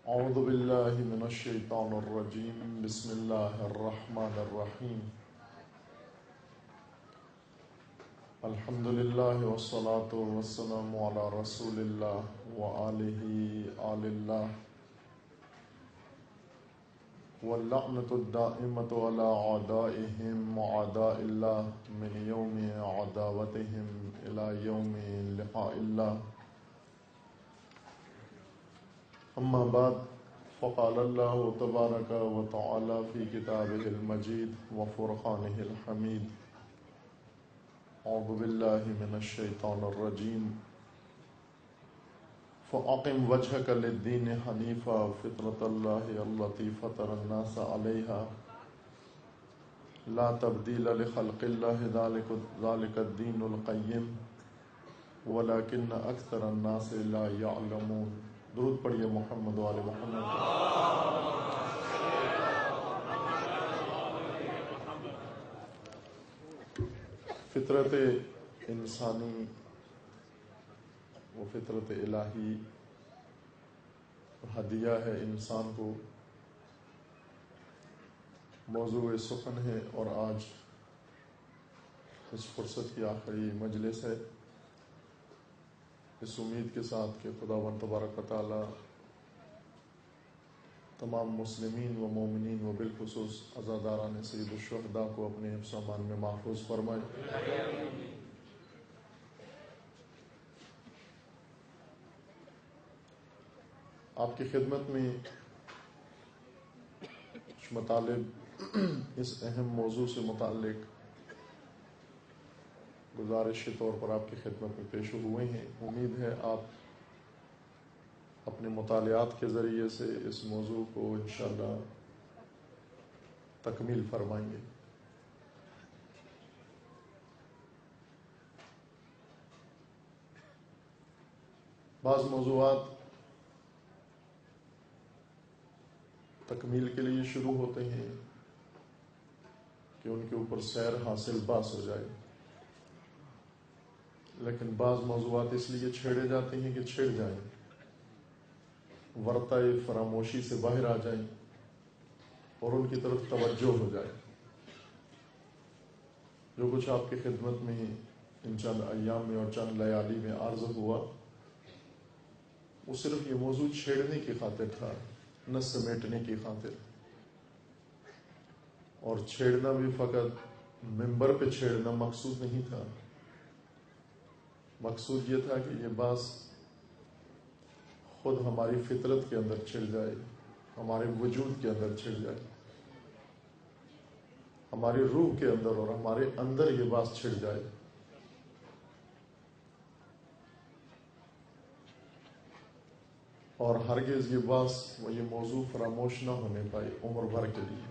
اعوذ باللہ من الشیطان الرجیم بسم اللہ الرحمن الرحیم الحمد للہ والصلاة والسلام علی رسول اللہ وآلہ آل اللہ واللعنة الدائمة على أعدائهم وأعداء الله من يوم عداوتهم إلى يوم لقاء الله. أما بعد فقال الله تبارك وتعالى في كتابه المجيد وفرقانه الحميد. أعوذ بالله من الشيطان الرجيم. فأقم وجهك للدين حنيفا فطرة الله التي فطر الناس عليها لا تبديل لخلق الله ذلك الدين القيم ولكن أكثر الناس لا يعلمون. درود پڑھیے محمد و آل محمد. فطرت انسانی وہ فطرت الہی ہدیہ ہے انسان کو، موضوع سخن ہے، اور آج اس فرصت کی آخری مجلس ہے، اس امید کے ساتھ کہ خداوند تبارک و تعالی تمام مسلمین و مومنین و بالخصوص عزاداران سید الشہداء کو اپنے حفظ و امان میں محفوظ فرمائے. آپ کی خدمت میں کچھ مطالب اس اہم موضوع سے متعلق گزارش کے طور پر آپ کی خدمت میں پیش ہوئے ہیں. امید ہے آپ اپنے مطالعات کے ذریعے سے اس موضوع کو انشاءاللہ تکمیل فرمائیں گے. بعض موضوعات تکمیل کے لیے شروع ہوتے ہیں کہ ان کے اوپر سیر حاصل باس ہو جائے، لیکن بعض موضوعات اس لیے چھیڑے جاتے ہیں کہ چھڑ جائیں، ورطہ فراموشی سے باہر آ جائیں اور ان کی طرف توجہ ہو جائے. جو کچھ آپ کی خدمت میں ان چند ایام میں اور چند لیالی میں عرض ہوا وہ صرف یہ موضوع چھیڑنے کی خاطر تھا، نہ سمیٹنے کی خاطر. اور چھیڑنا بھی فقط منبر پہ چھیڑنا مقصود نہیں تھا، مقصود یہ تھا کہ یہ بات خود ہماری فطرت کے اندر چھڑ جائے، ہمارے وجود کے اندر چھڑ جائے، ہماری روح کے اندر اور ہمارے اندر یہ بات چھڑ جائے. اور ہرگز یہ بات و یہ موضوع فراموش نہ ہونے پائے عمر بھر کے لیے.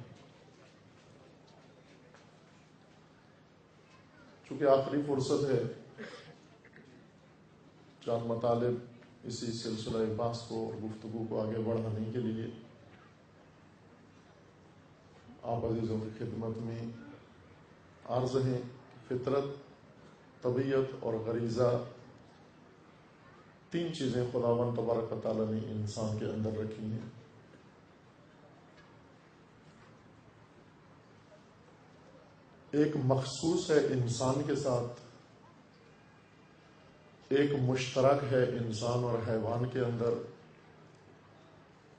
چونکہ آخری فرصت ہے، چند مطالب اسی سلسلہ بحث کو اور گفتگو کو آگے بڑھانے کے لیے آپ عزیزوں کی خدمت میں عرض ہیں. فطرت، طبیعت اور غریزہ، تین چیزیں خداوند تبارک و تعالیٰ نے انسان کے اندر رکھی ہیں. ایک مخصوص ہے انسان کے ساتھ، ایک مشترک ہے انسان اور حیوان کے اندر،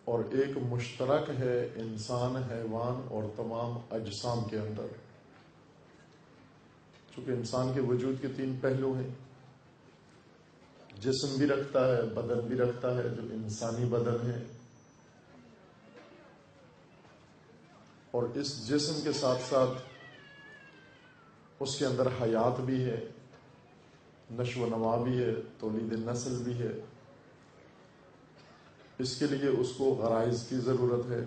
اور ایک مشترک ہے انسان، حیوان اور تمام اجسام کے اندر. چونکہ انسان کے وجود کے تین پہلو ہیں، جسم بھی رکھتا ہے، بدن بھی رکھتا ہے جو انسانی بدن ہے، اور اس جسم کے ساتھ ساتھ اس کے اندر حیات بھی ہے، نشو و نما بھی ہے، تولید نسل بھی ہے. اس کے لیے اس کو غرائز کی ضرورت ہے.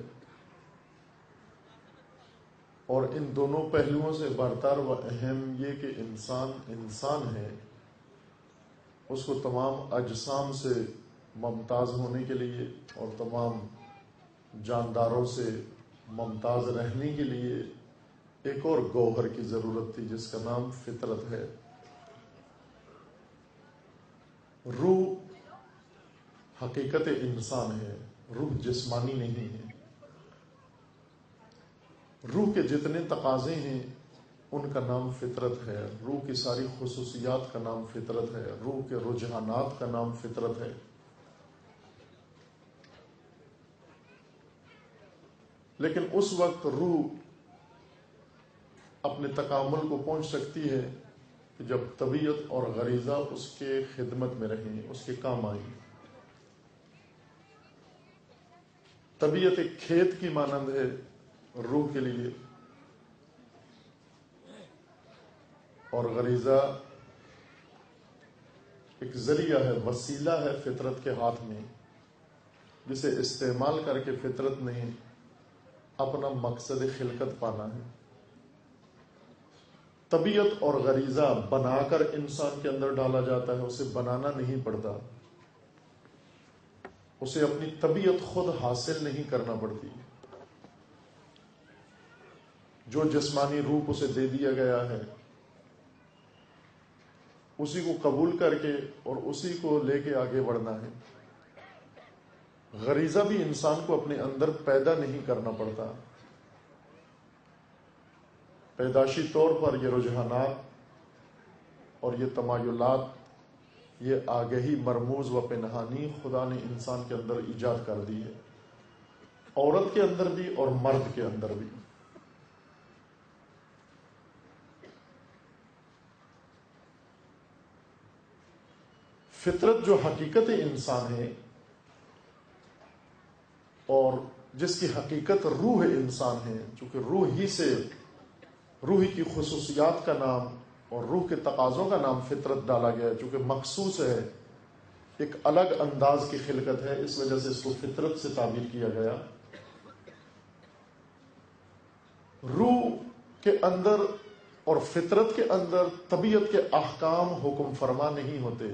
اور ان دونوں پہلوؤں سے برتر و اہم یہ کہ انسان ہے، اس کو تمام اجسام سے ممتاز ہونے کے لیے اور تمام جانداروں سے ممتاز رہنے کے لیے ایک اور گوہر کی ضرورت تھی جس کا نام فطرت ہے. روح حقیقت انسان ہے، روح جسمانی نہیں ہے. روح کے جتنے تقاضے ہیں ان کا نام فطرت ہے. روح کی ساری خصوصیات کا نام فطرت ہے. روح کے رجحانات کا نام فطرت ہے. لیکن اس وقت روح اپنے تکامل کو پہنچ سکتی ہے کہ جب طبیعت اور غریزہ اس کے خدمت میں رہیں، اس کے کام آئیں. طبیعت ایک کھیت کی مانند ہے روح کے لیے، اور غریزہ ایک ذریعہ ہے، وسیلہ ہے فطرت کے ہاتھ میں، جسے استعمال کر کے فطرت نے اپنا مقصد خلقت پانا ہے. طبیعت اور غریزہ بنا کر انسان کے اندر ڈالا جاتا ہے، اسے بنانا نہیں پڑتا، اسے اپنی طبیعت خود حاصل نہیں کرنا پڑتی. جو جسمانی روپ اسے دے دیا گیا ہے اسی کو قبول کر کے اور اسی کو لے کے آگے بڑھنا ہے. غریزہ بھی انسان کو اپنے اندر پیدا نہیں کرنا پڑتا. پیدائشی طور پر یہ رجحانات اور یہ تمایلات، یہ آگہی مرموز و پنہانی خدا نے انسان کے اندر ایجاد کر دی ہے، عورت کے اندر بھی اور مرد کے اندر بھی. فطرت جو حقیقت انسان ہے اور جس کی حقیقت روح انسان ہے، چونکہ روح کی خصوصیات کا نام اور روح کے تقاضوں کا نام فطرت ڈالا گیا ہے، چونکہ مخصوص ہے، ایک الگ انداز کی خلقت ہے، اس وجہ سے اس کو فطرت سے تعبیر کیا گیا. روح کے اندر اور فطرت کے اندر طبیعت کے احکام حکم فرما نہیں ہوتے.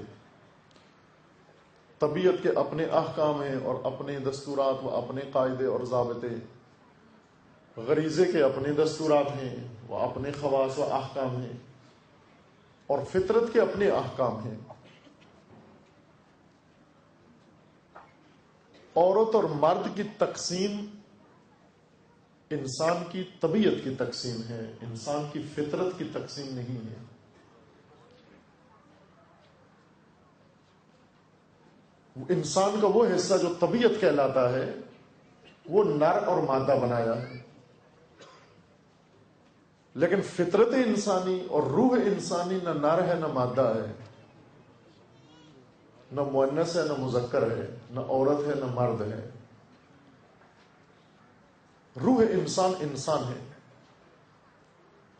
طبیعت کے اپنے احکام ہیں اور اپنے دستورات و اپنے قاعدے اور ضابطے. غریزے کے اپنے دستورات ہیں، وہ اپنے خواص و احکام ہیں، اور فطرت کے اپنے احکام ہیں. عورت اور مرد کی تقسیم انسان کی طبیعت کی تقسیم ہے، انسان کی فطرت کی تقسیم نہیں ہے. انسان کا وہ حصہ جو طبیعت کہلاتا ہے وہ نر اور مادہ بنایا ہے، لیکن فطرت انسانی اور روح انسانی نہ نر ہے نہ مادہ ہے، نہ مؤنث ہے نہ مذکر ہے، نہ عورت ہے نہ مرد ہے. روح انسان ہے،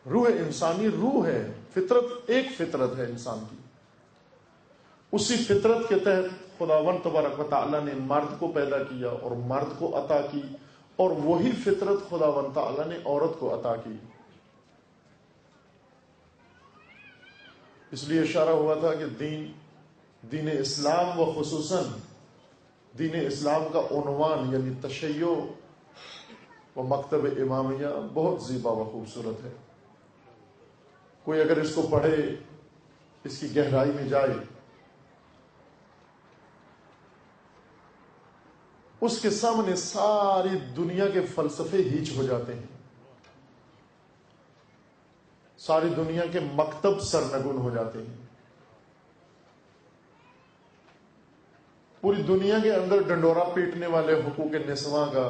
روح انسانی روح ہے. فطرت ایک فطرت ہے انسان کی. اسی فطرت کے تحت خداوند تبارک و تعالی نے مرد کو پیدا کیا اور مرد کو عطا کی، اور وہی فطرت خداوند تعالی نے عورت کو عطا کی. اس لیے اشارہ ہوا تھا کہ دین اسلام و خصوصاً دین اسلام کا عنوان یعنی تشیع و مکتب امامیہ بہت زیبا و خوبصورت ہے. کوئی اگر اس کو پڑھے، اس کی گہرائی میں جائے، اس کے سامنے ساری دنیا کے فلسفے ہیچ ہو جاتے ہیں، ساری دنیا کے مکتب سرنگون ہو جاتے ہیں. پوری دنیا کے اندر ڈنڈورا پیٹنے والے حقوق نسواں کا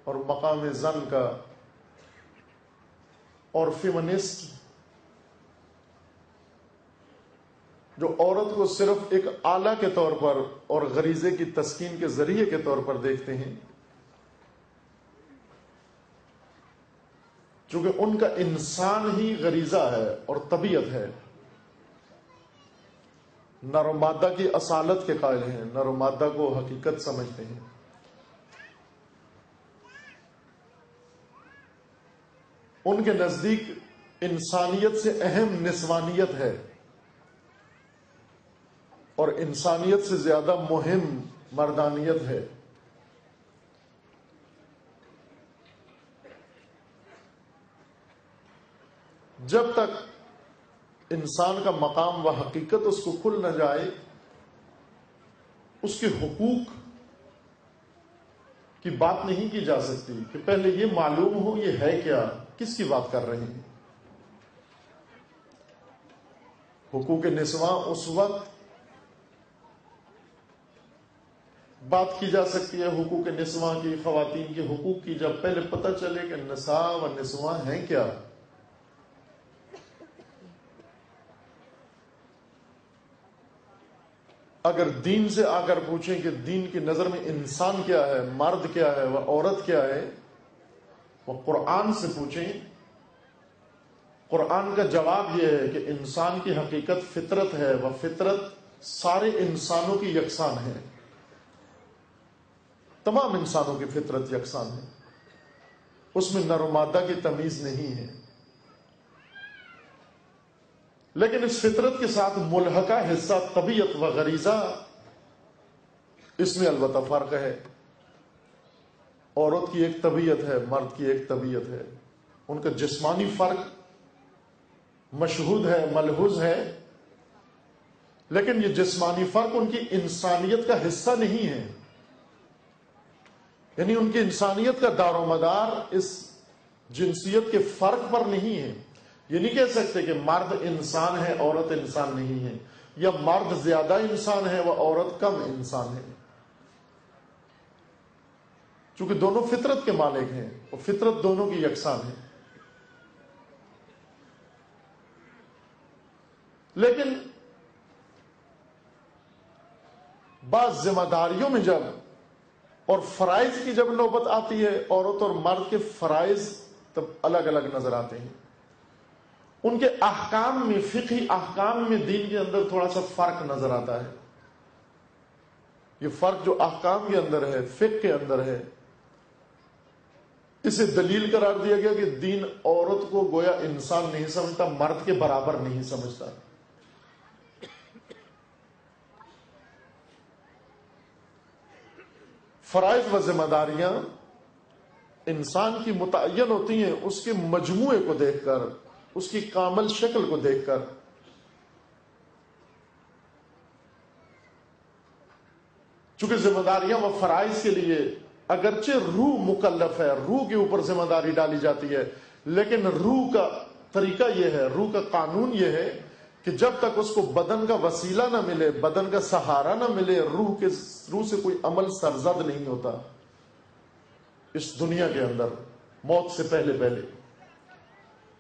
اور مقام زن کا اور فیمنسٹ جو عورت کو صرف ایک آلہ کے طور پر اور غریزے کی تسکین کے ذریعے کے طور پر دیکھتے ہیں، چونکہ ان کا انسان ہی غریزہ ہے اور طبیعت ہے. نر و مادہ کی اصالت کے قائل ہیں، نر و مادہ کو حقیقت سمجھتے ہیں. ان کے نزدیک انسانیت سے اہم نسوانیت ہے اور انسانیت سے زیادہ مہم مردانیت ہے. جب تک انسان کا مقام و حقیقت اس کو کھل نہ جائے، اس کے حقوق کی بات نہیں کی جا سکتی کہ پہلے یہ معلوم ہو یہ ہے کیا، کس کی بات کر رہے ہیں۔ حقوق نسواں اس وقت بات کی جا سکتی ہے، حقوق نسواں کی، خواتین کے حقوق کی، جب پہلے پتہ چلے کہ نساء و نسواں ہیں کیا۔ اگر دین سے آ کر پوچھیں کہ دین کی نظر میں انسان کیا ہے، مرد کیا ہے، وہ عورت کیا ہے، وہ قرآن سے پوچھیں، قرآن کا جواب یہ ہے کہ انسان کی حقیقت فطرت ہے، وہ فطرت سارے انسانوں کی یکساں ہے، تمام انسانوں کی فطرت یکساں ہے، اس میں نر و مادہ کی تمیز نہیں ہے۔ لیکن اس فطرت کے ساتھ ملحقہ حصہ طبیعت و غریزہ، اس میں البتہ فرق ہے۔ عورت کی ایک طبیعت ہے، مرد کی ایک طبیعت ہے، ان کا جسمانی فرق مشہود ہے، ملحوظ ہے، لیکن یہ جسمانی فرق ان کی انسانیت کا حصہ نہیں ہے۔ یعنی ان کی انسانیت کا دار و مدار اس جنسیت کے فرق پر نہیں ہے۔ یہ نہیں کہہ سکتے کہ مرد انسان ہے، عورت انسان نہیں ہے، یا مرد زیادہ انسان ہے وہ عورت کم انسان ہے، چونکہ دونوں فطرت کے مالک ہیں اور فطرت دونوں کی یکساں ہے۔ لیکن بعض ذمہ داریوں میں جب اور فرائض کی جب نوبت آتی ہے، عورت اور مرد کے فرائض تب الگ الگ نظر آتے ہیں، ان کے احکام میں، فقہی احکام میں دین کے اندر تھوڑا سا فرق نظر آتا ہے۔ یہ فرق جو احکام کے اندر ہے، فقہ کے اندر ہے، اسے دلیل قرار دیا گیا کہ دین عورت کو گویا انسان نہیں سمجھتا، مرد کے برابر نہیں سمجھتا۔ فرائض و ذمہ داریاں انسان کی متعین ہوتی ہیں اس کے مجموعے کو دیکھ کر، اس کی کامل شکل کو دیکھ کر۔ چونکہ ذمہ داریاں و فرائض کے لیے اگرچہ روح مکلف ہے، روح کے اوپر ذمہ داری ڈالی جاتی ہے، لیکن روح کا طریقہ یہ ہے، روح کا قانون یہ ہے کہ جب تک اس کو بدن کا وسیلہ نہ ملے، بدن کا سہارا نہ ملے، روح سے کوئی عمل سرزد نہیں ہوتا اس دنیا کے اندر۔ موت سے پہلے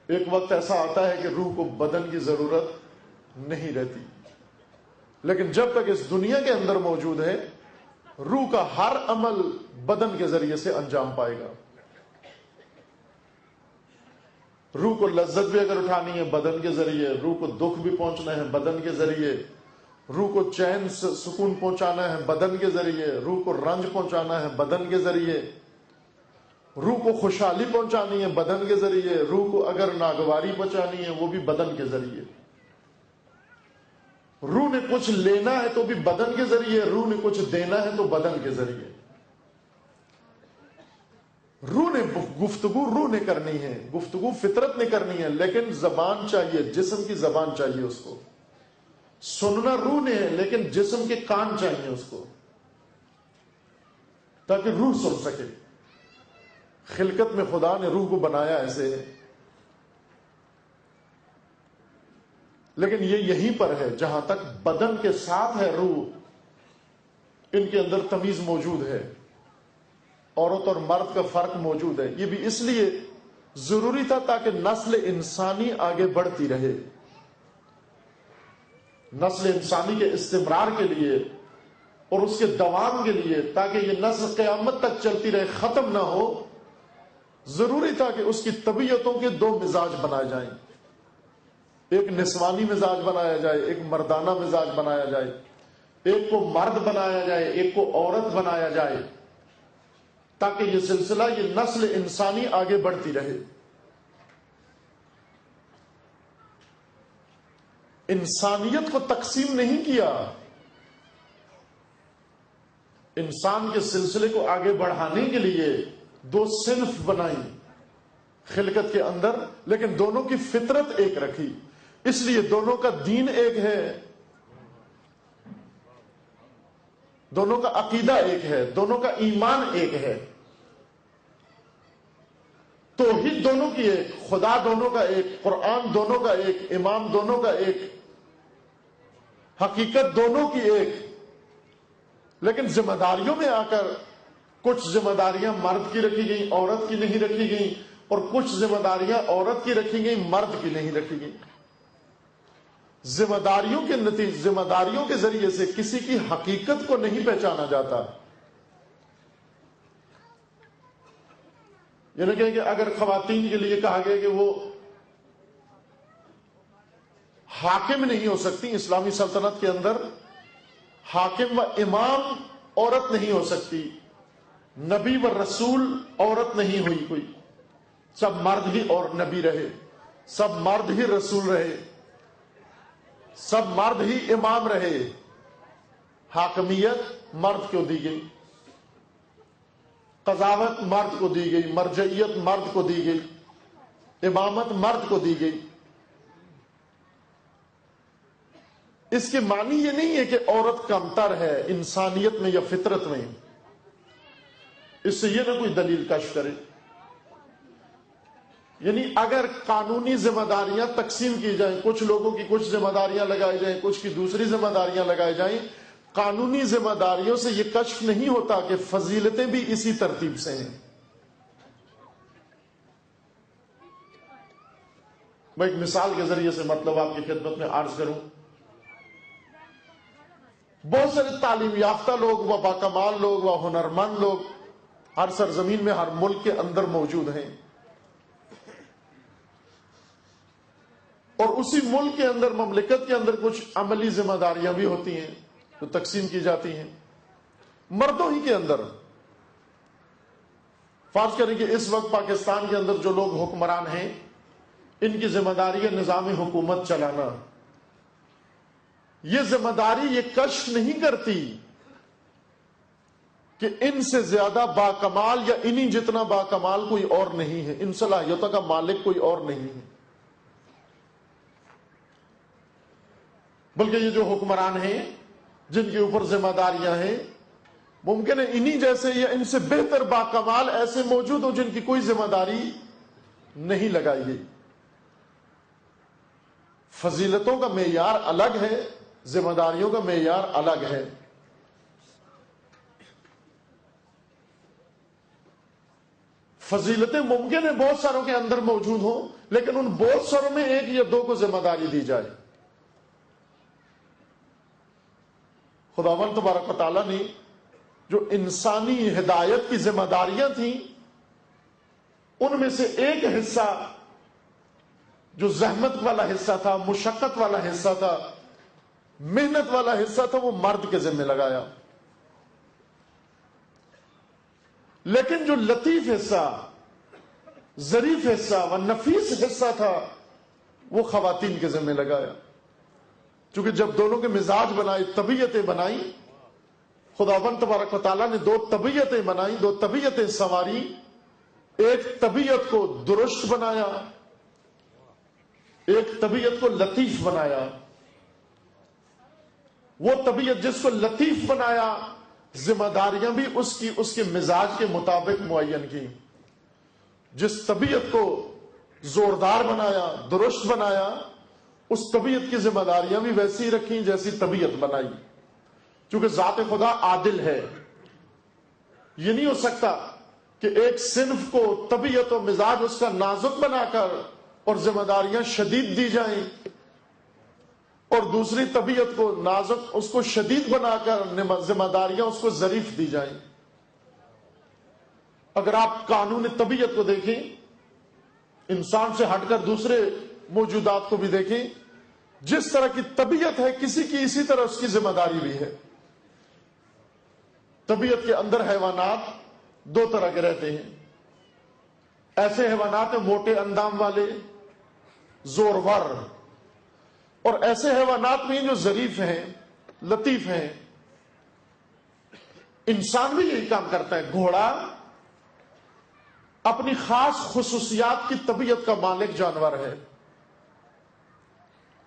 ایک وقت ایسا آتا ہے کہ روح کو بدن کی ضرورت نہیں رہتی، لیکن جب تک اس دنیا کے اندر موجود ہے، روح کا ہر عمل بدن کے ذریعے سے انجام پائے گا۔ روح کو لذت بھی اگر اٹھانی ہے بدن کے ذریعے، روح کو دکھ بھی پہنچنا ہے بدن کے ذریعے، روح کو چین سکون پہنچانا ہے بدن کے ذریعے، روح کو رنج پہنچانا ہے بدن کے ذریعے، روح کو خوشحالی پہنچانی ہے بدن کے ذریعے، روح کو اگر ناگواری پہنچانی ہے وہ بھی بدن کے ذریعے۔ روح نے کچھ لینا ہے تو بھی بدن کے ذریعے، روح نے کچھ دینا ہے تو بدن کے ذریعے۔ روح نے گفتگو روح نے کرنی ہے، گفتگو فطرت نے کرنی ہے، لیکن زبان چاہیے، جسم کی زبان چاہیے اس کو۔ سننا روح نے ہے لیکن جسم کے کان چاہیے اس کو، تاکہ روح سن سکے۔ خلقت میں خدا نے روح کو بنایا ایسے ہے، لیکن یہ یہیں پر ہے جہاں تک بدن کے ساتھ ہے روح، ان کے اندر تمیز موجود ہے، عورت اور مرد کا فرق موجود ہے۔ یہ بھی اس لیے ضروری تھا تاکہ نسل انسانی آگے بڑھتی رہے، نسل انسانی کے استمرار کے لیے اور اس کے دوام کے لیے، تاکہ یہ نسل قیامت تک چلتی رہے، ختم نہ ہو۔ ضروری تھا کہ اس کی طبیعتوں کے دو مزاج بنائے جائیں، ایک نسوانی مزاج بنایا جائے، ایک مردانہ مزاج بنایا جائے، ایک کو مرد بنایا جائے، ایک کو عورت بنایا جائے، تاکہ یہ سلسلہ، یہ نسل انسانی آگے بڑھتی رہے۔ انسانیت کو تقسیم نہیں کیا، انسان کے سلسلے کو آگے بڑھانے کے لیے دو صنف بنائی خلقت کے اندر، لیکن دونوں کی فطرت ایک رکھی، اس لیے دونوں کا دین ایک ہے، دونوں کا عقیدہ ایک ہے، دونوں کا ایمان ایک ہے۔ توحید دونوں کی ایک، خدا دونوں کا ایک، قرآن دونوں کا ایک، امام دونوں کا ایک، حقیقت دونوں کی ایک، لیکن ذمہ داریوں میں آ کر کچھ ذمہ داریاں مرد کی رکھی گئیں، عورت کی نہیں رکھی گئیں، اور کچھ ذمہ داریاں عورت کی رکھی گئیں، مرد کی نہیں رکھی گئیں۔ ذمہ داریوں کے ذریعے سے کسی کی حقیقت کو نہیں پہچانا جاتا۔ یعنی کہ اگر خواتین کے لیے کہا گیا کہ وہ حاکم نہیں ہو سکتی، اسلامی سلطنت کے اندر حاکم و امام عورت نہیں ہو سکتی، نبی و رسول عورت نہیں ہوئی کوئی، سب مرد ہی اور نبی رہے، سب مرد ہی رسول رہے، سب مرد ہی امام رہے، حاکمیت مرد کو دی گئی، قضاوت مرد کو دی گئی، مرجعیت مرد کو دی گئی، امامت مرد کو دی گئی۔ اس کے معنی یہ نہیں ہے کہ عورت کمتر ہے انسانیت میں یا فطرت میں، اس سے یہ نہ کوئی دلیل کشف کرے۔ یعنی اگر قانونی ذمہ داریاں تقسیم کی جائیں، کچھ لوگوں کی کچھ ذمہ داریاں لگائی جائیں، کچھ کی دوسری ذمہ داریاں لگائی جائیں، قانونی ذمہ داریوں سے یہ کشف نہیں ہوتا کہ فضیلتیں بھی اسی ترتیب سے ہیں۔ میں ایک مثال کے ذریعے سے مطلب آپ کی خدمت میں عرض کروں۔ بہت سارے تعلیم یافتہ لوگ و باکمال لوگ و ہنرمند لوگ ہر سرزمین میں، ہر ملک کے اندر موجود ہیں، اور اسی ملک کے اندر، مملکت کے اندر کچھ عملی ذمہ داریاں بھی ہوتی ہیں جو تقسیم کی جاتی ہیں مردوں ہی کے اندر۔ فرض کریں کہ اس وقت پاکستان کے اندر جو لوگ حکمران ہیں، ان کی ذمہ داری ہے نظام حکومت چلانا۔ یہ ذمہ داری یہ کشف نہیں کرتی کہ ان سے زیادہ باکمال یا انہی جتنا باکمال کوئی اور نہیں ہے، ان صلاحیتوں کا مالک کوئی اور نہیں ہے، بلکہ یہ جو حکمران ہیں جن کے اوپر ذمہ داریاں ہیں، ممکن ہے انہی جیسے یا ان سے بہتر باکمال ایسے موجود ہوں جن کی کوئی ذمہ داری نہیں لگائی گئی۔ فضیلتوں کا معیار الگ ہے، ذمہ داریوں کا معیار الگ ہے۔ فضیلتیں ممکن ہے بہت ساروں کے اندر موجود ہوں، لیکن ان بہت ساروں میں ایک یا دو کو ذمہ داری دی جائے۔ خداوند تبارک و تعالیٰ نے جو انسانی ہدایت کی ذمہ داریاں تھیں، ان میں سے ایک حصہ جو زحمت والا حصہ تھا، مشقت والا حصہ تھا، محنت والا حصہ تھا، وہ مرد کے ذمہ لگایا۔ لیکن جو لطیف حصہ، ظریف حصہ و نفیس حصہ تھا، وہ خواتین کے ذمہ لگایا۔ چونکہ جب دونوں کے مزاج بنائے، طبیعتیں بنائیں، خداوند تبارک و تعالیٰ نے دو طبیعتیں بنائیں، دو طبیعتیں سنواری، ایک طبیعت کو درست بنایا، ایک طبیعت کو لطیف بنایا۔ وہ طبیعت جس کو لطیف بنایا، ذمہ داریاں بھی اس کے مزاج کے مطابق معین کی۔ جس طبیعت کو زوردار بنایا، درست بنایا، اس طبیعت کی ذمہ داریاں بھی ویسی رکھیں جیسی طبیعت بنائی۔ چونکہ ذات خدا عادل ہے، یہ نہیں ہو سکتا کہ ایک صنف کو طبیعت و مزاج اس کا نازک بنا کر اور ذمہ داریاں شدید دی جائیں، اور دوسری طبیعت کو نازک اس کو شدید بنا کر ذمہ داریاں اس کو ظریف دی جائیں۔ اگر آپ قانون طبیعت کو دیکھیں، انسان سے ہٹ کر دوسرے موجودات کو بھی دیکھیں، جس طرح کی طبیعت ہے کسی کی، اسی طرح اس کی ذمہ داری بھی ہے۔ طبیعت کے اندر حیوانات دو طرح کے رہتے ہیں۔ ایسے حیوانات ہیں موٹے اندام والے، زورور، اور ایسے حیوانات بھی ہیں جو ظریف ہیں، لطیف ہیں۔ انسان بھی یہی کام کرتا ہے۔ گھوڑا اپنی خاص خصوصیات کی طبیعت کا مالک جانور ہے۔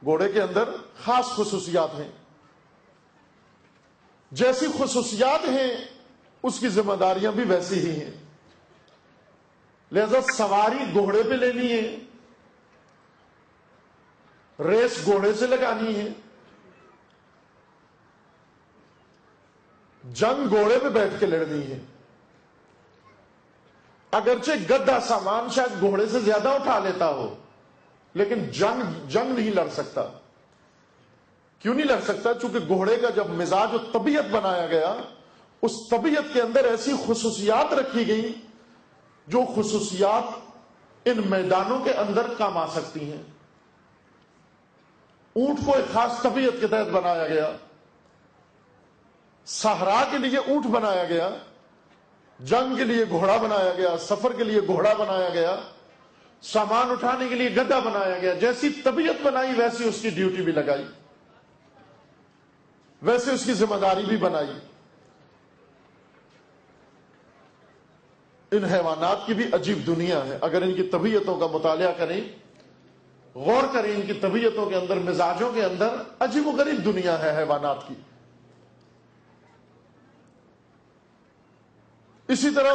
گھوڑے کے اندر خاص خصوصیات ہیں، جیسی خصوصیات ہیں اس کی ذمہ داریاں بھی ویسی ہی ہیں۔ لہذا سواری گھوڑے پہ لینی ہے، ریس گھوڑے سے لگانی ہے، جنگ گھوڑے پہ بیٹھ کے لڑنی ہے۔ اگرچہ گدھا سامان شاید گھوڑے سے زیادہ اٹھا لیتا ہو، لیکن جنگ نہیں لڑ سکتا۔ کیوں نہیں لڑ سکتا؟ چونکہ گھوڑے کا جب مزاج و طبیعت بنایا گیا، اس طبیعت کے اندر ایسی خصوصیات رکھی گئی جو خصوصیات ان میدانوں کے اندر کام آ سکتی ہیں۔ اونٹ کو ایک خاص طبیعت کے تحت بنایا گیا، صحرا کے لیے اونٹ بنایا گیا، جنگ کے لیے گھوڑا بنایا گیا، سفر کے لیے گھوڑا بنایا گیا، سامان اٹھانے کے لیے گدھا بنایا گیا۔ جیسی طبیعت بنائی ویسی اس کی ڈیوٹی بھی لگائی، ویسے اس کی ذمہ داری بھی بنائی۔ ان حیوانات کی بھی عجیب دنیا ہے، اگر ان کی طبیعتوں کا مطالعہ کریں، غور کریں ان کی طبیعتوں کے اندر، مزاجوں کے اندر، عجیب و غریب دنیا ہے حیوانات کی۔ اسی طرح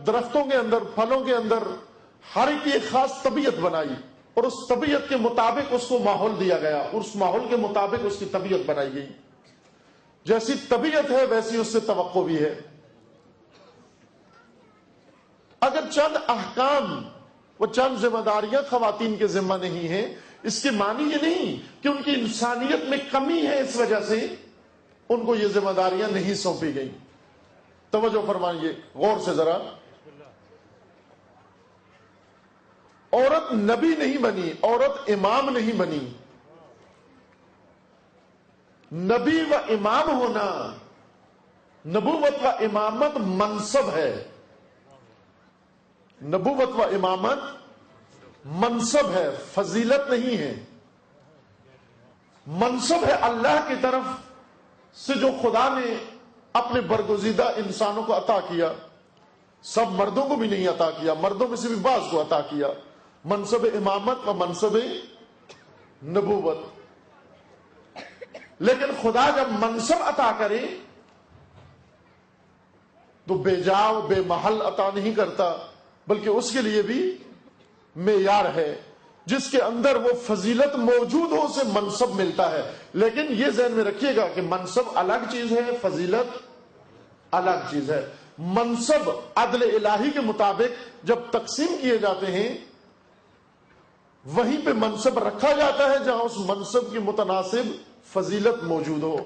درختوں کے اندر، پھلوں کے اندر ہر ایک کی ایک خاص طبیعت بنائی، اور اس طبیعت کے مطابق اس کو ماحول دیا گیا، اس ماحول کے مطابق اس کی طبیعت بنائی گئی۔ جیسی طبیعت ہے ویسی اس سے توقع بھی ہے۔ اگر چند احکام و چند ذمہ داریاں خواتین کے ذمہ نہیں ہیں، اس کے معنی یہ نہیں کہ ان کی انسانیت میں کمی ہے، اس وجہ سے ان کو یہ ذمہ داریاں نہیں سونپی گئی۔ توجہ فرمائیے غور سے ذرا۔ عورت نبی نہیں بنی، عورت امام نہیں بنی۔ نبی و امام ہونا، نبوت و امامت منصب ہے، نبوت و امامت منصب ہے، فضیلت نہیں ہے۔ منصب ہے اللہ کی طرف سے جو خدا نے اپنے برگزیدہ انسانوں کو عطا کیا، سب مردوں کو بھی نہیں عطا کیا، مردوں میں سے بھی بعض کو عطا کیا، منصب امامت و منصب نبوت۔ لیکن خدا جب منصب عطا کرے تو بے جا و بے محل عطا نہیں کرتا، بلکہ اس کے لیے بھی معیار ہے، جس کے اندر وہ فضیلت موجود ہو اسے منصب ملتا ہے۔ لیکن یہ ذہن میں رکھیے گا کہ منصب الگ چیز ہے، فضیلت الگ چیز ہے۔ منصب عدل الہی کے مطابق جب تقسیم کیے جاتے ہیں، وہیں پہ منصب رکھا جاتا ہے جہاں اس منصب کی متناسب فضیلت موجود ہو۔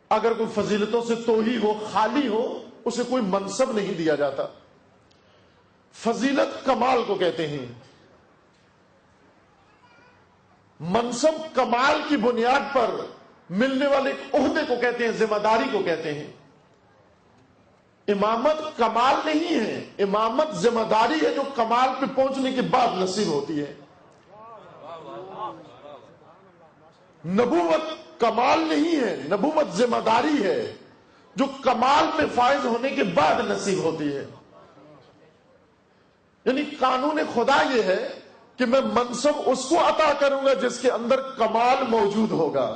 اگر کوئی فضیلتوں سے توہی ہو، خالی ہو، اسے کوئی منصب نہیں دیا جاتا۔ فضیلت کمال کو کہتے ہیں، منصب کمال کی بنیاد پر ملنے والے عہدے کو کہتے ہیں، ذمہ داری کو کہتے ہیں۔ امامت کمال نہیں ہے، امامت ذمہ داری ہے جو کمال پہ پہنچنے کے بعد نصیب ہوتی ہے۔ نبوت کمال نہیں ہے، نبوت ذمہ داری ہے جو کمال پہ فائز ہونے کے بعد نصیب ہوتی ہے۔ یعنی قانون خدا یہ ہے کہ میں منصب اس کو عطا کروں گا جس کے اندر کمال موجود ہوگا۔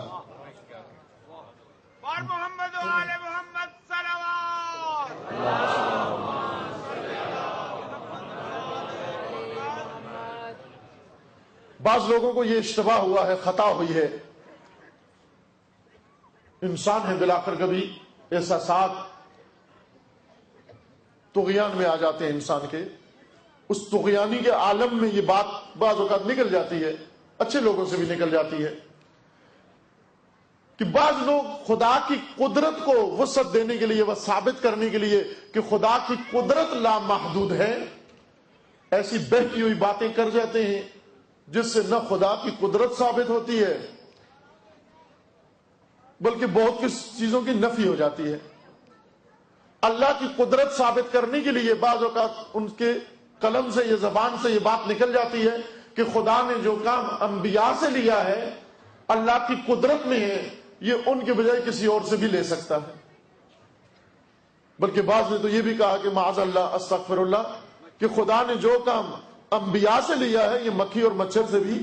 اور محمد و آل محمد صلوات۔ بعض لوگوں کو یہ اشتباہ ہوا ہے، خطا ہوئی ہے، انسان ہے بلا کر کبھی احساسات طغیان میں آ جاتے ہیں انسان کے، اس طغیانی کے عالم میں یہ بات بعض اوقات نکل جاتی ہے، اچھے لوگوں سے بھی نکل جاتی ہے، کہ بعض لوگ خدا کی قدرت کو وسعت دینے کے لیے، وہ ثابت کرنے کے لیے کہ خدا کی قدرت لامحدود ہے، ایسی بہتی ہوئی باتیں کر جاتے ہیں جس سے نہ خدا کی قدرت ثابت ہوتی ہے بلکہ بہت کچھ چیزوں کی نفی ہو جاتی ہے۔ اللہ کی قدرت ثابت کرنے کے لیے بعض اوقات ان کے قلم سے، یہ زبان سے یہ بات نکل جاتی ہے کہ خدا نے جو کام انبیاء سے لیا ہے اللہ کی قدرت میں ہے، یہ ان کے بجائے کسی اور سے بھی لے سکتا ہے۔ بلکہ بعض نے تو یہ بھی کہا کہ معاذ اللہ، استغفر اللہ، کہ خدا نے جو کام انبیاء سے لیا ہے یہ مکھی اور مچھر سے بھی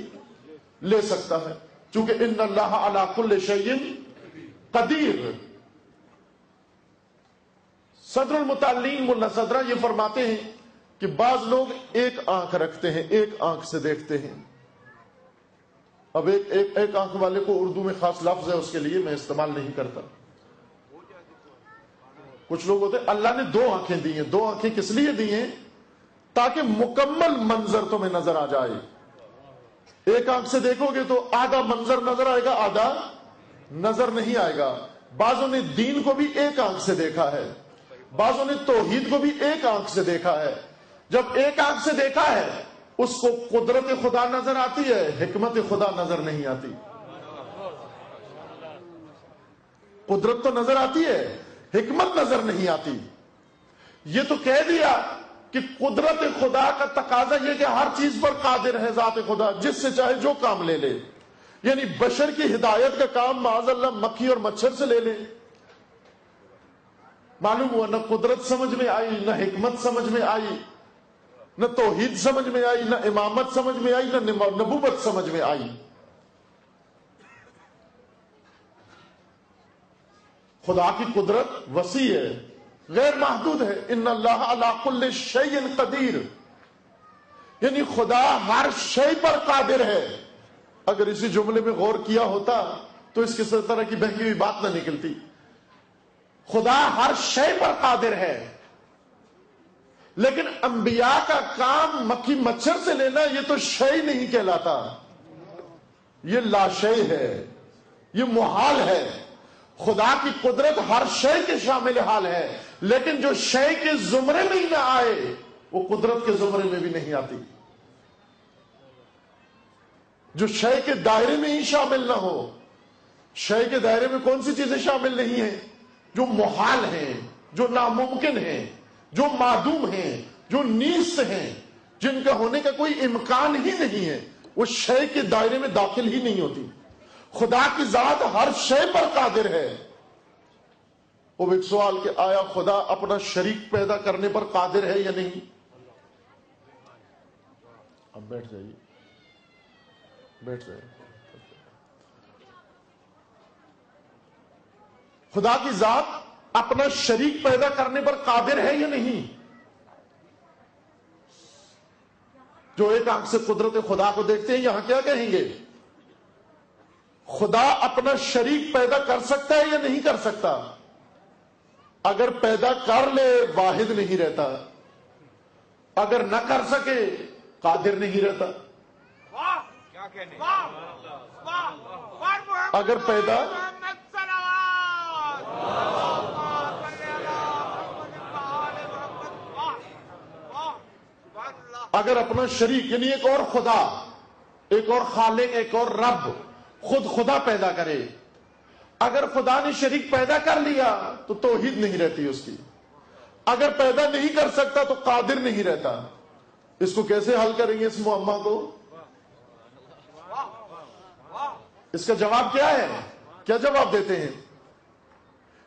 لے سکتا ہے، چونکہ ان اللہ علی کل شیء قدیر، صدر المتعلین ملا صدرہ یہ فرماتے ہیں کہ بعض لوگ ایک آنکھ رکھتے ہیں، ایک آنکھ سے دیکھتے ہیں. اب ایک آنکھ والے کو اردو میں خاص لفظ ہے اس کے لیے، میں استعمال نہیں کرتا. کچھ لوگ ہوتے ہیں اللہ نے دو آنکھیں دی ہیں. دو آنکھیں کس لیے دی ہیں؟ تاکہ مکمل منظر تمہیں نظر آ جائے. ایک آنکھ سے دیکھو گے تو آدھا منظر نظر آئے گا، آدھا نظر نہیں آئے گا. بعضوں نے دین کو بھی ایک آنکھ سے دیکھا ہے، بعضوں نے توحید کو بھی ایک آنکھ سے دیکھا ہے. جب ایک آنکھ سے دیکھا ہے اس کو قدرت خدا نظر آتی ہے، حکمت خدا نظر نہیں آتی. قدرت تو نظر آتی ہے، حکمت نظر نہیں آتی. یہ تو کہہ دیا کہ قدرت خدا کا تقاضا یہ کہ ہر چیز پر قادر ہے ذات خدا، جس سے چاہے جو کام لے لے. یعنی بشر کی ہدایت کا کام معاذ اللہ مکھی اور مچھر سے لے لے. معلوم ہوا نہ قدرت سمجھ میں آئی، نہ حکمت سمجھ میں آئی، نہ توحید سمجھ میں آئی، نہ امامت سمجھ میں آئی، نہ نبوت سمجھ میں آئی. خدا کی قدرت وسیع ہے، غیر محدود ہے. ان اللہ علی کل شیء قدیر، یعنی خدا ہر شے پر قادر ہے. اگر اسی جملے میں غور کیا ہوتا تو اس کسی طرح کی بہکی ہوئی بات نہ نکلتی. خدا ہر شے پر قادر ہے، لیکن انبیاء کا کام مکھی مچھر سے لینا یہ تو شے نہیں کہلاتا، یہ لا شے ہے، یہ محال ہے. خدا کی قدرت ہر شے کے شامل حال ہے، لیکن جو شے کے زمرے میں ہی نہ آئے وہ قدرت کے زمرے میں بھی نہیں آتی. جو شے کے دائرے میں ہی شامل نہ ہو. شے کے دائرے میں کون سی چیزیں شامل نہیں ہیں؟ جو محال ہیں، جو ناممکن ہیں، جو معدوم ہیں، جو نیست ہیں، جن کا ہونے کا کوئی امکان ہی نہیں ہے، وہ شے کے دائرے میں داخل ہی نہیں ہوتی. خدا کی ذات ہر شے پر قادر ہے. اب ایک سوال کہ آیا خدا اپنا شریک پیدا کرنے پر قادر ہے یا نہیں؟ اب بیٹھ جائیے، بیٹھ جائیے. خدا کی ذات اپنا شریک پیدا کرنے پر قادر ہے یا نہیں؟ جو ایک آنکھ سے قدرت خدا کو دیکھتے ہیں یہاں کیا کہیں گے؟ خدا اپنا شریک پیدا کر سکتا ہے یا نہیں کر سکتا؟ اگر پیدا کر لے واحد نہیں رہتا، اگر نہ کر سکے قادر نہیں رہتا. اگر پیدا اگر اپنا شریک یعنی ایک اور خدا، ایک اور خالق، ایک اور رب خود خدا پیدا کرے، اگر خدا نے شریک پیدا کر لیا تو توحید نہیں رہتی اس کی. اگر پیدا نہیں کر سکتا تو قادر نہیں رہتا. اس کو کیسے حل کریں گے اس معمہ کو؟ اس کا جواب کیا ہے؟ کیا جواب دیتے ہیں؟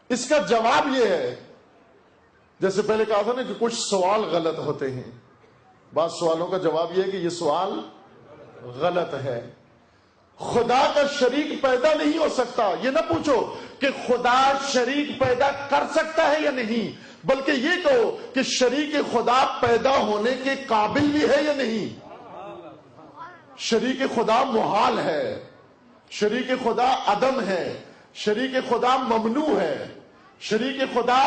اس کا جواب یہ ہے، جیسے پہلے کہا تھا نا کہ کچھ سوال غلط ہوتے ہیں. بعض سوالوں کا جواب یہ ہے کہ یہ سوال غلط ہے. خدا کا شریک پیدا نہیں ہو سکتا. یہ نہ پوچھو کہ خدا شریک پیدا کر سکتا ہے یا نہیں، بلکہ یہ کہو کہ شریک خدا پیدا ہونے کے قابل بھی ہے یا نہیں. شریک خدا محال ہے، شریک خدا عدم ہے، شریک خدا ممنوع ہے، شریک خدا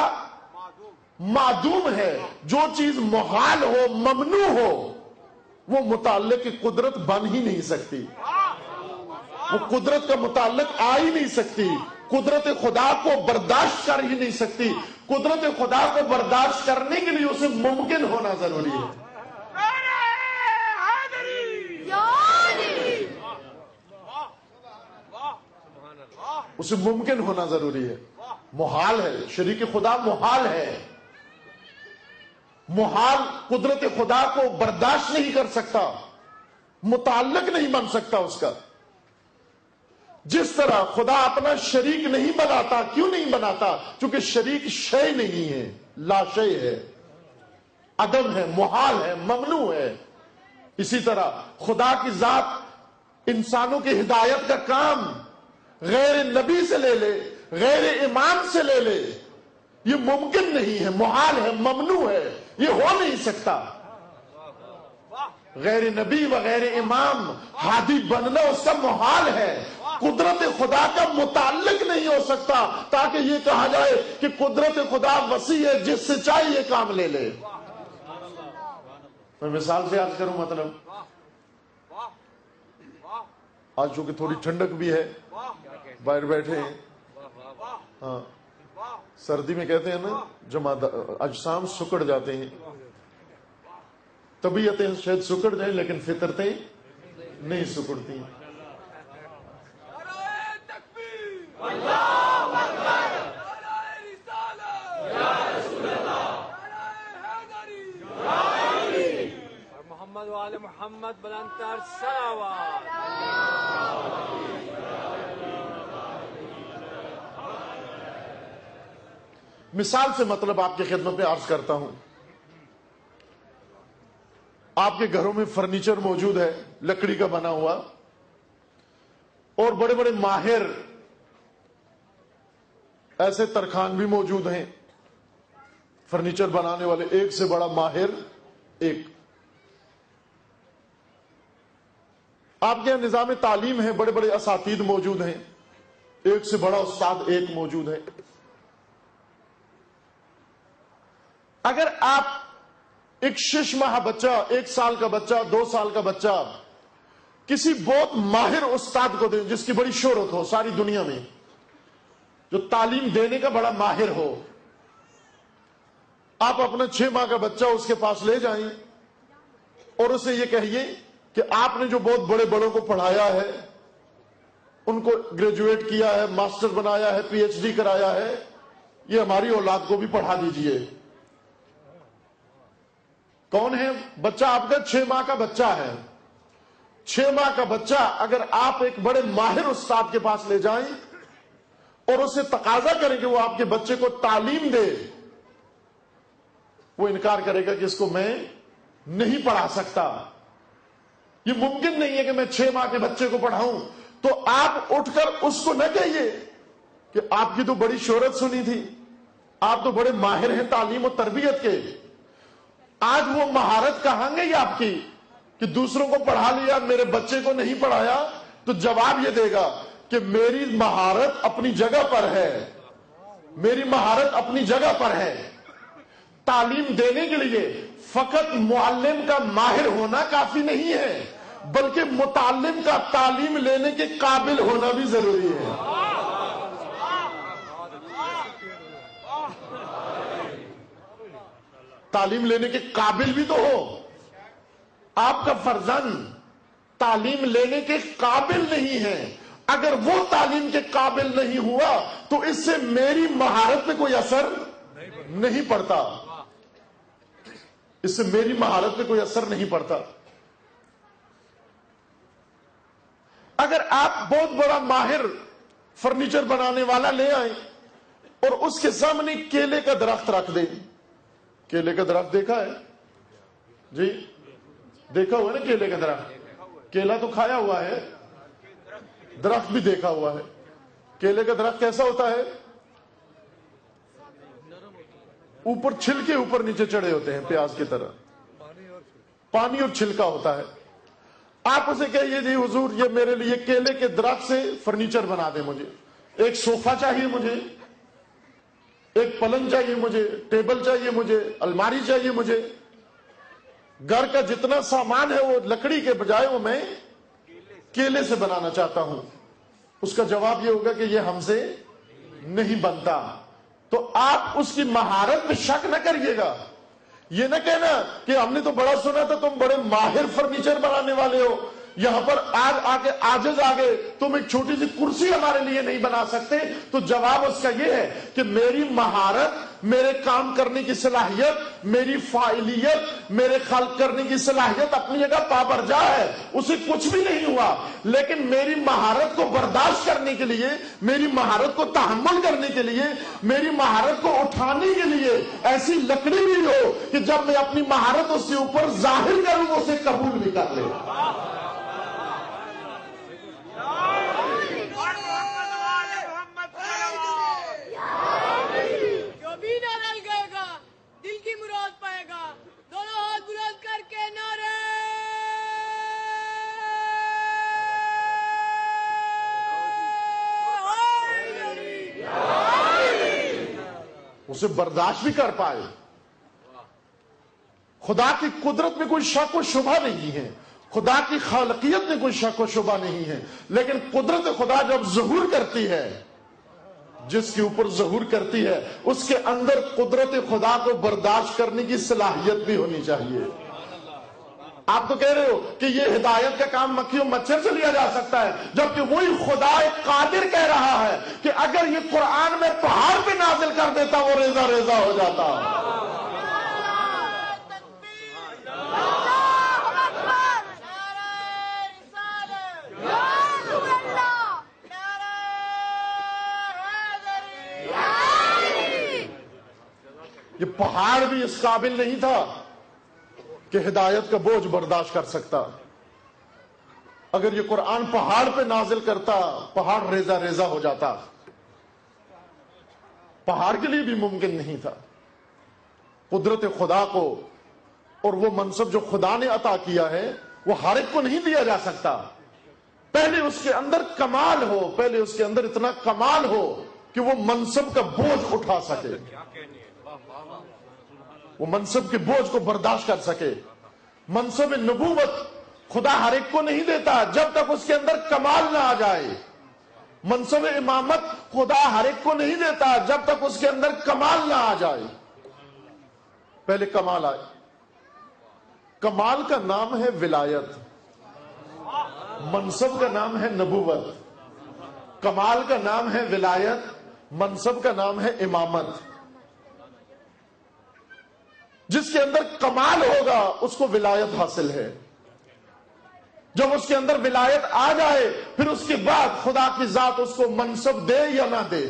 معدوم ہے. جو چیز محال ہو، ممنوع ہو، وہ متعلق قدرت بن ہی نہیں سکتی، وہ قدرت کا متعلق آ ہی نہیں سکتی، قدرت خدا کو برداشت کر ہی نہیں سکتی. قدرت خدا کو برداشت کرنے کے لیے اسے ممکن ہونا ضروری ہے. اسے ممکن ہونا ضروری ہے. محال ہے، شریک خدا محال ہے. محال قدرت خدا کو برداشت نہیں کر سکتا، متعلق نہیں بن سکتا اس کا. جس طرح خدا اپنا شریک نہیں بناتا. کیوں نہیں بناتا؟ چونکہ شریک شے نہیں ہے، لا شے ہے، عدم ہے، محال ہے، ممنوع ہے. اسی طرح خدا کی ذات انسانوں کی ہدایت کا کام غیر نبی سے لے لے، غیر امام سے لے لے، یہ ممکن نہیں ہے، محال ہے، ممنوع ہے، یہ ہو نہیں سکتا۔ غیر نبی و غیر امام ہادی بننا اس کا محال ہے، قدرت خدا کا متعلق نہیں ہو سکتا تاکہ یہ کہا جائے کہ قدرت خدا وسیع ہے، جس سے چاہے یہ کام لے لے۔ میں مثال سے عرض کروں، مطلب آج چونکہ تھوڑی ٹھنڈک بھی ہے، باہر بیٹھے ہیں، ہاں سردی میں کہتے ہیں نا اجسام سکڑ جاتے ہیں، طبیعتیں شاید سکڑ جائیں لیکن فطرتیں نہیں سکڑتی۔ محمد وآل محمد بلندتر صلوات۔ مثال سے مطلب آپ کی خدمت میں عرض کرتا ہوں، آپ کے گھروں میں فرنیچر موجود ہے لکڑی کا بنا ہوا، اور بڑے بڑے ماہر ایسے ترخان بھی موجود ہیں فرنیچر بنانے والے، ایک سے بڑا ماہر ایک۔ آپ کے یہاں نظام تعلیم ہے، بڑے بڑے اساتید موجود ہیں، ایک سے بڑا استاد ایک موجود ہے۔ اگر آپ ایک 6 ماہ بچہ، 1 سال کا بچہ، 2 سال کا بچہ کسی بہت ماہر استاد کو دیں جس کی بڑی شہرت ہو ساری دنیا میں، جو تعلیم دینے کا بڑا ماہر ہو، آپ اپنا 6 ماہ کا بچہ اس کے پاس لے جائیں اور اسے یہ کہیے کہ آپ نے جو بہت بڑے بڑوں کو پڑھایا ہے، ان کو گریجویٹ کیا ہے، ماسٹر بنایا ہے، پی ایچ ڈی کرایا ہے، یہ ہماری اولاد کو بھی پڑھا دیجئے۔ کون ہے بچہ؟ آپ کا 6 ماہ کا بچہ ہے۔ 6 ماہ کا بچہ اگر آپ ایک بڑے ماہر استاد کے پاس لے جائیں اور اسے تقاضا کریں کہ وہ آپ کے بچے کو تعلیم دے، وہ انکار کرے گا کہ اس کو میں نہیں پڑھا سکتا، یہ ممکن نہیں ہے کہ میں 6 ماہ کے بچے کو پڑھاؤں۔ تو آپ اٹھ کر اس کو نہ کہیے کہ آپ کی تو بڑی شہرت سنی تھی، آپ تو بڑے ماہر ہیں تعلیم و تربیت کے، آج وہ مہارت کہاں گئی آپ کی کہ دوسروں کو پڑھا لیا، میرے بچے کو نہیں پڑھایا؟ تو جواب یہ دے گا کہ میری مہارت اپنی جگہ پر ہے، میری مہارت اپنی جگہ پر ہے۔ تعلیم دینے کے لیے فقط معلم کا ماہر ہونا کافی نہیں ہے، بلکہ متعلم کا تعلیم لینے کے قابل ہونا بھی ضروری ہے۔ تعلیم لینے کے قابل بھی تو ہو۔ آپ کا فرزند تعلیم لینے کے قابل نہیں ہے، اگر وہ تعلیم کے قابل نہیں ہوا تو اس سے میری مہارت پہ کوئی اثر نہیں پڑتا، اس سے میری مہارت پہ کوئی اثر نہیں پڑتا۔ اگر آپ بہت بڑا ماہر فرنیچر بنانے والا لے آئیں اور اس کے سامنے کیلے کا درخت رکھ دیں، کیلے کا درخت دیکھا ہے جی؟ دیکھا ہوا ہے نا کیلے کا درخت؟ کیلا تو کھایا ہوا ہے، درخت بھی دیکھا ہوا ہے۔ کیلے کا درخت کیسا ہوتا ہے؟ اوپر چھلکے اوپر نیچے چڑھے ہوتے ہیں پیاز کی طرح، پانی اور چھلکا ہوتا ہے۔ آپ اسے کہیے جی حضور یہ میرے لیے کیلے کے درخت سے فرنیچر بنا دیں، مجھے ایک صوفہ چاہیے، مجھے ایک پلنگ چاہیے، مجھے ٹیبل چاہیے، مجھے الماری چاہیے، مجھے گھر کا جتنا سامان ہے وہ لکڑی کے بجائے وہ میں کیلے سے بنانا چاہتا ہوں۔ اس کا جواب یہ ہوگا کہ یہ ہم سے نہیں بنتا۔ تو آپ اس کی مہارت میں شک نہ کریے گا، یہ نہ کہنا کہ ہم نے تو بڑا سنا تھا تم بڑے ماہر فرنیچر بنانے والے ہو، یہاں پر آج آ کے عاجز آ گئے، تم ایک چھوٹی سی کرسی ہمارے لیے نہیں بنا سکتے۔ تو جواب اس کا یہ ہے کہ میری مہارت، میرے کام کرنے کی صلاحیت، میری فاعلیت، میرے خلق کرنے کی صلاحیت اپنی جگہ پابرجا ہے، اسے کچھ بھی نہیں ہوا، لیکن میری مہارت کو برداشت کرنے کے لیے، میری مہارت کو تحمل کرنے کے لیے، میری مہارت کو اٹھانے کے لیے ایسی لکڑی بھی ہو کہ جب میں اپنی مہارت اس کے اوپر ظاہر کروں وہ اسے قبول بھی کر لے۔ اسے برداشت بھی کر پائے. خدا کی قدرت میں کوئی شک و شبہ نہیں ہے, خدا کی خالقیت میں کوئی شک و شبہ نہیں ہے, لیکن قدرت خدا جب ظہور کرتی ہے, جس کے اوپر ظہور کرتی ہے اس کے اندر قدرت خدا کو برداشت کرنے کی صلاحیت بھی ہونی چاہیے. آپ تو کہہ رہے ہو کہ یہ ہدایت کا کام مکھی و مچھر سے لیا جا سکتا ہے, جبکہ وہی خدا قادر کہہ رہا ہے کہ اگر یہ قرآن میں پہاڑ پہ نازل کر دیتا وہ ریزہ ریزہ ہو جاتا. یہ پہاڑ بھی اس قابل نہیں تھا کہ ہدایت کا بوجھ برداشت کر سکتا. اگر یہ قرآن پہاڑ پہ نازل کرتا پہاڑ ریزہ ریزہ ہو جاتا. پہاڑ کے لیے بھی ممکن نہیں تھا. قدرت خدا کو اور وہ منصب جو خدا نے عطا کیا ہے وہ ہر ایک کو نہیں دیا جا سکتا. پہلے اس کے اندر کمال ہو, پہلے اس کے اندر اتنا کمال ہو کہ وہ منصب کا بوجھ اٹھا سکے, وہ منصب کے بوجھ کو برداشت کر سکے. منصب نبوت خدا ہر ایک کو نہیں دیتا جب تک اس کے اندر کمال نہ آ جائے. منصب امامت خدا ہر ایک کو نہیں دیتا جب تک اس کے اندر کمال نہ آ جائے. پہلے کمال آئے. کمال کا نام ہے ولایت, منصب کا نام ہے نبوت. کمال کا نام ہے ولایت, منصب کا نام ہے امامت. جس کے اندر کمال ہوگا اس کو ولایت حاصل ہے. جب اس کے اندر ولایت آ جائے پھر اس کے بعد خدا کی ذات اس کو منصب دے یا نہ دے.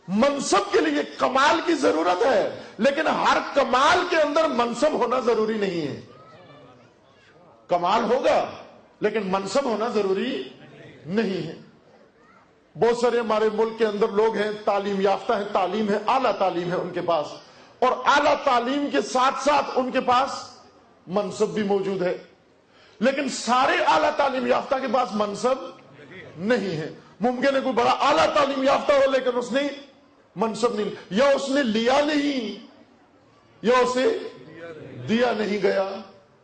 منصب کے لیے کمال کی ضرورت ہے, لیکن ہر کمال کے اندر منصب ہونا ضروری نہیں ہے. کمال ہوگا لیکن منصب ہونا ضروری نہیں ہے. بہت سارے ہمارے ملک کے اندر لوگ ہیں تعلیم یافتہ ہیں, تعلیم ہے, اعلیٰ تعلیم ہے ان کے پاس, اور اعلیٰ تعلیم کے ساتھ ساتھ ان کے پاس منصب بھی موجود ہے, لیکن سارے اعلیٰ تعلیم یافتہ کے پاس منصب نہیں ہے. ممکن ہے کوئی بڑا اعلیٰ تعلیم یافتہ ہو لیکن اس نے منصب نہیں, یا اس نے لیا نہیں یا اسے دیا نہیں گیا,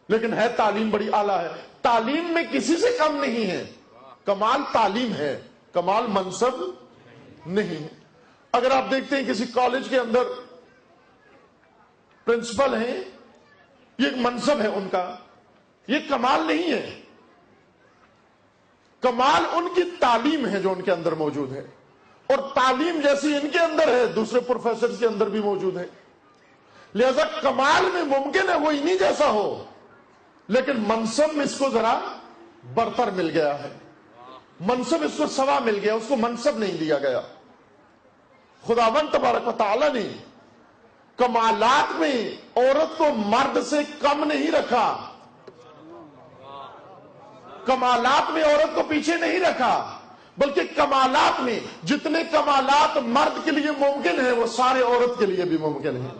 لیکن ہے تعلیم بڑی اعلیٰ ہے. تعلیم میں کسی سے کم نہیں ہے. کمال تعلیم ہے, کمال منصب نہیں ہے. اگر آپ دیکھتے ہیں کسی کالج کے اندر پرنسپل ہیں, یہ ایک منصب ہے ان کا, یہ کمال نہیں ہے. کمال ان کی تعلیم ہے جو ان کے اندر موجود ہے, اور تعلیم جیسی ان کے اندر ہے دوسرے پروفیسر کے اندر بھی موجود ہے. لہذا کمال میں ممکن ہے وہ انہی جیسا ہو, لیکن منصب میں اس کو ذرا برتر مل گیا ہے. منصب اس کو سوا مل گیا, اس کو منصب نہیں دیا گیا. خداوند تبارک و تعالی نے کمالات میں عورت کو مرد سے کم نہیں رکھا, کمالات میں عورت کو پیچھے نہیں رکھا, بلکہ کمالات میں جتنے کمالات مرد کے لیے ممکن ہیں وہ سارے عورت کے لیے بھی ممکن ہیں.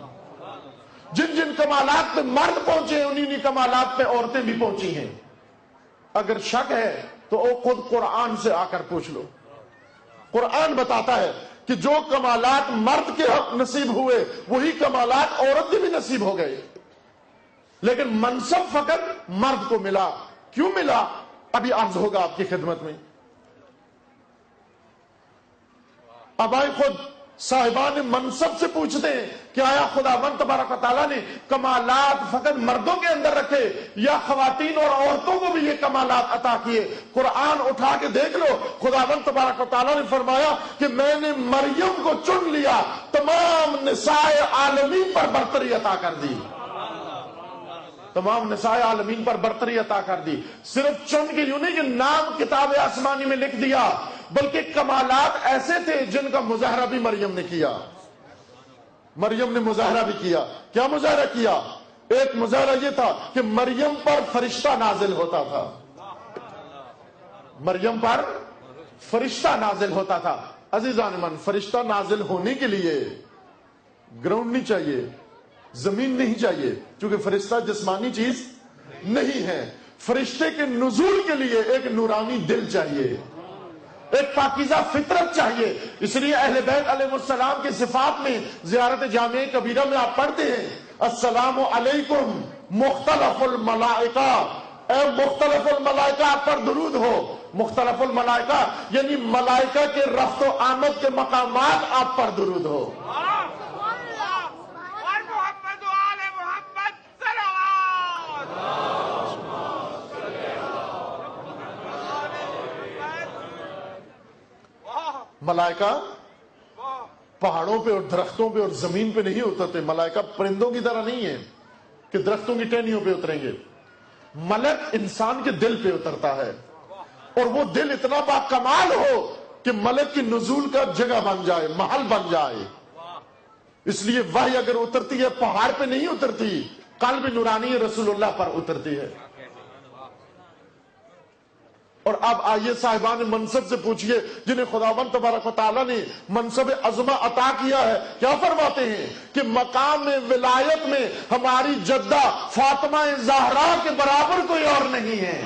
جن جن کمالات پہ مرد پہنچے ہیں انہی کمالات پہ عورتیں بھی پہنچی ہیں. اگر شک ہے تو وہ خود قرآن سے آ کر پوچھ لو. قرآن بتاتا ہے کہ جو کمالات مرد کے حق نصیب ہوئے وہی کمالات عورت کے بھی نصیب ہو گئے, لیکن منصب فقط مرد کو ملا. کیوں ملا ابھی عرض ہوگا آپ کی خدمت میں. اب آئے خود صاحبان منصب سے پوچھتے ہیں کہ آیا خداوند تبارک و تعالیٰ نے کمالات فقط مردوں کے اندر رکھے یا خواتین اور عورتوں کو بھی یہ کمالات عطا کیے؟ قرآن اٹھا کے دیکھ لو, خداوند تبارک و تعالیٰ نے فرمایا کہ میں نے مریم کو چن لیا, تمام نساء عالمین پر برتری عطا کر دی. تمام نساء عالمین پر برتری عطا کر دی. صرف چن کے یوں نہیں کہ نام کتاب آسمانی میں لکھ دیا, بلکہ کمالات ایسے تھے جن کا مظاہرہ بھی مریم نے کیا. مریم نے مظاہرہ بھی کیا. کیا مظاہرہ کیا؟ ایک مظاہرہ یہ تھا کہ مریم پر فرشتہ نازل ہوتا تھا. مریم پر فرشتہ نازل ہوتا تھا. عزیزان من, فرشتہ نازل ہونے کے لیے گراؤنڈ نہیں چاہیے, زمین نہیں چاہیے, کیونکہ فرشتہ جسمانی چیز نہیں ہے. فرشتے کے نزول کے لیے ایک نورانی دل چاہیے, ایک پاکیزہ فطرت چاہیے. اس لیے اہل بیت علیہ السلام کی صفات میں زیارت جامع کبیرہ میں آپ پڑھتے ہیں السلام علیکم مختلف الملائکہ، اے مختلف الملائکہ آپ پر درود ہو. مختلف الملائکہ یعنی ملائکہ کے رفت و آمد کے مقامات آپ پر درود ہو. اور محمد و آل محمد صلوات. ملائکہ پہاڑوں پہ اور درختوں پہ اور زمین پہ نہیں اترتے. ملائکہ پرندوں کی طرح نہیں ہے کہ درختوں کی ٹہنیوں پہ اتریں گے. ملک انسان کے دل پہ اترتا ہے، اور وہ دل اتنا با کمال ہو کہ ملک کی نزول کا جگہ بن جائے، محل بن جائے. اس لیے وحی اگر اترتی ہے پہاڑ پہ نہیں اترتی، قلب نورانی رسول اللہ پر اترتی ہے. اور اب آئیے صاحبان منصب سے پوچھئے جنہیں خداوند تبارک و تعالیٰ نے منصب عظمہ عطا کیا ہے، کیا فرماتے ہیں کہ مقام ولایت میں ہماری جدہ فاطمہ زہرا کے برابر کوئی اور نہیں ہے.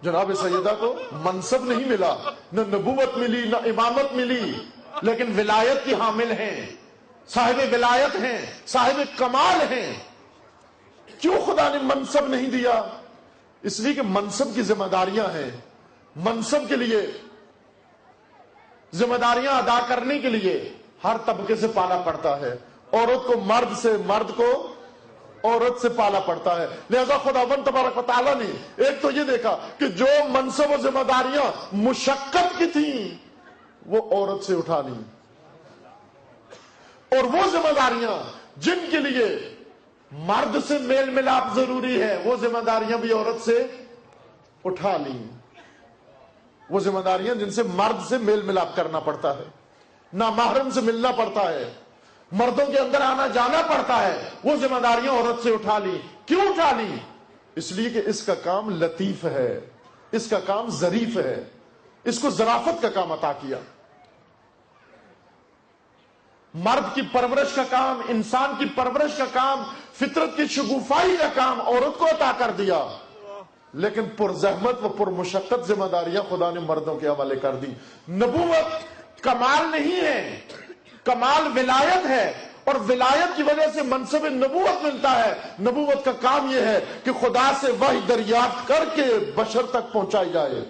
جناب سیدہ کو منصب نہیں ملا، نہ نبوت ملی نہ امامت ملی، لیکن ولایت کی حامل ہیں، صاحب ولایت ہیں، صاحب کمال ہیں. کیوں خدا نے منصب نہیں دیا؟ اس لیے کہ منصب کی ذمہ داریاں ہیں. منصب کے لیے ذمہ داریاں ادا کرنے کے لیے ہر طبقے سے پالا پڑتا ہے. عورت کو مرد سے، مرد کو عورت سے پالا پڑتا ہے. لہذا خداوند تبارک و تعالیٰ نے ایک تو یہ دیکھا کہ جو منصب و ذمہ داریاں مشقت کی تھیں وہ عورت سے اٹھا لی، اور وہ ذمہ داریاں جن کے لیے مرد سے میل ملاپ ضروری ہے وہ ذمہ داریاں بھی عورت سے اٹھا لی. وہ ذمہ داریاں جن سے مرد سے میل ملاپ کرنا پڑتا ہے، نامحرم سے ملنا پڑتا ہے، مردوں کے اندر آنا جانا پڑتا ہے، وہ ذمہ داریاں عورت سے اٹھا لی. کیوں اٹھا لی؟ اس لیے کہ اس کا کام لطیف ہے، اس کا کام ظریف ہے، اس کو ظرافت کا کام عطا کیا. مرد کی پرورش کا کام، انسان کی پرورش کا کام، فطرت کی شگوفائی کا کام عورت کو عطا کر دیا. لیکن پرزحمت و پرمشقت ذمہ داریاں خدا نے مردوں کے حوالے کر دی. نبوت کمال نہیں ہے، کمال ولایت ہے، اور ولایت کی وجہ سے منصب نبوت ملتا ہے. نبوت کا کام یہ ہے کہ خدا سے وحی دریافت کر کے بشر تک پہنچائی جائے،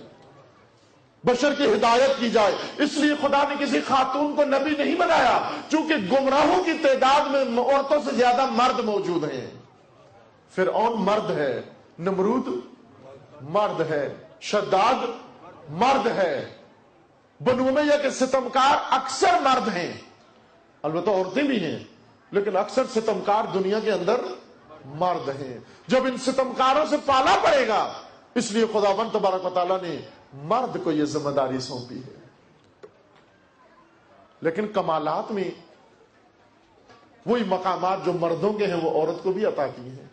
بشر کی ہدایت کی جائے. اس لیے خدا نے کسی خاتون کو نبی نہیں بنایا، چونکہ گمراہوں کی تعداد میں عورتوں سے زیادہ مرد موجود ہیں. فرعون مرد ہے، نمرود مرد ہے، شداد مرد ہے، بنو امیہ کے ستمکار اکثر مرد ہیں. البتہ عورتیں بھی ہیں، لیکن اکثر ستمکار دنیا کے اندر مرد ہیں. جب ان ستمکاروں سے پالا پڑے گا، اس لیے خداوند تبارک و تعالیٰ نے مرد کو یہ ذمہ داری سونپی ہے. لیکن کمالات میں وہی مقامات جو مردوں کے ہیں وہ عورت کو بھی عطا کی ہیں.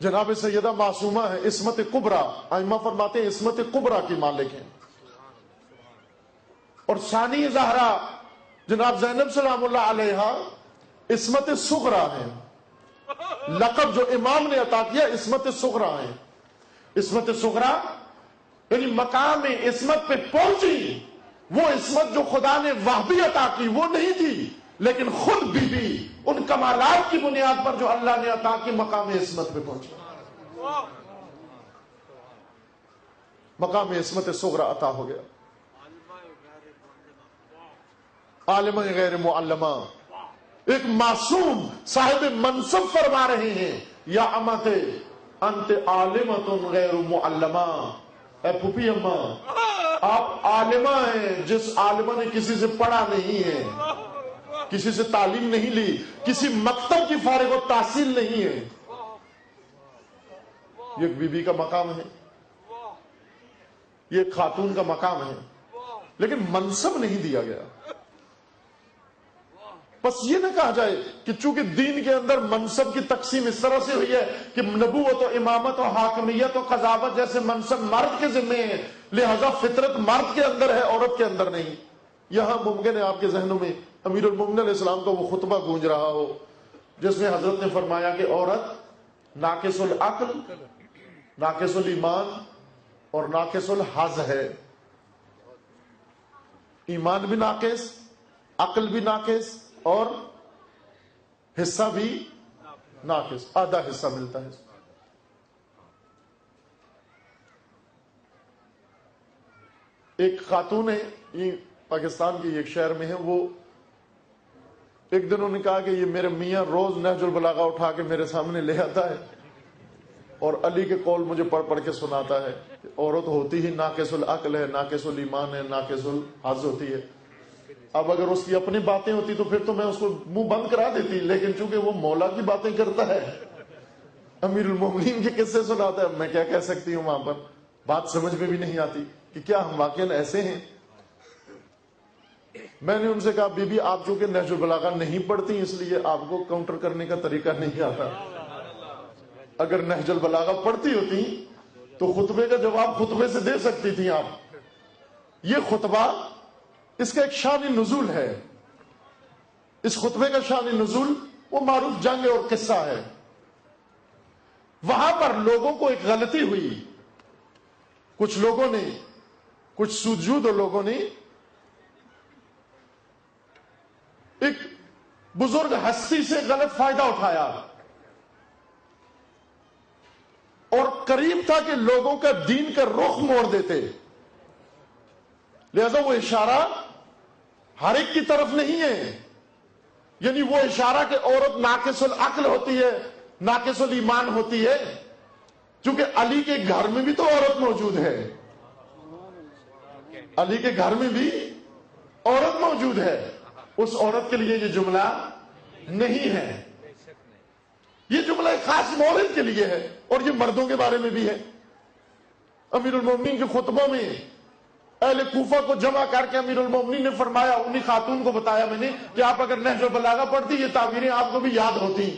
جناب سیدہ معصومہ ہے، عصمت کبریٰ، ائمہ فرماتے ہیں عصمت کبریٰ کی مالک ہیں. اور ثانی زہرا جناب زینب سلام اللہ علیہا عصمت صغریٰ ہیں. لقب جو امام نے عطا کیا عصمت صغریٰ ہیں. عصمت صغریٰ یعنی مقام عصمت پہ پہنچی، وہ عصمت جو خدا نے وہبی عطا کی وہ نہیں تھی، لیکن خود بھی ان کمالات کی بنیاد پر جو اللہ نے عطا کی مقام عصمت پہ پہنچی. مقام عصمت صغریٰ عطا ہو گیا. عالمہ غیر معلمہ، ایک معصوم صاحب منصب فرما رہے ہیں یا امت انت عالمۃ غیر معلمہ. اے پھوپھی اماں، آپ عالمہ ہیں جس عالمہ نے کسی سے پڑھا نہیں ہے، کسی سے تعلیم نہیں لی، کسی مکتب کی فارغ و تحصیل نہیں ہے. یہ ایک بی بی کا مقام ہے، یہ ایک خاتون کا مقام ہے، لیکن منصب نہیں دیا گیا. بس یہ نہ کہا جائے کہ چونکہ دین کے اندر منصب کی تقسیم اس طرح سے ہوئی ہے کہ نبوت و امامت و حاکمیت و قضاوت جیسے منصب مرد کے ذمے ہیں، لہذا فطرت مرد کے اندر ہے، عورت کے اندر نہیں. یہاں ممکن ہے آپ کے ذہنوں میں امیر المومنین علیہ السلام کا وہ خطبہ گونج رہا ہو جس میں حضرت نے فرمایا کہ عورت ناقص العقل، ناقص الایمان اور ناقص الحظ ہے۔ ایمان بھی ناقص، عقل بھی ناقص اور حصہ بھی ناقص، آدھا حصہ ملتا ہے۔ ایک خاتون ہے، یہ پاکستان کے ایک شہر میں ہے، وہ ایک دن انہوں نے کہا کہ یہ میرے میاں روز نہج البلاغہ اٹھا کے میرے سامنے لے آتا ہے اور علی کے قول مجھے پڑھ پڑھ کے سناتا ہے، عورت ہوتی ہی ناقص العقل ہے، ناقص الایمان ہے، ناقص الحظ ہوتی ہے۔ اب اگر اس کی اپنی باتیں ہوتی تو پھر تو میں اس کو منہ بند کرا دیتی، لیکن چونکہ وہ مولا کی باتیں کرتا ہے، امیر المومنین کے قصے سناتا ہے، میں کیا کہہ سکتی ہوں وہاں پر؟ بات سمجھ میں بھی نہیں آتی کہ کیا ہم واقعاً ایسے ہیں۔ میں نے ان سے کہا بی بی آپ چونکہ نہج البلاغہ نہیں پڑھتی اس لیے آپ کو کاؤنٹر کرنے کا طریقہ نہیں آتا، اگر نہج البلاغہ پڑھتی ہوتی تو خطبے کا جواب خطبے سے دے سکتی تھی آپ۔ یہ خطبہ اس کا ایک شان نزول ہے، اس خطبے کا شان نزول وہ معروف جنگ اور قصہ ہے۔ وہاں پر لوگوں کو ایک غلطی ہوئی، کچھ لوگوں نے، کچھ سوجود لوگوں نے ایک بزرگ ہستی سے غلط فائدہ اٹھایا اور قریب تھا کہ لوگوں کا دین کا رخ موڑ دیتے، لہذا وہ اشارہ ہر ایک کی طرف نہیں ہے، یعنی وہ اشارہ کہ عورت ناقص العقل ہوتی ہے، ناقص الایمان ہوتی ہے، چونکہ علی کے گھر میں بھی تو عورت موجود ہے، علی کے گھر میں بھی عورت موجود ہے، اس عورت کے لیے یہ جملہ نہیں ہے، یہ جملہ ایک خاص مورد کے لیے ہے، اور یہ مردوں کے بارے میں بھی ہے۔ امیر المومنین کے خطبوں میں اہل کوفہ کو جمع کر کے امیر المومنین نے فرمایا، انہی خاتون کو بتایا میں نے کہ آپ اگر نہج البلاغہ پڑھتی یہ تعبیریں آپ کو بھی یاد ہوتی۔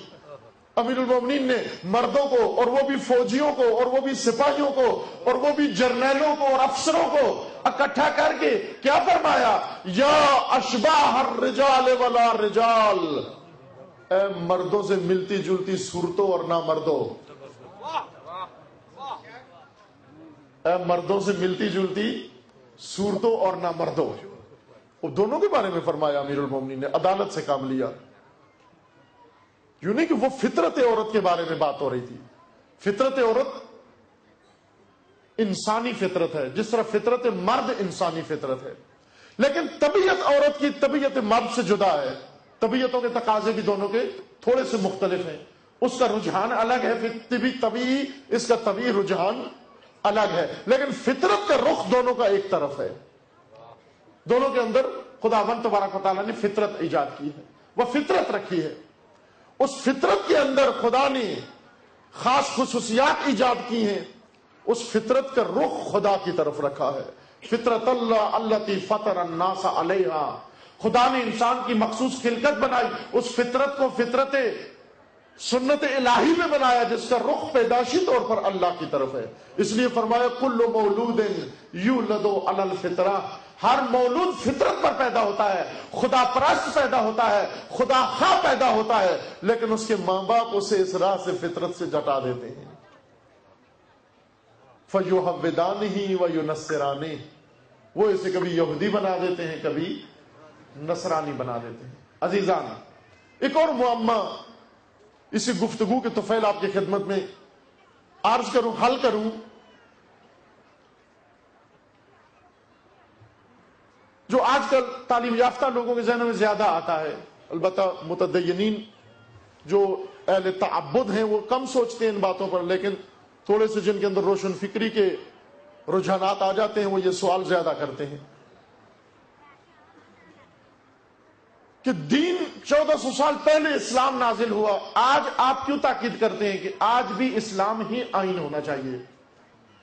امیر المومنین نے مردوں کو، اور وہ بھی فوجیوں کو، اور وہ بھی سپاہیوں کو، اور وہ بھی جرنیلوں کو اور افسروں کو اکٹھا کر کے کیا فرمایا؟ یا اشباہ الرجال ولا رجال، اے مردوں سے ملتی جلتی صورتوں اور نہ مردوں، اے مردوں سے ملتی جلتی صورتوں اور نہ مردوں، وہ دونوں کے بارے میں فرمایا امیر المومنین نے، عدالت سے کام لیا۔ یوں نہیں کہ وہ فطرت عورت کے بارے میں بات ہو رہی تھی، فطرت عورت انسانی فطرت ہے، جس طرح فطرت مرد انسانی فطرت ہے، لیکن طبیعت عورت کی طبیعت مرد سے جدا ہے، طبیعتوں کے تقاضے بھی دونوں کے تھوڑے سے مختلف ہیں، اس کا رجحان الگ ہے، طبیعی اس کا طبیعی رجحان الگ ہے، لیکن فطرت کا رخ دونوں کا ایک طرف ہے، دونوں کے اندر خداوند تبارک و تعالیٰ نے فطرت ایجاد کی ہے، وہ فطرت رکھی ہے، اس فطرت کے اندر خدا نے خاص خصوصیات ایجاد کی ہیں، اس فطرت کا رخ خدا کی طرف رکھا ہے۔ فطرت اللہ التی فطر الناس علیہا، خدا نے انسان کی مخصوص خلقت بنائی، اس فطرت کو فطرت سنت الہی میں بنایا جس کا رخ پیدائشی طور پر اللہ کی طرف ہے، اس لیے فرمایا کل مولود یولد علی الفطرہ، ہر مولود فطرت پر پیدا ہوتا ہے، خدا پرست پیدا ہوتا ہے، خدا خواہ پیدا ہوتا ہے، لیکن اس کے ماں باپ اسے اس راہ سے فطرت سے جٹا دیتے ہیں، فَيُحَوِّدَانِهِ وَيُنَصِّرَانِهِ، وہ اسے کبھی یہودی بنا دیتے ہیں، کبھی نصرانی بنا دیتے ہیں۔ عزیزان، ایک اور معمہ اسی گفتگو کے طفیل آپ کی خدمت میں عرض کروں، حل کروں، جو آج کل تعلیم یافتہ لوگوں کے ذہنوں میں زیادہ آتا ہے، البتہ متدینین جو اہل تعبد ہیں وہ کم سوچتے ہیں ان باتوں پر، لیکن تھوڑے سے جن کے اندر روشن فکری کے رجحانات آ جاتے ہیں وہ یہ سوال زیادہ کرتے ہیں کہ دین 1400 سال پہلے اسلام نازل ہوا، آج آپ کیوں تاکید کرتے ہیں کہ آج بھی اسلام ہی آئین ہونا چاہیے،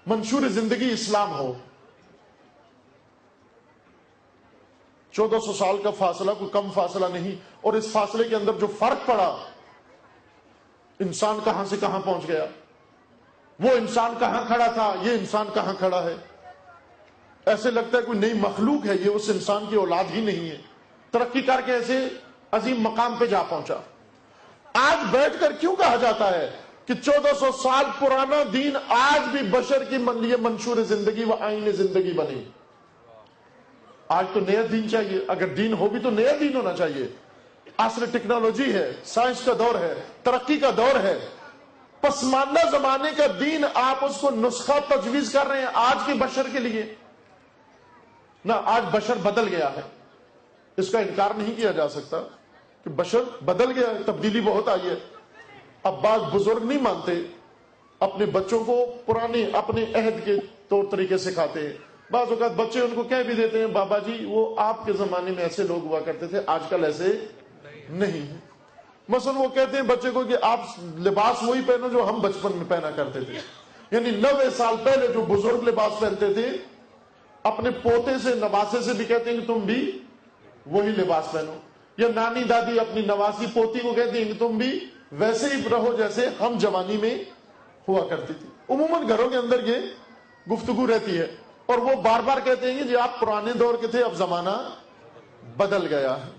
منشور زندگی اسلام ہو؟ 1400 سال کا فاصلہ کوئی کم فاصلہ نہیں، اور اس فاصلے کے اندر جو فرق پڑا، انسان کہاں سے کہاں پہنچ گیا، وہ انسان کہاں کھڑا تھا، یہ انسان کہاں کھڑا ہے، ایسے لگتا ہے کوئی نئی مخلوق ہے، یہ اس انسان کی اولاد ہی نہیں ہے، ترقی کر کے ایسے عظیم مقام پہ جا پہنچا۔ آج بیٹھ کر کیوں کہا جاتا ہے کہ 1400 سال پرانا دین آج بھی بشر کی لیے منشور زندگی و آئین زندگی بنے. آج تو نیا دین چاہیے. اگر دین ہو بھی تو نیا دین ہونا چاہیے. عصر ٹیکنالوجی ہے, سائنس کا دور ہے, ترقی کا دور ہے. پسماندہ زمانے کا دین آپ اس کو نسخہ تجویز کر رہے ہیں آج کے بشر کے لیے. نہ, آج بشر بدل گیا ہے, اس کا انکار نہیں کیا جا سکتا کہ بشر بدل گیا ہے, تبدیلی بہت آئی ہے. اب بعض بزرگ نہیں مانتے, اپنے بچوں کو پرانے اپنے عہد کے طور طریقے سکھاتے ہیں. بعض اوقات بچے ان کو کہہ بھی دیتے ہیں بابا جی وہ آپ کے زمانے میں ایسے لوگ ہوا کرتے تھے, آج کل ایسے نہیں ہے. مثلا وہ کہتے ہیں بچے کو کہ آپ لباس وہی پہنو جو ہم بچپن میں پہنا کرتے تھے. یعنی 90 سال پہلے جو بزرگ لباس پہنتے تھے, اپنے پوتے سے نواسے سے بھی کہتے ہیں کہ تم بھی وہی لباس پہنو. یا نانی دادی اپنی نواسی پوتی کو کہتے ہیں کہ تم بھی ویسے ہی رہو جیسے ہم جوانی میں ہوا کرتی تھی. عموماً گھروں کے اندر یہ گفتگو رہتی ہے, اور وہ بار بار کہتے ہیں کہ جی آپ پرانے دور کے تھے, اب زمانہ بدل گیا ہے.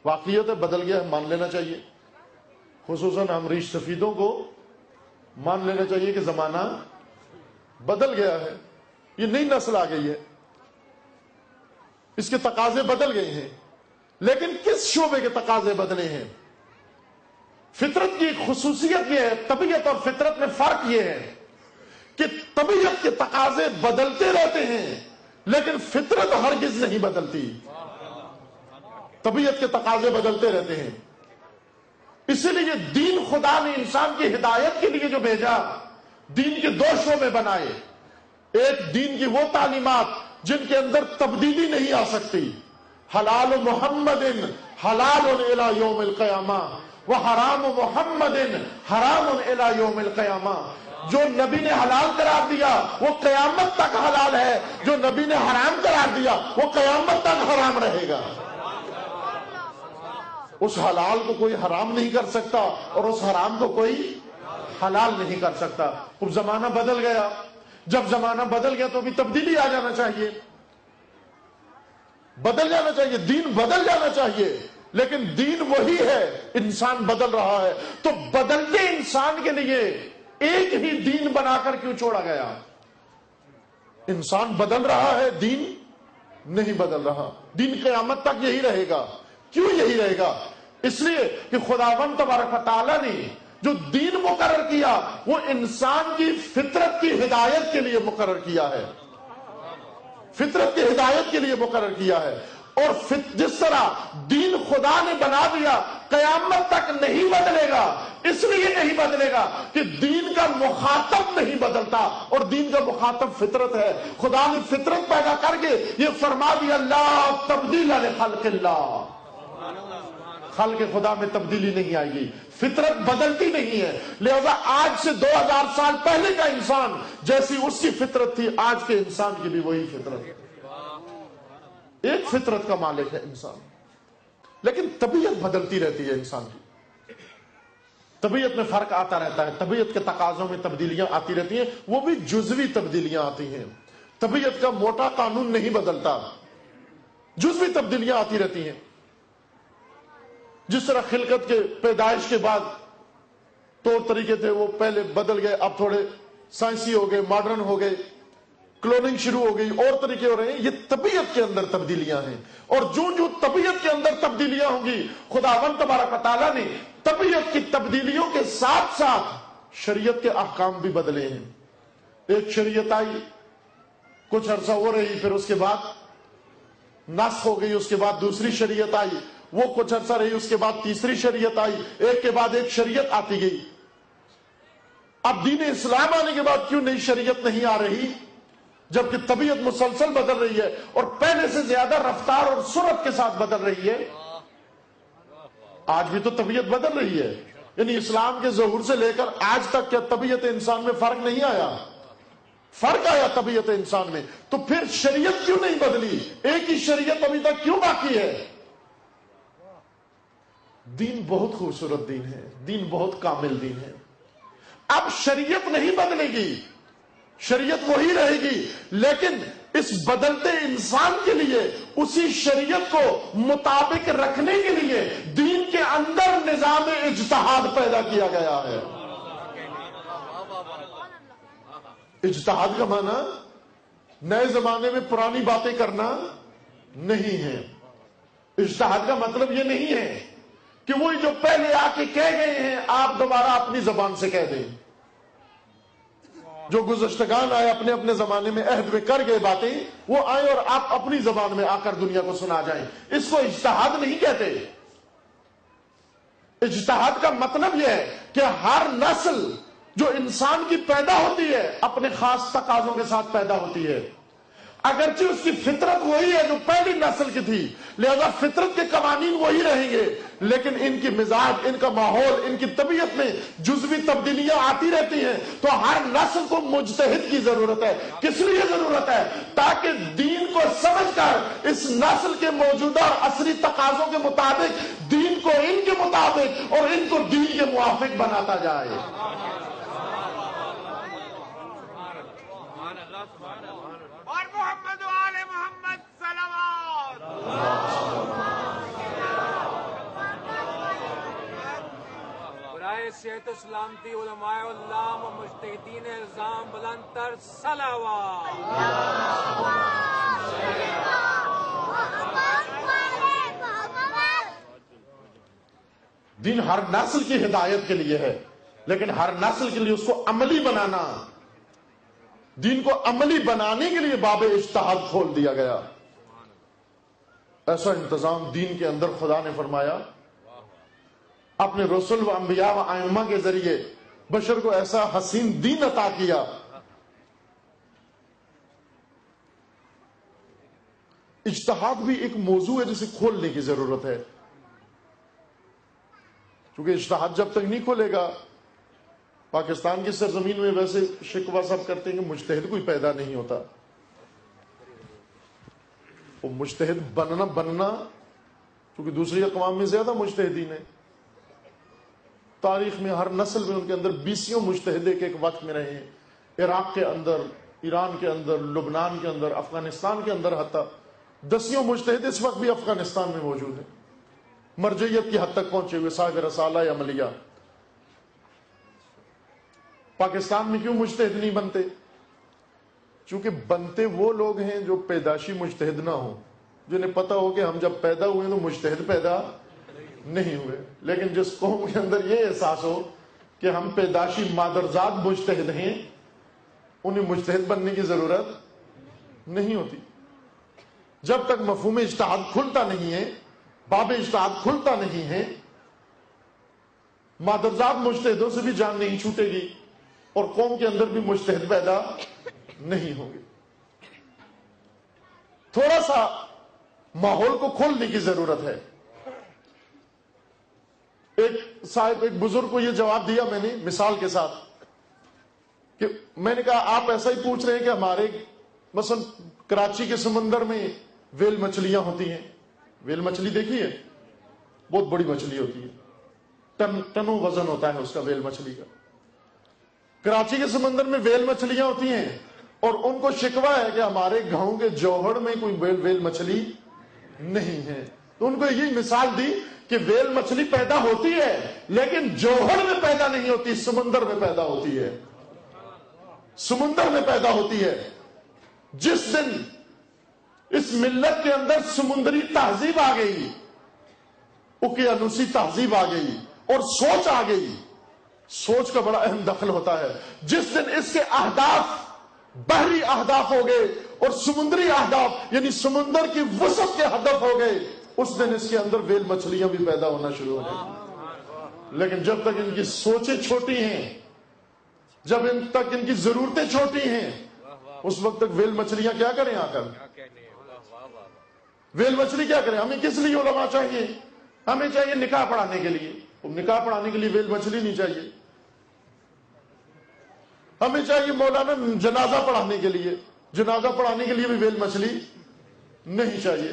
واقعیت ہے بدل گیا ہے, مان لینا چاہیے. خصوصاً ہم ریش سفیدوں کو مان لینا چاہیے کہ زمانہ بدل گیا ہے. یہ نئی نسل آ گئی ہے, اس کے تقاضے بدل گئے ہیں. لیکن کس شعبے کے تقاضے بدلے ہیں؟ فطرت کی خصوصیت یہ ہے, طبیعت اور فطرت میں فرق یہ ہے کہ طبیعت کے تقاضے بدلتے رہتے ہیں لیکن فطرت ہرگز نہیں بدلتی. طبیعت کے تقاضے بدلتے رہتے ہیں. اسی لیے دین خدا نے انسان کی ہدایت کے لیے جو بھیجا, دین کے 2 شعبے بنائے. ایک دین کی وہ تعلیمات جن کے اندر تبدیلی نہیں آ سکتی, حلال محمد حلال الی یوم القیامہ وحرام محمد حرام الی یوم القیامہ. جو نبی نے حلال قرار دیا وہ قیامت تک حلال ہے, جو نبی نے حرام قرار دیا وہ قیامت تک حرام رہے گا. اس حلال کو کوئی حرام نہیں کر سکتا اور اس حرام کو کوئی حلال نہیں کر سکتا. اب زمانہ بدل گیا, جب زمانہ بدل گیا تو بھی تبدیلی آ جانا چاہیے, بدل جانا چاہیے, دین بدل جانا چاہیے. لیکن دین وہی ہے, انسان بدل رہا ہے. تو بدلتے انسان کے لیے ایک ہی دین بنا کر کیوں چھوڑا گیا؟ انسان بدل رہا ہے, دین نہیں بدل رہا. دین قیامت تک یہی رہے گا. کیوں یہی رہے گا؟ اس لیے کہ خداوند تبارک و تعالیٰ نے جو دین مقرر کیا وہ انسان کی فطرت کی ہدایت کے لیے مقرر کیا ہے, فطرت کی ہدایت کے لیے مقرر کیا ہے. اور جس طرح دین خدا نے بنا دیا قیامت تک نہیں بدلے گا. اس لیے نہیں بدلے گا کہ دین کا مخاطب نہیں بدلتا, اور دین کا مخاطب فطرت ہے. خدا نے فطرت پیدا کر کے یہ فرما دیا لا تبدیل لخلق اللہ, خلق خدا میں تبدیلی نہیں آئے گی, فطرت بدلتی نہیں ہے. لہذا آج سے 2000 سال پہلے کا انسان جیسی اس کی فطرت تھی, آج کے انسان کی بھی وہی فطرت ہے. ایک فطرت کا مالک ہے انسان, لیکن طبیعت بدلتی رہتی ہے. انسان کی طبیعت میں فرق آتا رہتا ہے, طبیعت کے تقاضوں میں تبدیلیاں آتی رہتی ہیں, وہ بھی جزوی تبدیلیاں آتی ہیں. طبیعت کا موٹا قانون نہیں بدلتا, جزوی تبدیلیاں آتی رہتی ہیں. جس طرح خلقت کے پیدائش کے بعد طور طریقے تھے وہ پہلے بدل گئے, اب تھوڑے سائنسی ہو گئے, ماڈرن ہو گئے, کلوننگ شروع ہو گئی, اور طریقے ہو رہے ہیں. یہ طبیعت کے اندر تبدیلیاں ہیں, اور جو طبیعت کے اندر تبدیلیاں ہوں گی خداوند تبارک و تعالیٰ نے طبیعت کی تبدیلیوں کے ساتھ ساتھ شریعت کے احکام بھی بدلے ہیں. ایک شریعت آئی, کچھ عرصہ ہو رہی, پھر اس کے بعد نسخ ہو گئی, اس کے بعد دوسری شریعت آئی, وہ کچھ عرصہ رہی, اس کے بعد تیسری شریعت آئی, ایک کے بعد ایک شریعت آتی گئی. اب دین اسلام آنے کے بعد کیوں نئی شریعت نہیں آ رہی جبکہ طبیعت مسلسل بدل رہی ہے اور پہلے سے زیادہ رفتار اور سرعت کے ساتھ بدل رہی ہے؟ آج بھی تو طبیعت بدل رہی ہے. یعنی اسلام کے ظہور سے لے کر آج تک کیا طبیعت انسان میں فرق نہیں آیا؟ فرق آیا طبیعت انسان میں. تو پھر شریعت کیوں نہیں بدلی؟ ایک ہی شریعت ابھی تک کیوں باقی ہے؟ دین بہت خوبصورت دین ہے, دین بہت کامل دین ہے. اب شریعت نہیں بدلے گی, شریعت وہی رہے گی, لیکن اس بدلتے انسان کے لیے اسی شریعت کو مطابق رکھنے کے لیے دین کے اندر نظام اجتہاد پیدا کیا گیا ہے. اجتہاد کا معنی نئے زمانے میں پرانی باتیں کرنا نہیں ہے. اجتہاد کا مطلب یہ نہیں ہے کہ وہی جو پہلے آ کے کہہ گئے ہیں آپ دوبارہ اپنی زبان سے کہہ دیں. جو گزشتگان آئے اپنے اپنے زمانے میں عہد میں کر گئے باتیں، وہ آئیں اور آپ اپنی زبان میں آ کر دنیا کو سنا جائیں. اس کو اجتہاد نہیں کہتے. اجتہاد کا مطلب یہ ہے کہ ہر نسل جو انسان کی پیدا ہوتی ہے اپنے خاص تقاضوں کے ساتھ پیدا ہوتی ہے. اگرچہ اس کی فطرت وہی ہے جو پہلی نسل کی تھی، لہذا فطرت کے قوانین وہی رہیں گے، لیکن ان کی مزاج، ان کا ماحول، ان کی طبیعت میں جزوی تبدیلیاں آتی رہتی ہیں. تو ہر نسل کو مجتہد کی ضرورت ہے. کس لیے ضرورت ہے؟ تاکہ دین کو سمجھ کر اس نسل کے موجودہ اور عصری تقاضوں کے مطابق دین کو ان کے مطابق اور ان کو دین کے موافق بناتا جائے. اور محمد و آل محمد صلوات. برائے صحت و سلامتی علماء اللہ و مجتہدین اعظام بلند تر صلوات. دین ہر نسل کی ہدایت کے لیے ہے، لیکن ہر نسل کے لیے اس کو عملی بنانا، دین کو عملی بنانے کے لیے باب اجتہاد کھول دیا گیا. ایسا انتظام دین کے اندر خدا نے فرمایا. اپنے رسول و انبیاء و ائمہ کے ذریعے بشر کو ایسا حسین دین عطا کیا. اجتہاد بھی ایک موضوع ہے جسے کھولنے کی ضرورت ہے، کیونکہ اجتہاد جب تک نہیں کھولے گا، پاکستان کی سرزمین میں ویسے شکوہ سب کرتے ہیں کہ مجتہد کوئی پیدا نہیں ہوتا. وہ مجتہد بننا کیونکہ دوسری اقوام میں زیادہ مجتہدین ہیں. تاریخ میں ہر نسل میں ان کے اندر 20 مجتہد ایک وقت میں رہے ہیں. عراق کے اندر، ایران کے اندر، لبنان کے اندر، افغانستان کے اندر حتیٰ 10 مجتہد اس وقت بھی افغانستان میں موجود ہیں. مرجعیت کی حد تک پہنچے ہوئے صاحب رسالہ عملیہ. پاکستان میں کیوں مجتہد نہیں بنتے؟ چونکہ بنتے وہ لوگ ہیں جو پیدائشی مجتہد نہ ہوں، جنہیں پتہ ہو کہ ہم جب پیدا ہوئے تو مجتہد پیدا نہیں ہوئے. لیکن جس قوم کے اندر یہ احساس ہو کہ ہم پیدائشی مادرزاد مجتہد ہیں، انہیں مجتہد بننے کی ضرورت نہیں ہوتی. جب تک مفہوم اجتہاد کھلتا نہیں ہے، باب اجتہاد کھلتا نہیں ہے، مادرزاد مجتہدوں سے بھی جان نہیں چھوٹے گی اور قوم کے اندر بھی مجتہد پیدا نہیں ہوں گے. تھوڑا سا ماحول کو کھولنے کی ضرورت ہے. ایک بزرگ کو یہ جواب دیا میں نے مثال کے ساتھ کہ میں نے کہا آپ ایسا ہی پوچھ رہے ہیں کہ ہمارے مثلا کراچی کے سمندر میں ویل مچھلیاں ہوتی ہیں. ویل مچھلی دیکھی ہے؟ بہت بڑی مچھلی ہوتی ہے، ٹنوں وزن ہوتا ہے اس کا، ویل مچھلی کا. کراچی کے سمندر میں ویل مچھلیاں ہوتی ہیں اور ان کو شکوہ ہے کہ ہمارے گاؤں کے جوہڑ میں کوئی ویل مچھلی نہیں ہے. تو ان کو یہی مثال دی کہ ویل مچھلی پیدا ہوتی ہے لیکن جوہڑ میں پیدا نہیں ہوتی، سمندر میں پیدا ہوتی ہے. سمندر میں پیدا ہوتی ہے. جس دن اس ملت کے اندر سمندری تہذیب آ گئی، اوقیانوسی تہذیب آ گئی اور سوچ آ گئی، سوچ کا بڑا اہم دخل ہوتا ہے. جس دن اس کے اہداف بحری اہداف ہو گئے اور سمندری اہداف یعنی سمندر کی وسعت کے ہدف ہو گئے، اس دن اس کے اندر ویل مچھلیاں بھی پیدا ہونا شروع ہو گئی. لیکن جب تک ان کی سوچیں چھوٹی ہیں، جب تک ان کی ضرورتیں چھوٹی ہیں، اس وقت تک ویل مچھلیاں کیا کریں آ کر؟ ویل مچھلی کیا کریں؟ ہمیں کس لیے علماء چاہیے؟ ہمیں چاہیے نکاح پڑھانے کے لیے. نکاح پڑھانے کے لیے ویل مچھلی نہیں چاہیے. ہمیں چاہیے مولانا جنازہ پڑھانے کے لیے، جنازہ پڑھانے کے لیے بھی ویل مچھلی نہیں چاہیے.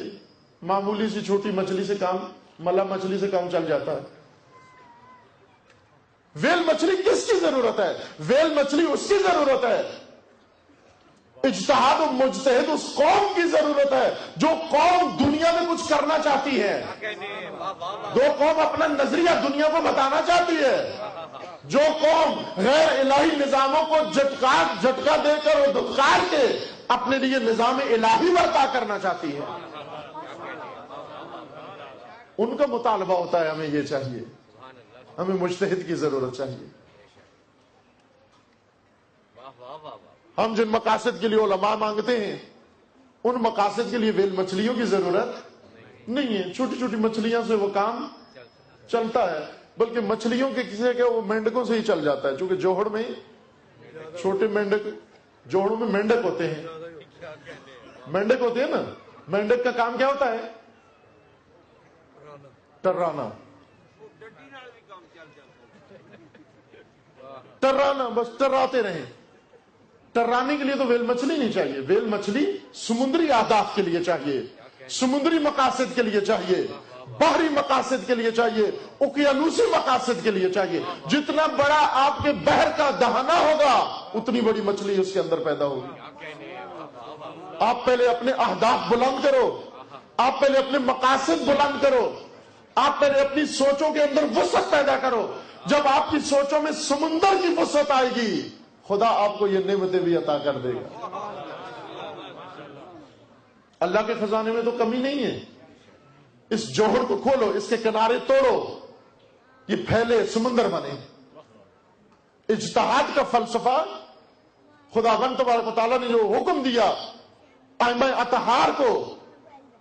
معمولی سی چھوٹی مچھلی سے کام، ملا مچھلی سے کام چل جاتا ہے. ویل مچھلی کس کی ضرورت ہے؟ ویل مچھلی اس کی ضرورت ہے، اجتہاد و مجتہد اس قوم کی ضرورت ہے جو قوم دنیا میں کچھ محفوظ کرنا چاہتی ہے، جو قوم اپنا نظریہ دنیا کو بتانا چاہتی ہے، جو قوم غیر الہی نظاموں کو جھٹکا دے کر اور دھتکار کے اپنے لیے نظام الہی برپا کرنا چاہتی ہے، ان کا مطالبہ ہوتا ہے ہمیں یہ چاہیے، ہمیں مجتہد کی ضرورت چاہیے۔ ہم جن مقاصد کے لیے علماء مانگتے ہیں ان مقاصد کے لیے ویل مچھلیوں کی ضرورت نہیں ہے، چھوٹی چھوٹی مچھلیاں سے وہ کام چلتا ہے، بلکہ مچھلیوں کے کسی کے وہ مینڈکوں سے ہی چل جاتا ہے، چونکہ جوہڑ میں چھوٹے مینڈک، جوہڑوں میں مینڈک ہوتے ہیں، مینڈک ہوتے ہیں نا، مینڈک کا کام کیا ہوتا ہے؟ ٹرانا، ٹرانا، بس ٹراتے رہیں۔ ٹرانے کے لیے تو ویل مچھلی نہیں چاہیے، ویل مچھلی سمندری اہداف کے لیے چاہیے، سمندری مقاصد کے لیے چاہیے، بحری مقاصد کے لیے چاہیے، اوقیانوسی مقاصد کے لیے چاہیے۔ جتنا بڑا آپ کے بحر کا دہانہ ہوگا اتنی بڑی مچھلی اس کے اندر پیدا ہوگی۔ آپ پہلے اپنے اہداف بلند کرو، آپ پہلے اپنے مقاصد بلند کرو، آپ پہلے اپنی سوچوں کے اندر وسعت پیدا کرو۔ جب آپ کی سوچوں میں سمندر کی وسعت آئے گی خدا آپ کو یہ نعمتیں بھی عطا کر دے گا۔ اللہ کے خزانے میں تو کمی نہیں ہے، اس جوہر کو کھولو، اس کے کنارے توڑو، یہ پھیلے سمندر بنے۔ اجتہاد کا فلسفہ خداوند تبارک و تعالیٰ نے جو حکم دیا ائمہ اطہار کو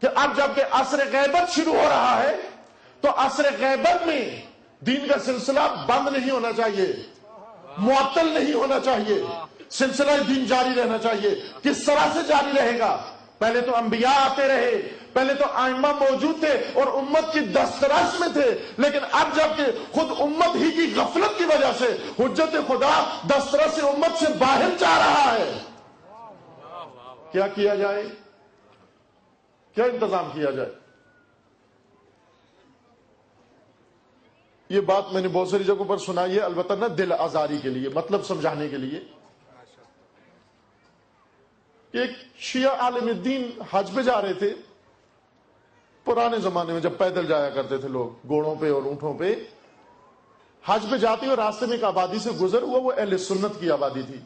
کہ اب جب کہ عصر غیبت شروع ہو رہا ہے تو عصر غیبت میں دین کا سلسلہ بند نہیں ہونا چاہیے، معطل نہیں ہونا چاہیے، سلسلہ دین جاری رہنا چاہیے۔ کس طرح سے جاری رہے گا؟ پہلے تو انبیاء آتے رہے، پہلے تو ائمہ موجود تھے اور امت کی دسترس میں تھے، لیکن اب جب کہ خود امت ہی کی غفلت کی وجہ سے حجت خدا دسترس امت سے باہر جا رہا ہے، کیا کیا جائے؟ کیا انتظام کیا جائے؟ یہ بات میں نے بہت ساری جگہوں پر سنائی ہے، البتہ نہ دل آزاری کے لیے، مطلب سمجھانے کے لیے۔ ایک شیعہ عالم دین حج پہ جا رہے تھے، پرانے زمانے میں جب پیدل جایا کرتے تھے لوگ گھوڑوں پہ اور اونٹوں پہ، حج پہ جاتے ہوئے راستے میں ایک آبادی سے گزر ہوا، وہ اہل سنت کی آبادی تھی،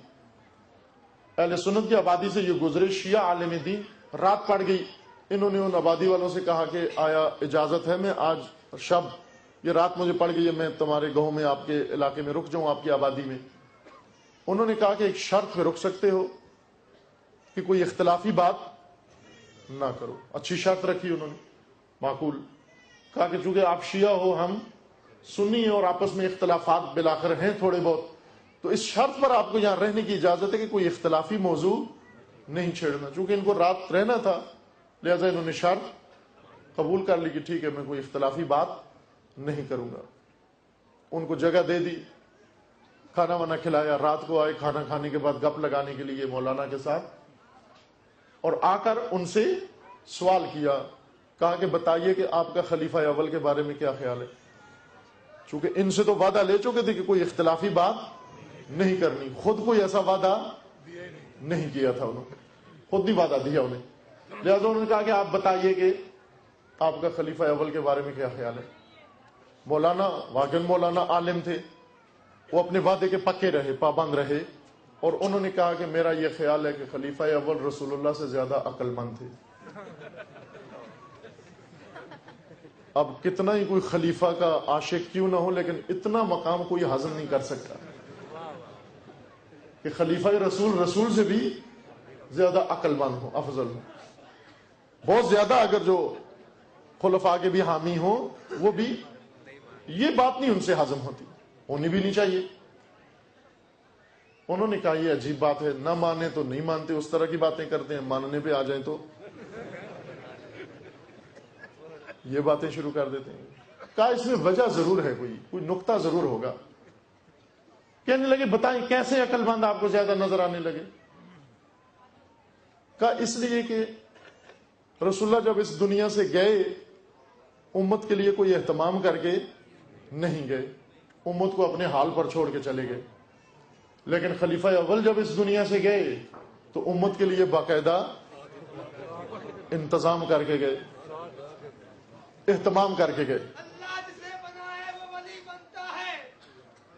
اہل سنت کی آبادی سے یہ گزرے، شیعہ عالم دین، رات پڑ گئی، انہوں نے ان آبادی والوں سے کہا کہ آیا اجازت ہے میں آج شب، یہ رات مجھے پڑ گئی ہے، میں تمہارے گاؤں میں آپ کے علاقے میں رک جاؤں، آپ کی آبادی میں؟ انہوں نے کہا کہ ایک شرط پہ رک سکتے ہو کہ کوئی اختلافی بات نہ کرو۔ اچھی شرط رکھی انہوں نے، معقول، کہا کہ چونکہ آپ شیعہ ہو، ہم سنی ہیں اور آپس میں اختلافات بالآخر ہیں تھوڑے بہت، تو اس شرط پر آپ کو یہاں رہنے کی اجازت ہے کہ کوئی اختلافی موضوع نہیں چھیڑنا۔ چونکہ ان کو رات رہنا تھا لہذا انہوں نے شرط قبول کر لی کہ ٹھیک ہے میں کوئی اختلافی بات نہیں کروں گا۔ ان کو جگہ دے دی، کھانا وانا کھلایا، رات کو آئے کھانا کھانے کے بعد گپ لگانے کے لیے مولانا کے ساتھ، اور آ کر ان سے سوال کیا، کہا کہ بتائیے کہ آپ کا خلیفہ اول کے بارے میں کیا خیال ہے؟ چونکہ ان سے تو وعدہ لے چکے تھے کہ کوئی اختلافی بات نہیں کرنی، خود کوئی ایسا وعدہ نہیں کیا تھا، انہوں نے خود نہیں وعدہ دیا انہیں، لہذا انہوں نے کہا کہ آپ بتائیے کہ آپ کا خلیفہ اول کے بارے میں کیا خیال ہے؟ مولانا واقعی مولانا عالم تھے، وہ اپنے وعدے کے پکے رہے، پابند رہے، اور انہوں نے کہا کہ میرا یہ خیال ہے کہ خلیفہ اول رسول اللہ سے زیادہ عقل مند تھے۔ اب کتنا ہی کوئی خلیفہ کا عاشق کیوں نہ ہو، لیکن اتنا مقام کوئی حاصل نہیں کر سکتا کہ خلیفہ رسول سے بھی زیادہ عقل مند ہو، افضل ہو۔ بہت زیادہ اگر جو خلفاء کے بھی حامی ہوں وہ بھی یہ بات نہیں ان سے ہضم ہوتی، ہونی بھی نہیں چاہیے۔ انہوں نے کہا یہ عجیب بات ہے، نہ مانے تو نہیں مانتے، اس طرح کی باتیں کرتے ہیں، ماننے پہ آ جائیں تو یہ باتیں شروع کر دیتے ہیں۔ کہا اس میں وجہ ضرور ہے، کوئی نقطہ ضرور ہوگا۔ کہنے لگے بتائیں کیسے عقل مند آپ کو زیادہ نظر آنے لگے؟ کہا اس لیے کہ رسول اللہ جب اس دنیا سے گئے امت کے لیے کوئی اہتمام کر کے نہیں گئے، امت کو اپنے حال پر چھوڑ کے چلے گئے، لیکن خلیفہ اول جب اس دنیا سے گئے تو امت کے لیے باقاعدہ انتظام کر کے گئے۔ اہتمام کر کے گئے. اللہ جسے بنائے وہ ولی بنتا ہے.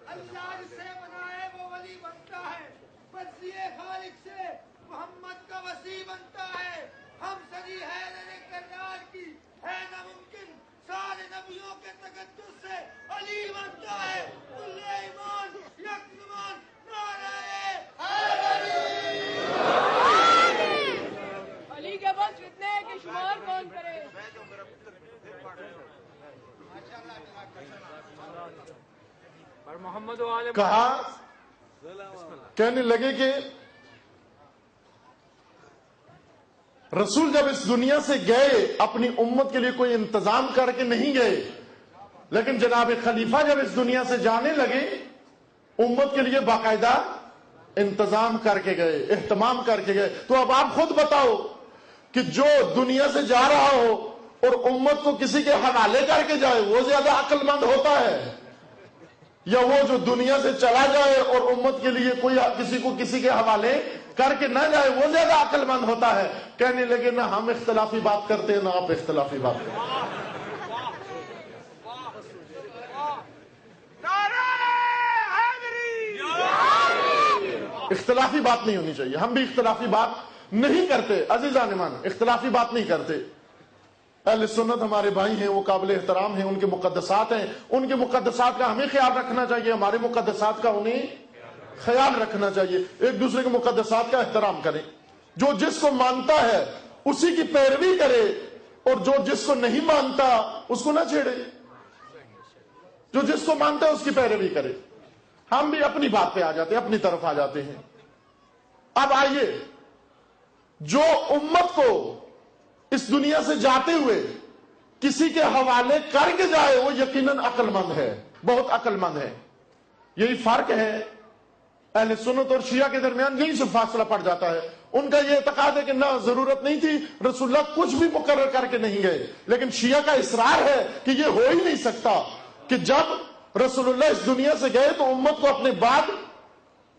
اللہ جسے بنائے وہ ولی بنتا ہے. بس یہ خالق سے محمد کا وسیع بنتا ہے. ہم سری حیدر کرار کی ہے ناممکن. سارے نبیوں کے تقدس سے علی بنتا ہے. کل ایمان یک زمان نعرہ حیدری. علی کے بعد کتنے کے شمار کون کرے؟ پر محمد و آل کہا کہنے لگے کہ رسول جب اس دنیا سے گئے اپنی امت کے لیے کوئی انتظام کر کے نہیں گئے، لیکن جناب خلیفہ جب اس دنیا سے جانے لگے امت کے لیے باقاعدہ انتظام کر کے گئے، اہتمام کر کے گئے. تو اب آپ خود بتاؤ کہ جو دنیا سے جا رہا ہو اور امت کو کسی کے حوالے کر کے جائے وہ زیادہ عقل مند ہوتا ہے، یا وہ جو دنیا سے چلا جائے اور امت کے لیے کوئی کسی کو کسی کے حوالے کر کے نہ جائے وہ زیادہ عقل مند ہوتا ہے؟ کہنے لگے نہ ہم اختلافی بات کرتے ہیں نہ آپ اختلافی بات کرتے ہیں. نعرہ حیدری. اختلافی بات نہیں ہونی چاہیے. ہم بھی اختلافی بات نہیں کرتے عزیزان ایمان، اختلافی بات نہیں کرتے. اہل سنت ہمارے بھائی ہیں، وہ قابل احترام ہیں، ان کے مقدسات ہیں، ان کے مقدسات کا ہمیں خیال رکھنا چاہیے، ہمارے مقدسات کا انہیں خیال رکھنا چاہیے. ایک دوسرے کے مقدسات کا احترام کریں. جو جس کو مانتا ہے اسی کی پیروی کرے اور جو جس کو نہیں مانتا اس کو نہ چھیڑے. جو جس کو مانتا ہے اس کی پیروی کرے. ہم بھی اپنی بات پہ آ جاتے ہیں، اپنی طرف آ جاتے ہیں. اب آئیے، جو امت کو اس دنیا سے جاتے ہوئے کسی کے حوالے کر کے جائے وہ یقیناً عقل مند ہے، بہت عقل مند ہے. یہی فرق ہے اہل سنت اور شیعہ کے درمیان، یہی سے فاصلہ پڑ جاتا ہے. ان کا یہ اعتقاد ہے کہ نہ ضرورت نہیں تھی، رسول اللہ کچھ بھی مقرر کر کے نہیں گئے. لیکن شیعہ کا اصرار ہے کہ یہ ہو ہی نہیں سکتا کہ جب رسول اللہ اس دنیا سے گئے تو امت کو اپنے بعد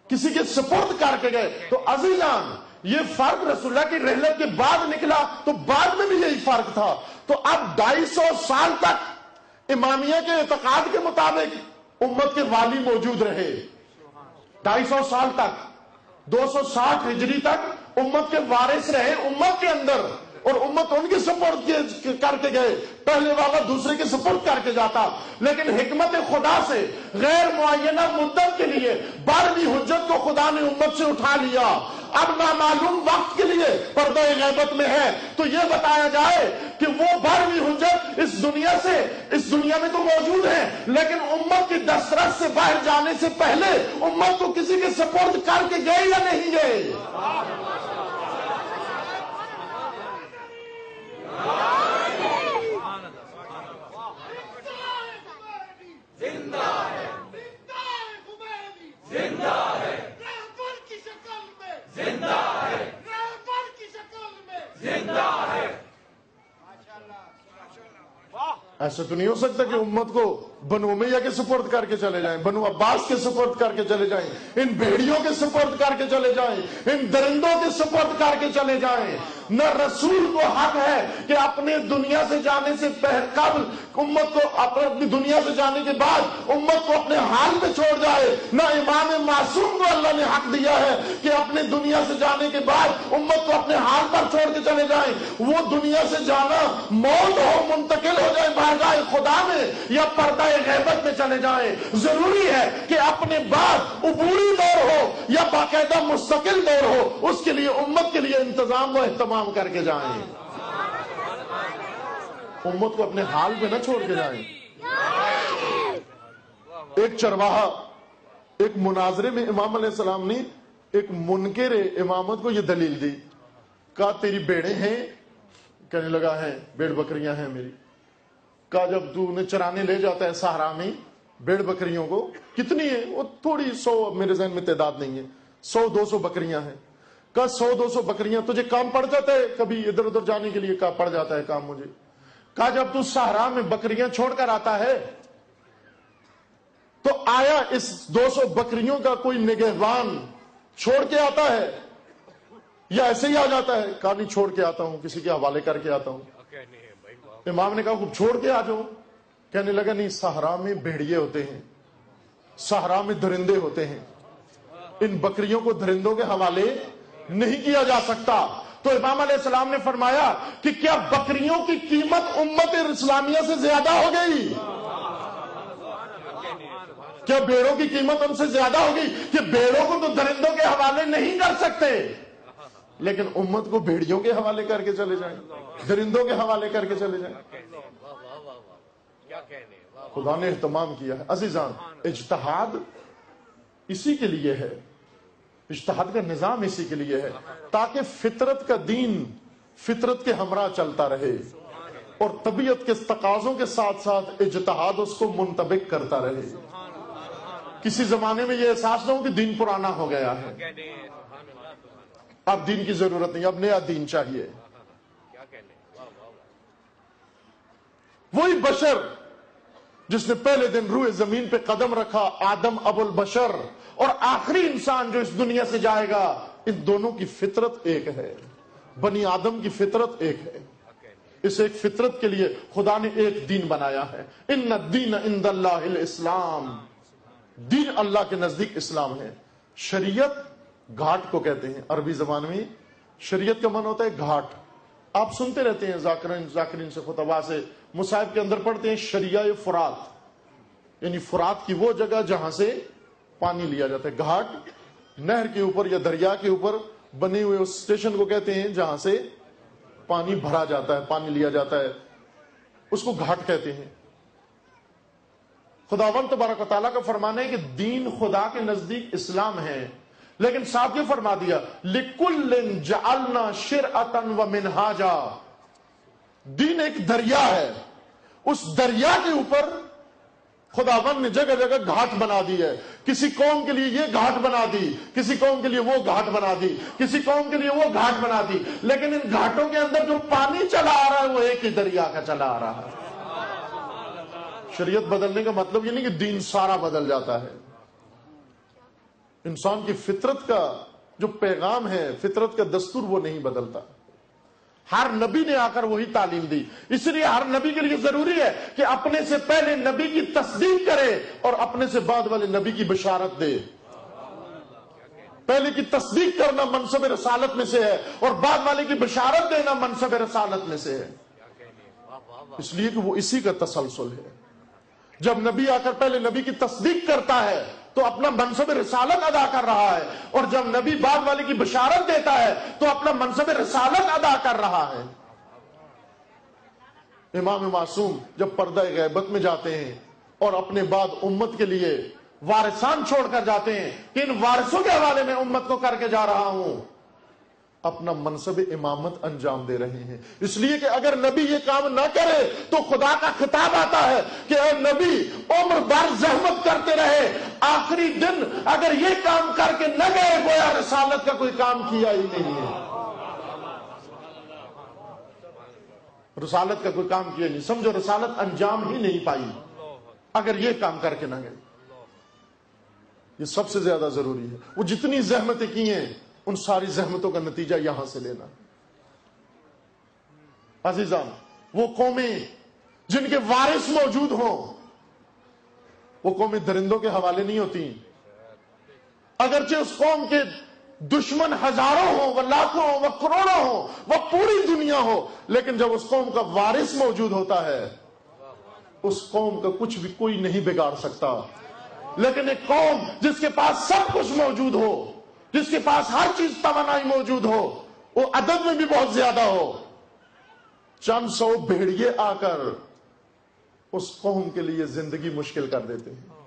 کسی کے سپرد کر کے گئے. تو عزیزان یہ فرق رسول اللہ کی رحلت کے بعد نکلا تو بعد میں بھی یہی فرق تھا. تو اب 250 سال تک امامیہ کے اعتقاد کے مطابق امت کے والی موجود رہے. 250 سال تک، 260 ہجری تک امت کے وارث رہے امت کے اندر، اور امت ان کے سپورٹ کر کے گئے. پہلے والا دوسرے کے سپورٹ کر کے جاتا. لیکن حکمت خدا سے غیر معینہ مدت کے لیے 12ویں حجت کو خدا نے امت سے اٹھا لیا. اب نامعلوم وقت کے لیے پردہ غیبت میں ہے تو یہ بتایا جائے کہ وہ 12ویں حجت اس دنیا میں تو موجود ہے، لیکن امت کی دسترس سے باہر جانے سے پہلے امت کو کسی کے سپورٹ کر کے گئے یا نہیں گئے؟ زندہ ہے زندہ ہے رہبر کی شکل میں زندہ ہے رہبر کی شکل میں زندہ ہے. ایسا تو نہیں ہو سکتا کہ امت کو بنو امیہ کے سپرد کر کے چلے جائیں، بنو عباس کے سپرد کر کے چلے جائیں، ان بھیڑیوں کے سپرد کر کے چلے جائیں، ان درندوں کے سپرد کر کے چلے جائیں. نہ رسول کو حق ہے کہ اپنے دنیا سے جانے سے قبل امت کو، اپنی دنیا سے جانے کے بعد امت کو اپنے حال میں چھوڑ جائے. نہ امام معصوم کو اللہ نے حق دیا ہے کہ اپنے دنیا سے جانے کے بعد امت کو اپنے حال پر چھوڑ کے چلے جائیں. وہ دنیا سے جانا موت ہو، منتقل ہو جائے بارگاہ خدا میں یا پردہ غیبت میں چلے جائیں. ضروری ہے کہ اپنے بعد عبوری دور ہو یا باقاعدہ مستقل دور ہو، اس کے لیے امت کے لیے انتظام و اہتمام کر کے جائیں. امت کو اپنے حال پہ نہ چھوڑ کے جائیں. ایک چرواہا ایک مناظرے میں امام علیہ السلام نے ایک منکر امامت کو یہ دلیل دی. کہا تیری بیڑے ہیں؟ کہنے لگا ہے، بیڑ بکریاں ہیں میری. کہا جب تو انہیں چرانے لے جاتا ہے صحرا میں بیڑ بکریوں کو، کتنی ہیں؟ وہ تھوڑی 100، میرے ذہن میں تعداد نہیں ہے، 100-200 بکریاں ہیں. کہا 100-200 بکریاں تجھے کام پڑ جاتا ہے کبھی ادھر ادھر جانے کے لیے؟ کہا پڑ جاتا ہے کام مجھے. کہا جب تو صحرا میں بکریاں چھوڑ کر آتا ہے تو آیا اس 200 بکریوں کا کوئی نگہبان چھوڑ کے آتا ہے یا ایسے ہی آ جاتا ہے؟ کہا نہیں، چھوڑ کے آتا ہوں، کسی کے حوالے کر کے آتا ہوں. امام نے کہا خوب چھوڑ کے آ جاؤ. کہنے لگا نہیں، صحرا میں بھیڑیے ہوتے ہیں، صحرا میں درندے ہوتے ہیں، ان بکریوں کو درندوں کے حوالے نہیں کیا جا سکتا. تو امام علیہ السلام نے فرمایا کہ کیا بکریوں کی قیمت امت اسلامیہ سے زیادہ ہو گئی؟ کیا بیڑوں کی قیمت ان سے زیادہ ہوگی؟ کہ بیڑوں کو تو درندوں کے حوالے نہیں کر سکتے، لیکن امت کو بھیڑیوں کے حوالے کر کے چلے جائیں، درندوں کے حوالے کر کے چلے جائیں. خدا نے اہتمام کیا ہے. عزیزان، اجتہاد اسی کے لیے ہے، اجتہاد کا نظام اسی کے لیے ہے تاکہ فطرت کا دین فطرت کے ہمراہ چلتا رہے اور طبیعت کے تقاضوں کے ساتھ ساتھ اجتہاد اس کو منطبق کرتا رہے. کسی زمانے میں یہ احساس نہ ہو کہ دین پرانا ہو گیا ہے، اب دین کی ضرورت نہیں، اب نیا دین چاہیے. وہی بشر جس نے پہلے دن روئے زمین پہ قدم رکھا، آدم ابو البشر، اور آخری انسان جو اس دنیا سے جائے گا، ان دونوں کی فطرت ایک ہے. بنی آدم کی فطرت ایک ہے. اس ایک فطرت کے لیے خدا نے ایک دین بنایا ہے. ان الدین عند اللہ الاسلام، دین اللہ کے نزدیک اسلام ہے. شریعت گھاٹ کو کہتے ہیں، عربی زبان میں شریعت کا معنی ہوتا ہے گھاٹ. آپ سنتے رہتے ہیں ذاکرین سے، خطبہ سے، مصاحب کے اندر پڑھتے ہیں شریعہ فرات، یعنی فرات کی وہ جگہ جہاں سے پانی لیا جاتا ہے. گھاٹ نہر کے اوپر یا دریا کے اوپر بنے ہوئے اس اسٹیشن کو کہتے ہیں جہاں سے پانی بھرا جاتا ہے، پانی لیا جاتا ہے، اس کو گھاٹ کہتے ہیں. خداوند تبارک و تعالیٰ کا فرمان ہے کہ دین خدا کے نزدیک اسلام ہے، لیکن ساتھ یہ فرما دیا لِكُلٍّ جَعَلْنَا شِرْعَةً وَمِنْهَاجًا. دین ایک دریا ہے، اس دریا کے اوپر خداوند نے جگہ جگہ گھاٹ بنا دی ہے. کسی قوم کے لیے یہ گھاٹ بنا دی، کسی قوم کے لیے وہ گھاٹ بنا دی، کسی قوم کے لیے وہ گھاٹ بنا دی، لیکن ان گھاٹوں کے اندر جو پانی چلا آ رہا ہے وہ ایک ہی دریا کا چلا آ رہا ہے. شریعت بدلنے کا مطلب یہ نہیں کہ دین سارا بدل جاتا ہے. انسان کی فطرت کا جو پیغام ہے، فطرت کا دستور، وہ نہیں بدلتا. ہر نبی نے آ کر وہی تعلیم دی. اس لیے ہر نبی کے لیے ضروری ہے کہ اپنے سے پہلے نبی کی تصدیق کرے اور اپنے سے بعد والے نبی کی بشارت دے. پہلے کی تصدیق کرنا منصب رسالت میں سے ہے اور بعد والے کی بشارت دینا منصب رسالت میں سے ہے. اس لیے کہ وہ اسی کا تسلسل ہے. جب نبی آ کر پہلے نبی کی تصدیق کرتا ہے تو اپنا منصب رسالت ادا کر رہا ہے، اور جب نبی بعد والے کی بشارت دیتا ہے تو اپنا منصب رسالت ادا کر رہا ہے. امام معصوم جب پردہ غیبت میں جاتے ہیں اور اپنے بعد امت کے لیے وارثان چھوڑ کر جاتے ہیں کہ ان وارثوں کے حوالے میں امت کو کر کے جا رہا ہوں، اپنا منصب امامت انجام دے رہے ہیں. اس لیے کہ اگر نبی یہ کام نہ کرے تو خدا کا خطاب آتا ہے کہ اے نبی عمر بھر زحمت کرتے رہے، آخری دن اگر یہ کام کر کے نہ گئے گویا رسالت کا کوئی کام کیا ہی نہیں ہے. رسالت کا کوئی کام کیا نہیں، سمجھو رسالت انجام ہی نہیں پائی اگر یہ کام کر کے نہ گئے. یہ سب سے زیادہ ضروری ہے. وہ جتنی زحمتیں کی ہیں ان ساری زحمتوں کا نتیجہ یہاں سے لینا. عزیزان، وہ قومیں جن کے وارث موجود ہوں وہ قومیں درندوں کے حوالے نہیں ہوتی. اگرچہ اس قوم کے دشمن ہزاروں ہوں، وہ لاکھوں ہوں، وہ کروڑوں ہوں، وہ پوری دنیا ہو، لیکن جب اس قوم کا وارث موجود ہوتا ہے اس قوم کا کچھ بھی کوئی نہیں بگاڑ سکتا. لیکن ایک قوم جس کے پاس سب کچھ موجود ہو، جس کے پاس ہر چیز توانائی موجود ہو، وہ عدد میں بھی بہت زیادہ ہو، چند سو بھیڑیے آ کر اس قوم کے لیے زندگی مشکل کر دیتے ہیں.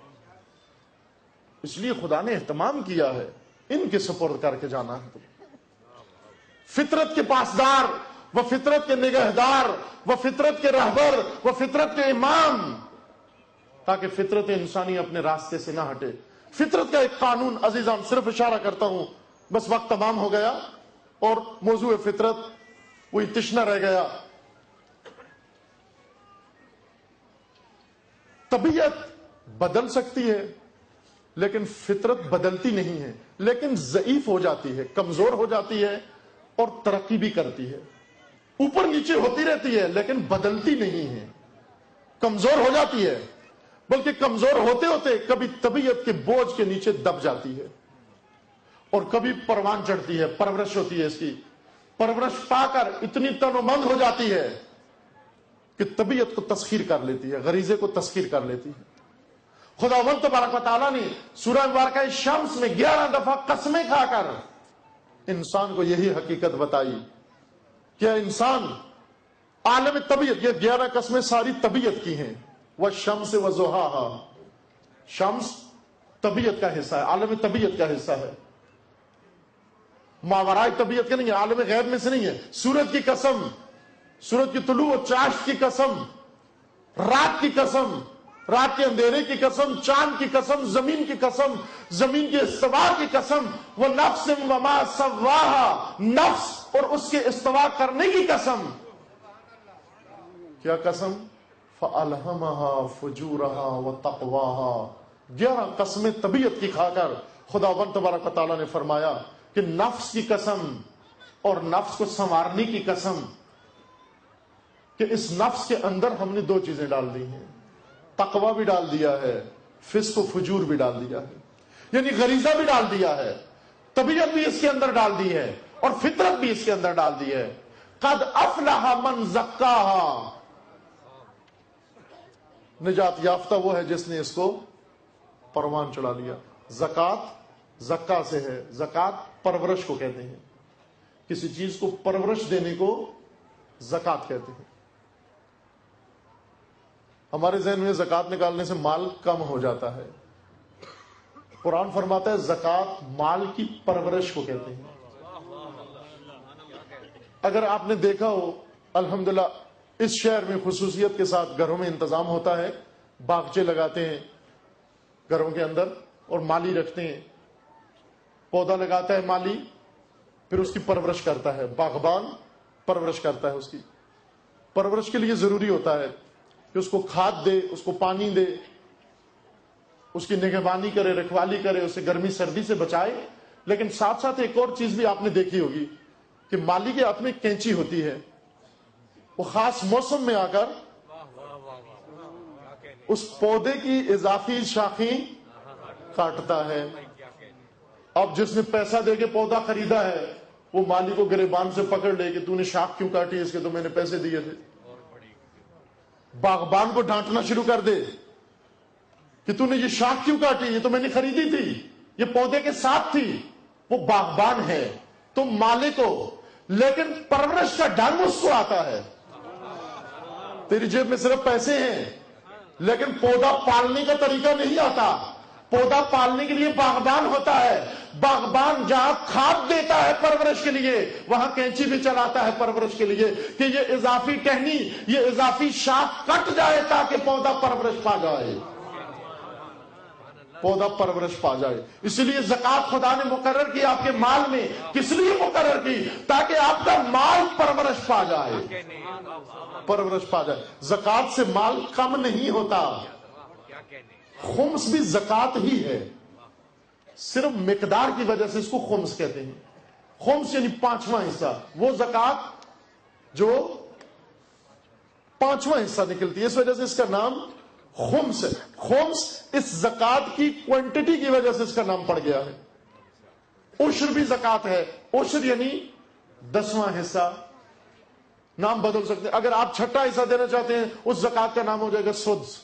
اس لیے خدا نے اہتمام کیا ہے ان کے سپرد کر کے جانا ہے. فطرت کے پاسدار، وہ فطرت کے نگہدار، وہ فطرت کے رہبر، وہ فطرت کے امام، تاکہ فطرت انسانی اپنے راستے سے نہ ہٹے. فطرت کا ایک قانون، عزیزان صرف اشارہ کرتا ہوں، بس وقت تمام ہو گیا اور موضوع فطرت وہی تشنہ رہ گیا. طبیعت بدل سکتی ہے لیکن فطرت بدلتی نہیں ہے، لیکن ضعیف ہو جاتی ہے، کمزور ہو جاتی ہے اور ترقی بھی کرتی ہے. اوپر نیچے ہوتی رہتی ہے لیکن بدلتی نہیں ہے، کمزور ہو جاتی ہے، بلکہ کمزور ہوتے ہوتے کبھی طبیعت کے بوجھ کے نیچے دب جاتی ہے اور کبھی پروان چڑھتی ہے، پرورش ہوتی ہے، اس کی پرورش پا کر اتنی تنومند ہو جاتی ہے کہ طبیعت کو تسخیر کر لیتی ہے، غریزے کو تسخیر کر لیتی ہے۔ خداوند تبارک و تعالیٰ نے سورہ مبارکہ شمس میں 11 دفعہ قسمیں کھا کر انسان کو یہی حقیقت بتائی کہ انسان عالم طبیعت، یہ 11 قسمیں ساری طبیعت کی ہیں۔ والشمس وضحاها، شمس طبیعت کا حصہ ہے، عالم طبیعت کا حصہ ہے، ماورائے طبیعت کا نہیں ہے، عالم غیب میں سے نہیں ہے۔ سورج کی قسم، سورج کی طلوع و چاشت کی قسم، رات کی قسم، رات کے اندھیرے کی قسم، چاند کی قسم، زمین کی قسم، زمین کے استوا کی قسم، وہ نفس وما سواہا، نفس اور اس کے استوا کرنے کی قسم۔ کیا قسم؟ فَأَلْهَمَهَا فُجُورَهَا وَتَقْوَاهَا، 11 قسمیں طبیعت کی کھا کر خداوند تبارک و تعالیٰ نے فرمایا کہ نفس کی قسم اور نفس کو سنوارنے کی قسم کہ اس نفس کے اندر ہم نے 2 چیزیں ڈال دی ہیں، تقوی بھی ڈال دیا ہے، فسق و فجور بھی ڈال دیا ہے، یعنی غریزہ بھی ڈال دیا ہے، طبیعت بھی اس کے اندر ڈال دی ہے اور فطرت بھی اس کے اندر ڈال دی ہے۔ قد افلح من زکاہا، نجات یافتہ وہ ہے جس نے اس کو پروان چڑھا لیا۔ زکات زکا سے ہے، زکات پرورش کو کہتے ہیں، کسی چیز کو پرورش دینے کو زکات کہتے ہیں۔ ہمارے ذہن میں زکات نکالنے سے مال کم ہو جاتا ہے، قرآن فرماتا ہے زکات مال کی پرورش کو کہتے ہیں۔ اگر آپ نے دیکھا ہو، الحمدللہ اس شہر میں خصوصیت کے ساتھ گھروں میں انتظام ہوتا ہے، باغچے لگاتے ہیں گھروں کے اندر اور مالی رکھتے ہیں، پودا لگاتا ہے مالی، پھر اس کی پرورش کرتا ہے، باغبان پرورش کرتا ہے۔ اس کی پرورش کے لیے ضروری ہوتا ہے کہ اس کو کھاد دے، اس کو پانی دے، اس کی نگہبانی کرے، رکھوالی کرے، اسے گرمی سردی سے بچائے۔ لیکن ساتھ ساتھ ایک اور چیز بھی آپ نے دیکھی ہوگی کہ مالی کے ہاتھ میں کینچی ہوتی ہے، وہ خاص موسم میں آ کر اس پودے کی اضافی شاخیں کاٹتا ہے۔ اب جس نے پیسہ دے کے پودا خریدا ہے وہ مالی کو گریبان سے پکڑ لے کہ تو نے شاخ کیوں کاٹی، اس کے تو میں نے پیسے دیے تھے۔ باغبان کو ڈانٹنا شروع کر دے کہ تو نے یہ شاخ کیوں کاٹی، یہ تو میں نے خریدی تھی، یہ پودے کے ساتھ تھی۔ وہ باغبان ہے، تم مالک ہو، لیکن پرورش کا ڈھنگ اس کو آتا ہے۔ تیری جیب میں صرف پیسے ہیں لیکن پودا پالنے کا طریقہ نہیں آتا۔ پودا پالنے کے لیے باغبان ہوتا ہے، باغبان جہاں کھاد دیتا ہے پرورش کے لیے وہاں کینچی بھی چلاتا ہے پرورش کے لیے کہ یہ اضافی ٹہنی، یہ اضافی شاخ کٹ جائے تاکہ پودا پرورش پا جائے، پودا پرورش پا جائے۔ اسی لیے زکات خدا نے مقرر کی آپ کے مال میں، کس لیے مقرر کی؟ تاکہ آپ کا مال پرورش پا جائے، پرورش پا جائے۔ زکات سے مال کم نہیں ہوتا، خمس بھی زکات ہی ہے، صرف مقدار کی وجہ سے اس کو خمس کہتے ہیں۔ خمس یعنی 5واں حصہ، وہ زکات جو 5واں حصہ نکلتی ہے، اس وجہ سے اس کا نام خمس ہے۔ خمس اس زکات کی کوانٹٹی کی وجہ سے اس کا نام پڑ گیا ہے۔ عشر بھی زکات ہے، عشر یعنی 10واں حصہ، نام بدل سکتے ہیں۔ اگر آپ 6واں حصہ دینا چاہتے ہیں اس زکات کا نام ہو جائے گا سدس۔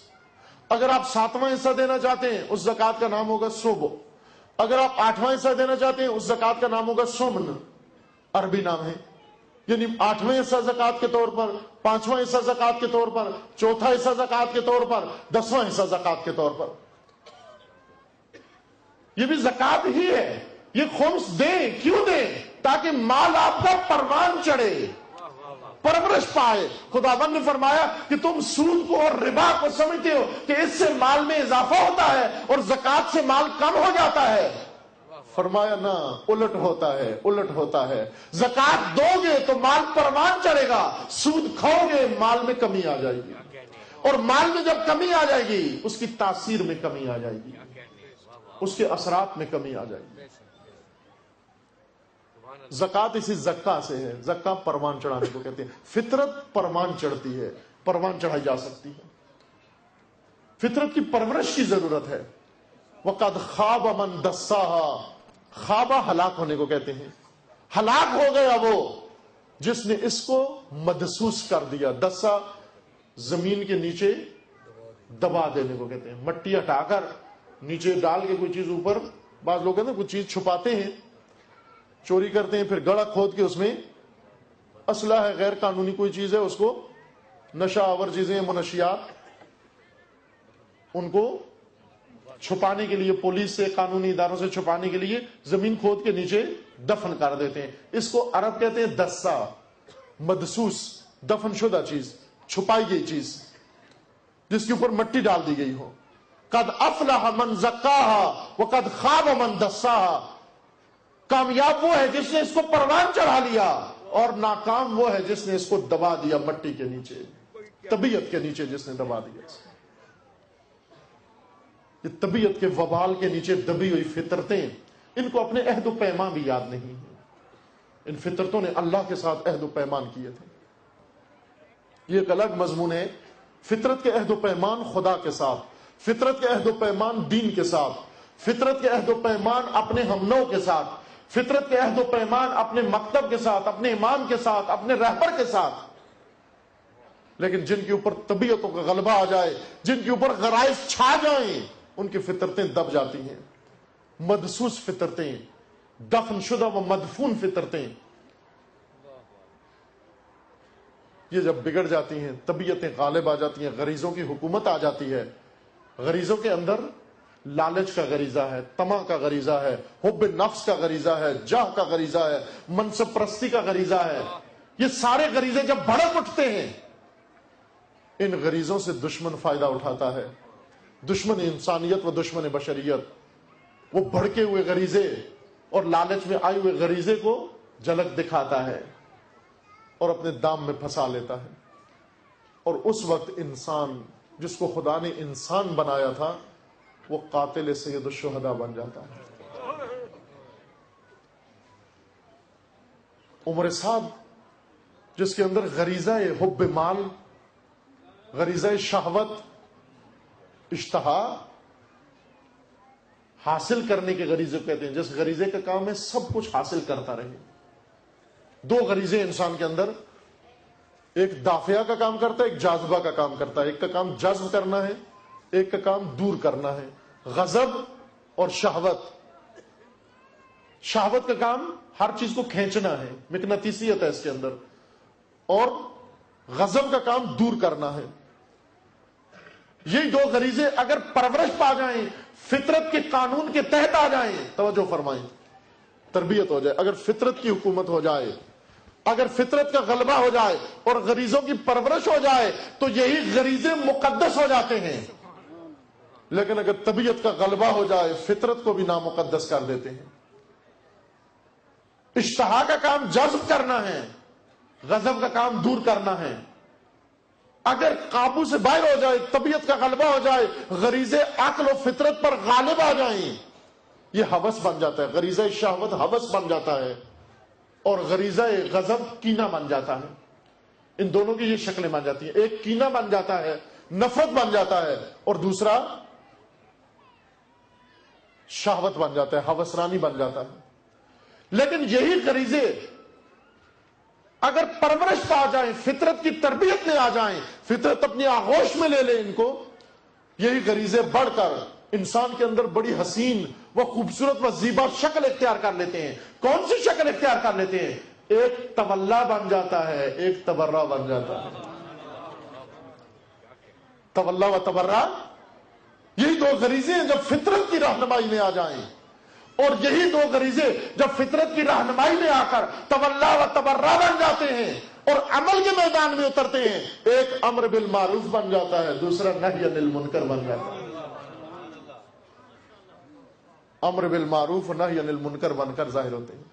اگر آپ 7واں حصہ دینا چاہتے ہیں اس زکات کا نام ہوگا صوب۔ اگر آپ 8واں حصہ دینا چاہتے ہیں اس زکات کا نام ہوگا سمن، عربی نام ہے۔ یعنی 8واں حصہ زکات کے طور پر، 5واں حصہ زکات کے طور پر، 4تھا حصہ زکات کے طور پر، 10واں حصہ زکات کے طور پر۔ یہ بھی زکات ہی ہے۔ یہ خمس دیں، کیوں دیں؟ تاکہ مال آپ کا پروان چڑھے، پرورش پائے۔ خداوند نے فرمایا کہ تم سود کو اور ربا کو سمجھتے ہو کہ اس سے مال میں اضافہ ہوتا ہے اور زکات سے مال کم ہو جاتا ہے۔ فرمایا نہ، الٹ ہوتا ہے، الٹ ہوتا ہے۔ زکات دو گے تو مال پروان چڑھے گا، سود کھاؤ گے مال میں کمی آ جائے گی، اور مال میں جب کمی آ جائے گی اس کی تاثیر میں کمی آ جائے گی، اس کے اثرات میں کمی آ جائے گی۔ زکات اسی زکا سے ہے. زکا پروان چڑھانے کو کہتے ہیں. فطرت پروان چڑھتی ہے, پروان چڑھائی جا سکتی ہے. فطرت کی پرورش کی ضرورت ہے. وقد خواب من دساہا, خوابہ ہلاک ہونے کو کہتے ہیں. ہلاک ہو گیا وہ جس نے اس کو مدسوس کر دیا. دسا زمین کے نیچے دبا دینے کو کہتے ہیں. مٹی ہٹا کر نیچے ڈال کے کوئی چیز اوپر, بعض لوگ کہتے ہیں کوئی چیز چھپاتے ہیں, چوری کرتے ہیں, پھر گڑھا کھود کے اس میں اسلحہ ہے, غیر قانونی کوئی چیز ہے, اس کو نشہ آور چیزیں, منشیات, ان کو چھپانے کے لیے پولیس سے, قانونی اداروں سے چھپانے کے لیے زمین کھود کے نیچے دفن کر دیتے ہیں. اس کو عرب کہتے ہیں دسا, مدسوس, دفن شدہ چیز, چھپائی گئی چیز جس کے اوپر مٹی ڈال دی گئی ہو. قد افلح من زکاہا وقد خواب من دساہا. کامیاب وہ ہے جس نے اس کو پروان چڑھا لیا, اور ناکام وہ ہے جس نے اس کو دبا دیا مٹی کے نیچے, طبیعت کے نیچے جس نے دبا دیا. یہ طبیعت کے وبال کے نیچے دبی ہوئی فطرتیں, ان کو اپنے عہد و پیمان بھی یاد نہیں ہے. ان فطرتوں نے اللہ کے ساتھ عہد و پیمان کیے تھے. یہ ایک الگ مضمون ہے. فطرت کے عہد و پیمان خدا کے ساتھ, فطرت کے عہد و پیمان دین کے ساتھ, فطرت کے عہد و پیمان اپنے ہم نو کے ساتھ, فطرت کے عہد و پیمان اپنے مکتب کے ساتھ, اپنے امام کے ساتھ, اپنے رہبر کے ساتھ. لیکن جن کے اوپر طبیعتوں کا غلبہ آ جائے, جن کے اوپر غرائز چھا جائیں, ان کی فطرتیں دب جاتی ہیں. مدسوس فطرتیں, دفن شدہ و مدفون فطرتیں, یہ جب بگڑ جاتی ہیں, طبیعتیں غالب آ جاتی ہیں, غریزوں کی حکومت آ جاتی ہے. غریزوں کے اندر لالچ کا غریزہ ہے, طمع کا غریزہ ہے, حب نفس کا غریزہ ہے, جاہ کا غریزہ ہے, منصب پرستی کا غریزہ ہے. یہ سارے غریزے جب بھڑک اٹھتے ہیں, ان غریزوں سے دشمن فائدہ اٹھاتا ہے. دشمن انسانیت و دشمن بشریت وہ بھڑکے ہوئے غریزے اور لالچ میں آئے ہوئے غریزے کو جھلک دکھاتا ہے اور اپنے دام میں پھنسا لیتا ہے. اور اس وقت انسان جس کو خدا نے انسان بنایا تھا, وہ قاتل سید الشہداء بن جاتا ہے. عمر سعد جس کے اندر غریزہ حب مال, غریزہ شہوت, اشتہا, حاصل کرنے کے غریزے کہتے ہیں, جس غریزے کا کام ہے سب کچھ حاصل کرتا رہے. دو غریزے انسان کے اندر, ایک دافعہ کا کام کرتا ہے, ایک جاذبہ کا کام کرتا ہے. ایک کا کام جذب کرنا ہے, ایک کا کام دور کرنا ہے. غضب اور شہوت. شہوت کا کام ہر چیز کو کھینچنا ہے, مقناطیسیت ہے اس کے اندر, اور غضب کا کام دور کرنا ہے. یہ دو غریزے اگر پرورش پا جائیں, فطرت کے قانون کے تحت آ جائیں, توجہ فرمائیں, تربیت ہو جائے, اگر فطرت کی حکومت ہو جائے, اگر فطرت کا غلبہ ہو جائے اور غریزوں کی پرورش ہو جائے, تو یہی غریزے مقدس ہو جاتے ہیں. لیکن اگر طبیعت کا غلبہ ہو جائے, فطرت کو بھی نامقدس کر دیتے ہیں. اشتہا کا کام جذب کرنا ہے, غضب کا کام دور کرنا ہے. اگر قابو سے باہر ہو جائے, طبیعت کا غلبہ ہو جائے, غریزے عقل و فطرت پر غالب آ جائیں, یہ ہوس بن جاتا ہے. غریزہ شہوت ہوس بن جاتا ہے, اور غریزہ غضب کینہ بن جاتا ہے. ان دونوں کی یہ شکلیں بن جاتی ہیں. ایک کینہ بن جاتا ہے, نفرت بن جاتا ہے, اور دوسرا شہوت بن جاتا ہے, ہوسرانی بن جاتا ہے. لیکن یہی غریزے اگر پرورش پا جائیں, فطرت کی تربیت میں آ جائیں, فطرت اپنی آغوش میں لے لے ان کو, یہی غریزے بڑھ کر انسان کے اندر بڑی حسین و خوبصورت و زیبا شکل اختیار کر لیتے ہیں. کون سی شکل اختیار کر لیتے ہیں؟ ایک تولا بن جاتا ہے, ایک تبرہ بن جاتا ہے. تولا و تبرہ, یہی دو غریزے ہیں جب فطرت کی رہنمائی میں آ جائیں, اور یہی دو غریزے جب فطرت کی رہنمائی میں آ کر تولا و تبرہ بن جاتے ہیں اور عمل کے میدان میں اترتے ہیں, ایک امر بالمعروف بن جاتا ہے, دوسرا نہی عن المنکر بن جاتا ہے. امر بالمعروف اور نہی عن المنکر بن کر ظاہر ہوتے ہیں.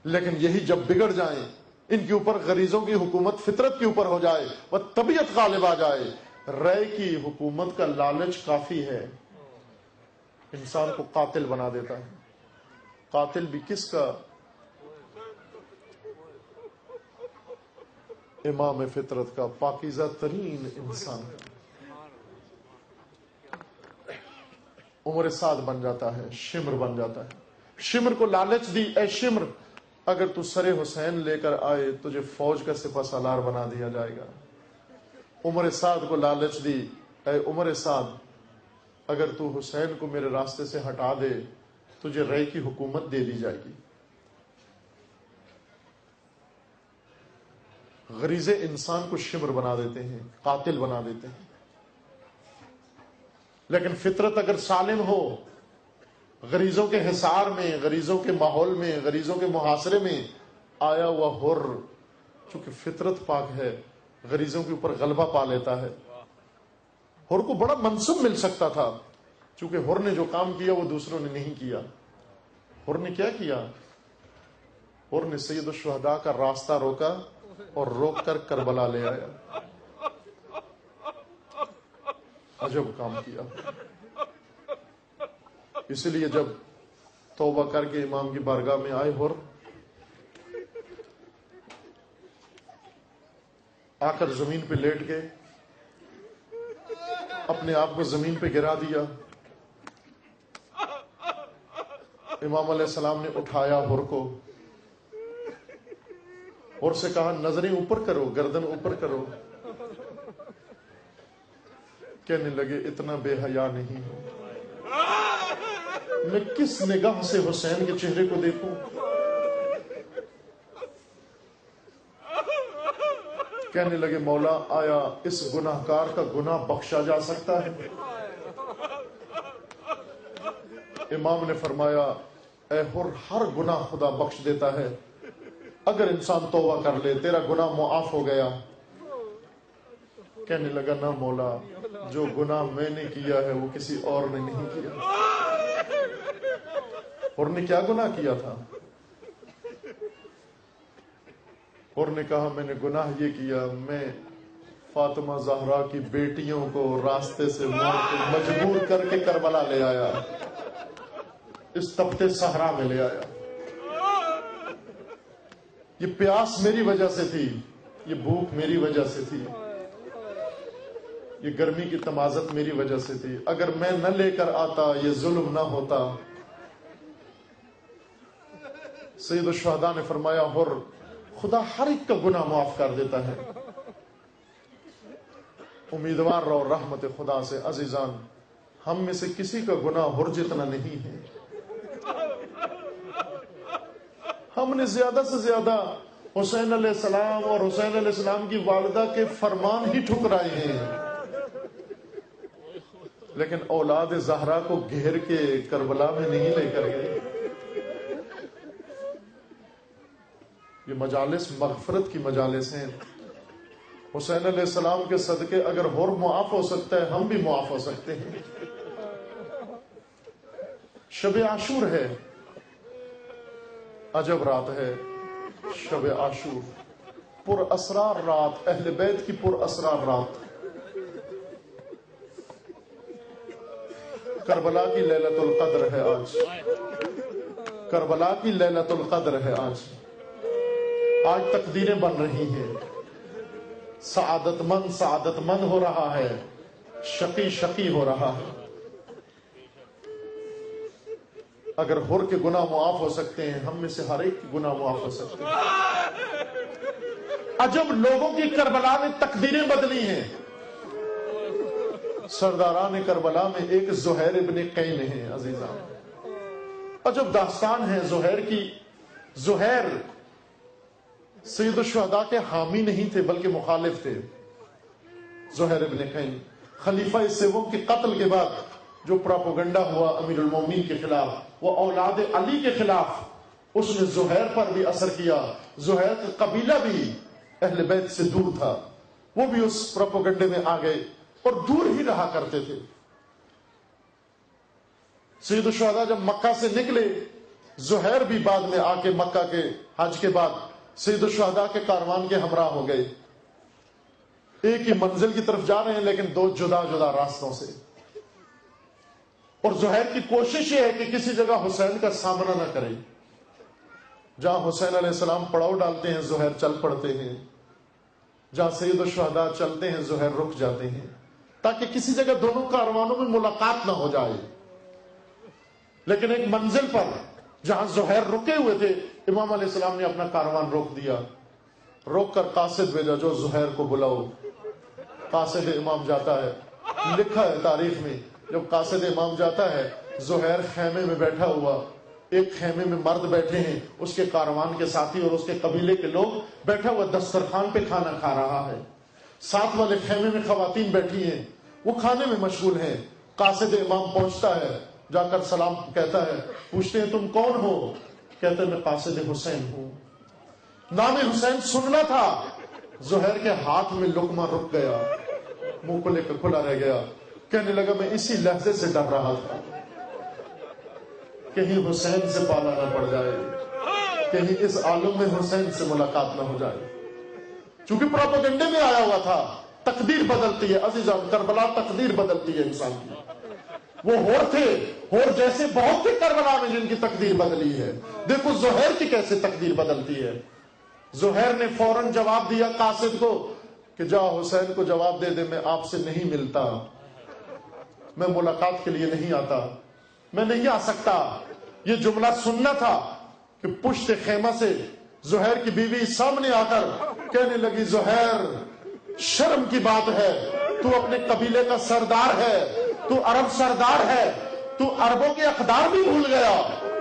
لیکن یہی جب بگڑ جائیں, ان کے اوپر غریزوں کی حکومت فطرت کے اوپر ہو جائے, وہ طبیعت غالب آ جائے, رائے کی حکومت کا لالچ کافی ہے, انسان کو قاتل بنا دیتا ہے. قاتل بھی کس کا؟ امام فطرت کا، پاکیزہ ترین انسان کا عمر سعد بن جاتا ہے، شمر بن جاتا ہے. شمر کو لالچ دی، اے شمر اگر تو سر حسین لے کر آئے تجھے فوج کا سپہ سالار بنا دیا جائے گا. عمر سعد کو لالچ دی، اے عمر سعد اگر تو حسین کو میرے راستے سے ہٹا دے تجھے رے کی حکومت دے دی جائے گی. غریزے انسان کو شمر بنا دیتے ہیں، قاتل بنا دیتے ہیں. لیکن فطرت اگر سالم ہو، غریزوں کے حصار میں، غریزوں کے ماحول میں، غریزوں کے محاصرے میں آیا ہوا حر، چونکہ فطرت پاک ہے، غریزوں کے اوپر غلبہ پا لیتا ہے. حر کو بڑا منصب مل سکتا تھا، چونکہ حر نے جو کام کیا وہ دوسروں نے نہیں کیا. حر نے کیا کیا؟ حر نے سید الشہداء کا راستہ روکا اور روک کر کربلا لے آیا. عجب کام کیا. اسی لیے جب توبہ کر کے امام کی بارگاہ میں آئے حر، آ کر زمین پہ لیٹ گئے، اپنے آپ کو زمین پہ گرا دیا. امام علیہ السلام نے اٹھایا حر کو، حر سے کہا نظریں اوپر کرو، گردن اوپر کرو. کہنے لگے اتنا بے حیا نہیں ہو، میں کس نگاہ سے حسین کے چہرے کو دیکھوں؟ کہنے لگے مولا آیا اس گناہگار کا گناہ بخشا جا سکتا ہے؟ امام نے فرمایا اے حر، ہر گناہ خدا بخش دیتا ہے اگر انسان توبہ کر لے، تیرا گناہ معاف ہو گیا. کہنے لگا نہ مولا، جو گناہ میں نے کیا ہے وہ کسی اور نے نہیں کیا. حر نے کیا گناہ کیا تھا؟ حر نے کہا میں نے گناہ یہ کیا، میں فاطمہ زہرا کی بیٹیوں کو راستے سے موڑ کے مجبور کر کے کربلا لے آیا، اس تپتے صحرا میں لے آیا. یہ پیاس میری وجہ سے تھی، یہ بھوک میری وجہ سے تھی، یہ گرمی کی تمازت میری وجہ سے تھی. اگر میں نہ لے کر آتا یہ ظلم نہ ہوتا. سید الشہداء نے فرمایا حر، خدا ہر ایک کا گناہ معاف کر دیتا ہے، امیدوار رہو رحمت خدا سے. عزیزان، ہم میں سے کسی کا گناہ حر جتنا نہیں ہے. ہم نے زیادہ سے زیادہ حسین علیہ السلام اور حسین علیہ السلام کی والدہ کے فرمان ہی ٹھکرائے ہیں، لیکن اولاد زہرا کو گھیر کے کربلا میں نہیں لے کر گئے. یہ مجالس مغفرت کی مجالس ہیں. حسین علیہ السلام کے صدقے اگر حر معاف ہو سکتا ہے، ہم بھی معاف ہو سکتے ہیں. شب عاشور ہے، عجب رات ہے شب عاشور، پر اسرار رات، اہل بیت کی پر اسرار رات. کربلا کی لیلۃ القدر ہے آج، کربلا کی لیلۃ القدر ہے آج. آج تقدیریں بن رہی ہیں، سعادت مند ہو رہا ہے، شقی شقی ہو رہا ہے. اگر حر کے گناہ معاف ہو سکتے ہیں، ہم میں سے ہر ایک کے گناہ معاف ہو سکتے ہیں. عجب لوگوں کی کربلا میں تقدیریں بدلی ہیں. سرداران کربلا میں ایک زہیر ابن قین ہیں. عزیزان، عجب داستان ہے زہیر کی. زہیر سید الشہداء کے حامی نہیں تھے بلکہ مخالف تھے. زہیر ابن قین خلیفہ سوم کے قتل کے بعد جو پراپوگنڈا ہوا امیر المومنین کے خلاف، وہ اولاد علی کے خلاف، اس نے زہیر پر بھی اثر کیا. زہیر کا قبیلہ بھی اہل بیت سے دور تھا، وہ بھی اس پراپوگنڈے میں آ گئے اور دور ہی رہا کرتے تھے. سید الشہداء جب مکہ سے نکلے، زہیر بھی بعد میں آ کے مکہ کے حج کے بعد سید الشہداء کے کاروان کے ہمراہ ہو گئے. ایک ہی منزل کی طرف جا رہے ہیں لیکن دو جدا جدا راستوں سے. اور زہیر کی کوشش یہ ہے کہ کسی جگہ حسین کا سامنا نہ کرے. جہاں حسین علیہ السلام پڑاؤ ڈالتے ہیں زہیر چل پڑتے ہیں. جہاں سید الشہداء چلتے ہیں زہیر رک جاتے ہیں تاکہ کسی جگہ دونوں کاروانوں میں ملاقات نہ ہو جائے. لیکن ایک منزل پر جہاں زہیر رکے ہوئے تھے امام علیہ السلام نے اپنا کاروان روک دیا. روک کر قاصد بھیجا جو زہیر کو بلاؤ. قاصد امام جاتا ہے. لکھا ہے تاریخ میں جب قاصد امام جاتا ہے زہیر خیمے میں بیٹھا ہوا, ایک خیمے میں مرد بیٹھے ہیں اس کے کاروان کے ساتھی اور اس کے قبیلے کے لوگ, بیٹھا ہوا دسترخوان پہ کھانا کھا رہا ہے. ساتھ والے خیمے میں خواتین بیٹھی ہیں, وہ کھانے میں مشغول ہیں. قاصد امام پہنچتا ہے, جا کر سلام کہتا ہے. پوچھتے ہیں تم کون ہو؟ کہتے ہیں میں قاصد حسین ہوں. نام حسین سننا تھا. زہیر کے ہاتھ میں لقمہ رک گیا, منہ کھلے کا کھلا رہ گیا. کہنے لگا میں اسی لہجے سے ڈر رہا تھا کہیں حسین سے پالا نہ پڑ جائے, کہیں اس عالم میں حسین سے ملاقات نہ ہو جائے. چونکہ پروپیگنڈے میں آیا ہوا تھا. تقدیر بدلتی ہے عزیزان, کربلا تقدیر بدلتی ہے انسان کی. وہ ہور تھے, ہور جیسے بہت تھے کربلا میں جن کی تقدیر بدلی ہے. دیکھو زہیر کی کیسے تقدیر بدلتی ہے. زہیر نے فوراً جواب دیا قاصد کو کہ جا حسین کو جواب دے دے میں آپ سے نہیں ملتا, میں ملاقات کے لیے نہیں آتا, میں نہیں آ سکتا. یہ جملہ سننا تھا کہ پشت خیمہ سے زہیر کی بیوی سامنے آ کر کہنے لگی زہیر شرم کی بات ہے, تو اپنے قبیلے کا سردار ہے, تو عرب سردار ہے, تو عربوں کے اقدار بھی بھول گیا.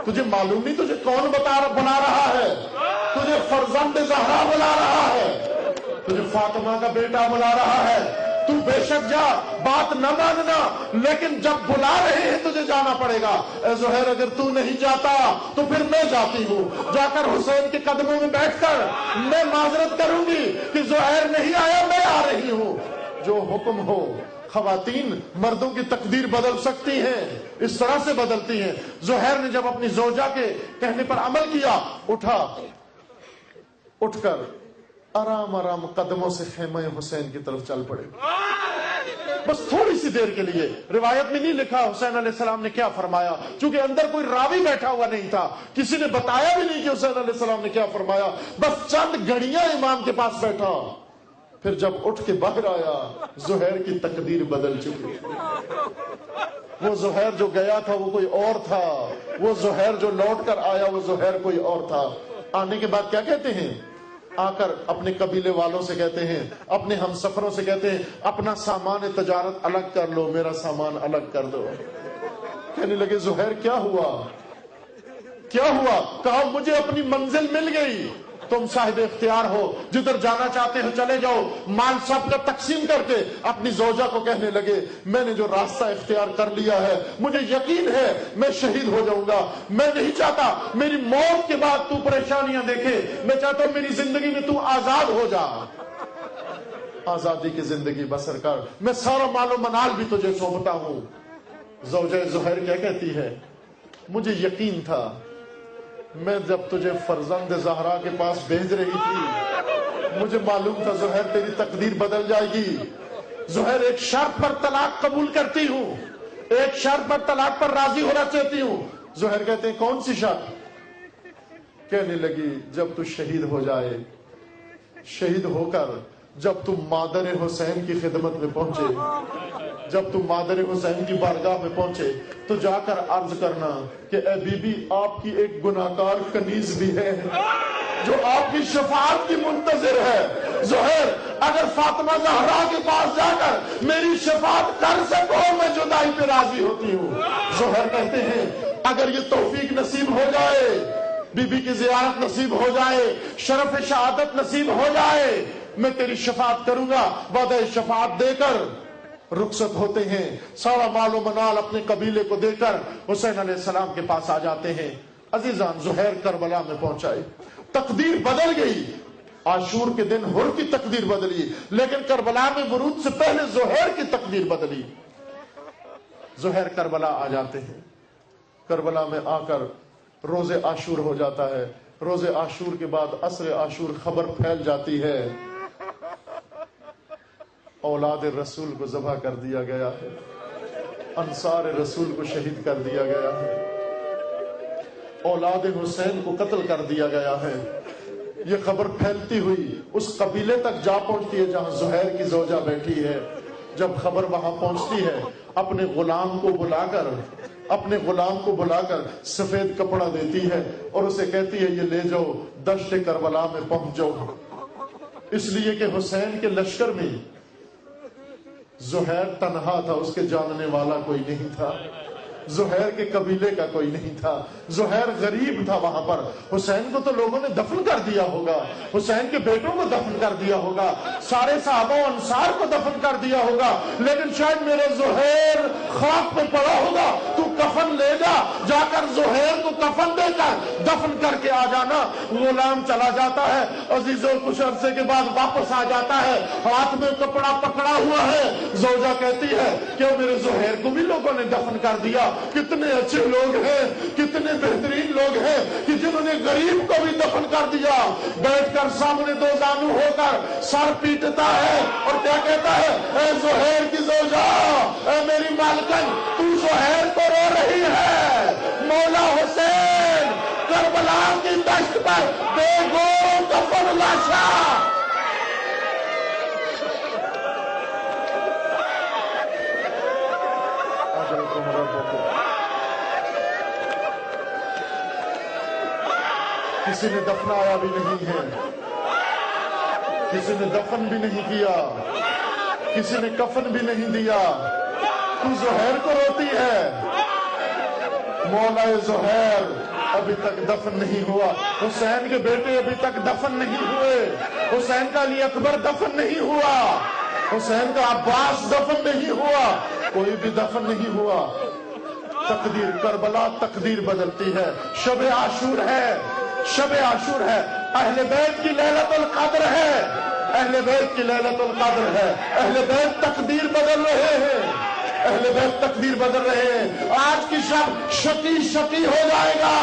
تجھے معلوم نہیں تجھے کون بنا رہا ہے؟ تجھے فرزند زہرا بلا رہا ہے, تجھے فاطمہ کا بیٹا بلا رہا ہے. تو بے شک جا, بات نہ ماننا, لیکن جب بلا رہے ہیں تجھے جانا پڑے گا. اے زہیر اگر تو نہیں جاتا تو پھر میں جاتی ہوں. جا کر حسین کے قدموں میں بیٹھ کر میں معذرت کروں گی کہ زہیر نہیں آیا, میں آ رہی ہوں. جو حکم ہو. خواتین مردوں کی تقدیر بدل سکتی ہیں, اس طرح سے بدلتی ہیں. زہیر نے جب اپنی زوجہ کے کہنے پر عمل کیا, اٹھ کر آرام آرام قدموں سے خیمہ حسین کی طرف چل پڑے. بس تھوڑی سی دیر کے لیے. روایت میں نہیں لکھا حسین علیہ السلام نے کیا فرمایا, چونکہ اندر کوئی راوی بیٹھا ہوا نہیں تھا, کسی نے بتایا بھی نہیں کہ حسین علیہ السلام نے کیا فرمایا. بس چند گھڑیاں امام کے پاس بیٹھا, پھر جب اٹھ کے باہر آیا زہیر کی تقدیر بدل چکی. وہ زہیر جو گیا تھا وہ کوئی اور تھا, وہ زہیر جو لوٹ کر آیا وہ زہیر کوئی اور تھا. آنے کے بعد کیا کہتے ہیں؟ آ کر اپنے قبیلے والوں سے کہتے ہیں, اپنے ہم سفروں سے کہتے ہیں اپنا سامان تجارت الگ کر لو, میرا سامان الگ کر دو. کہنے لگے زہیر کیا ہوا, کیا ہوا؟ کہا مجھے اپنی منزل مل گئی, تم صاحب اختیار ہو, جدھر جانا چاہتے ہو چلے جاؤ. مال سب کا تقسیم کر کے اپنی زوجہ کو کہنے لگے میں نے جو راستہ اختیار کر لیا ہے مجھے یقین ہے میں شہید ہو جاؤں گا. میں نہیں چاہتا میری موت کے بعد تو پریشانیاں دیکھے, میں چاہتا ہوں میری زندگی میں تو آزاد ہو جا, آزادی کی زندگی بسر کر, میں سارا مال و منال بھی تجھے سونپتا ہوں. زوجہ زہیر کیا کہتی ہے؟ مجھے یقین تھا, میں جب تجھے فرزند زہرا کے پاس بھیج رہی تھی مجھے معلوم تھا زہیر تیری تقدیر بدل جائے گی. زہیر ایک شرط پر طلاق قبول کرتی ہوں, ایک شرط پر طلاق پر راضی ہونا چاہتی ہوں. زہیر کہتے ہیں کون سی شرط؟ کہنے لگی جب تو شہید ہو جائے, شہید ہو کر جب تم مادر حسین کی خدمت میں پہنچے, جب تم مادر حسین کی بارگاہ میں پہنچے تو جا کر عرض کرنا کہ اے بی بی آپ کی ایک گناہگار کنیز بھی ہے جو آپ کی شفاعت کی منتظر ہے. زہیر اگر فاطمہ زہرا کے پاس جا کر میری شفاعت کر سکو میں جدائی پہ راضی ہوتی ہوں. زہیر کہتے ہیں اگر یہ توفیق نصیب ہو جائے, بی بی کی زیارت نصیب ہو جائے, شرف شہادت نصیب ہو جائے, میں تیری شفاعت کروں گا. وعدہ شفاعت دے کر رخصت ہوتے ہیں. سارا مال و منال اپنے قبیلے کو دے کر حسین علیہ السلام کے پاس آ جاتے ہیں. عزیزان زہیر کربلا میں پہنچائے, تقدیر بدل گئی. عاشور کے دن حر کی تقدیر بدلی, لیکن کربلا میں ورود سے پہلے زہیر کی تقدیر بدلی. زہیر کربلا آ جاتے ہیں. کربلا میں آ کر روز عاشور ہو جاتا ہے. روز عاشور کے بعد عصر عاشور خبر پھیل جاتی ہے اولاد رسول کو ذبح کر دیا گیا ہے, انصار رسول کو شہید کر دیا گیا ہے, اولاد حسین کو قتل کر دیا گیا ہے. یہ خبر پھیلتی ہوئی اس قبیلے تک جا پہنچتی ہے جہاں زہیر کی زوجہ بیٹھی ہے. جب خبر وہاں پہنچتی ہے اپنے غلام کو بلا کر سفید کپڑا دیتی ہے اور اسے کہتی ہے یہ لے جاؤ دشت کربلا میں پہنچ جاؤ. اس لیے کہ حسین کے لشکر میں زہیر تنہا تھا, اس کے جاننے والا کوئی نہیں تھا, زہیر کے قبیلے کا کوئی نہیں تھا, زہیر غریب تھا وہاں پر. حسین کو تو لوگوں نے دفن کر دیا ہوگا, حسین کے بیٹوں کو دفن کر دیا ہوگا, سارے صحابہ و انصار کو دفن کر دیا ہوگا, لیکن شاید میرے زہیر خاک پہ پڑا ہوگا, تو کفن لے جا کر زہیر کو کفن دے کر دفن کر کے آ جانا. غلام چلا جاتا ہے, عزیزوں کچھ عرصے کے بعد واپس آ جاتا ہے, ہاتھ میں کپڑا پکڑا ہوا ہے. زوجہ کہتی ہے کہ میرے زہیر کو بھی لوگوں نے دفن کر دیا. کتنے اچھے لوگ ہیں, کتنے بہترین لوگ ہیں کہ جنہوں نے غریب کو بھی دفن کر دیا. بیٹھ کر سامنے دو زانو ہو کر سر پیٹتا ہے اور کیا کہتا ہے, اے زہیر کی زوجہ, اے میری مالکن, تو زہیر کو رو رہی ہے, مولا حسین کربلا کی دشت پر بے گو کفن لاشا. کسی نے دفنایا بھی نہیں ہے, کسی نے دفن بھی نہیں کیا, کسی نے کفن بھی نہیں دیا. تو زہیر کو روتی ہے, مولا زہیر ابھی تک دفن نہیں ہوا, حسین کے بیٹے ابھی تک دفن نہیں ہوئے, حسین کا علی اکبر دفن نہیں ہوا, حسین کا عباس دفن نہیں ہوا, کوئی بھی دفن نہیں ہوا. تقدیر کربلا تقدیر بدلتی ہے. شب عاشور ہے, شب عاشور ہے, اہل بیت کی لیلۃ القدر ہے, اہل بیت کی لیلۃ القدر ہے. اہل بیت تقدیر بدل رہے ہیں, اہل بیت تقدیر بدل رہے ہیں. آج کی شب شقی شقی ہو جائے گا,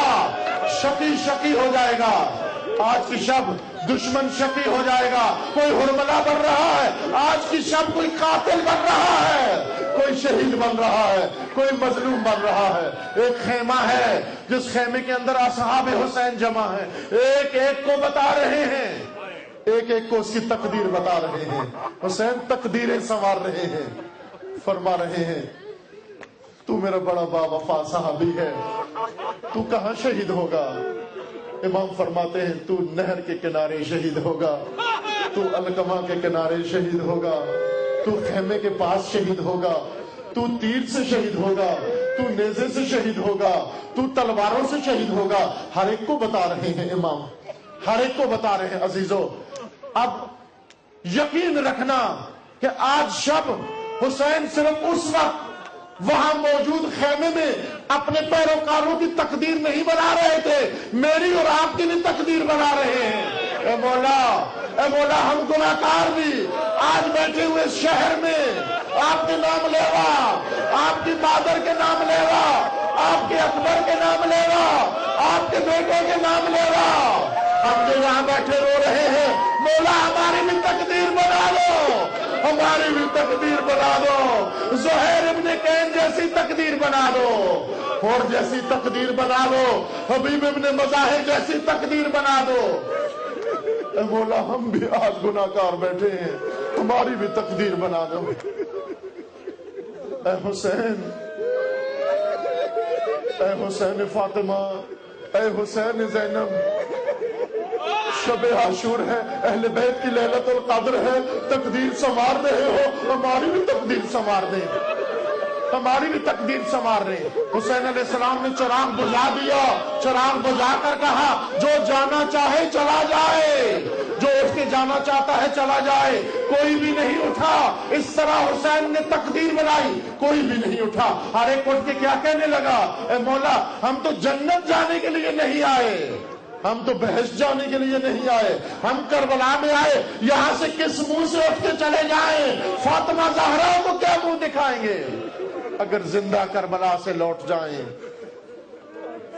شقی شقی ہو جائے گا. آج کی شب دشمن شقی ہو جائے گا, کوئی حرملہ بن رہا ہے, آج کی شب کوئی قاتل بن رہا ہے, کوئی شہید بن رہا ہے, کوئی مظلوم بن رہا ہے. ایک خیمہ ہے جس خیمے کے اندر اصحاب حسین جمع ہیں, ایک ایک کو بتا رہے ہیں, ایک ایک کو اس کی تقدیر بتا رہے ہیں. حسین تقدیریں سنوار رہے ہیں, فرما رہے ہیں تو میرا بڑا باوفا صحابی ہے, تو کہاں شہید ہوگا. امام فرماتے ہیں تو نہر کے کنارے شہید ہوگا, تو القمہ کے کنارے شہید ہوگا, تو خیمے کے پاس شہید ہوگا, تو تیر سے شہید ہوگا, تو نیزے سے شہید ہوگا, تو تلواروں سے شہید ہوگا. ہر ایک کو بتا رہے ہیں امام, ہر ایک کو بتا رہے ہیں. عزیزو, اب یقین رکھنا کہ آج شب حسین صرف اس وقت وہاں موجود خیمے میں اپنے پیروکاروں کی تقدیر نہیں بنا رہے تھے, میری اور آپ کی بھی تقدیر بنا رہے ہیں. اے مولا ہم گناہگار بھی آج بیٹھے ہوئے شہر میں آپ کے نام لیوا, آپ کی مادر کے نام لیوا, آپ کے اکبر کے نام لیوا, آپ کے بیٹوں کے نام لیوا, ہم جو یہاں بیٹھے رو رہے ہیں, مولا ہماری بھی تقدیر بنا دو, ہماری بھی تقدیر بنا دو. زہیر ابن کین جیسی تقدیر بنا دو, اور جیسی تقدیر بنا دو, حبیب ابن مظاہر جیسی تقدیر بنا دو. اے مولا ہم بھی آج گناہگار بیٹھے ہیں, ہماری بھی تقدیر بنا دو. اے حسین, اے حسین فاطمہ, اے حسین زینب, شب عاشور ہے, اہل بیت کی لیلۃ القدر ہے, تقدیر سنوار رہے ہو, ہماری بھی تقدیر سنوار دیں, ہماری بھی تقدیر سنوار رہے. حسین علیہ السلام نے چراغ بجھا دیا, چراغ بجھا کر کہا جو جانا چاہے چلا جائے, جو اٹھ کے جانا چاہتا ہے چلا جائے. کوئی بھی نہیں اٹھا. اس طرح حسین نے تقدیر بنائی, کوئی بھی نہیں اٹھا. ہر ایک اٹھ کے کیا کہنے لگا, اے مولا ہم تو جنت جانے کے لیے نہیں آئے, ہم تو بہشت جانے کے لیے نہیں آئے, ہم کربلا میں آئے, یہاں سے کس منہ سے اٹھ کے چلے جائیں, فاطمہ زہرا کو کیا منہ دکھائیں گے اگر زندہ کربلا سے لوٹ جائیں,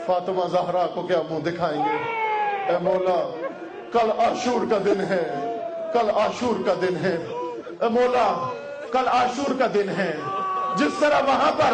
فاطمہ زہرا کو کیا منہ دکھائیں گے. اے مولا کل عاشور کا دن ہے, کل عاشور کا دن ہے. اے مولا کل عاشور کا دن ہے. جس طرح وہاں پر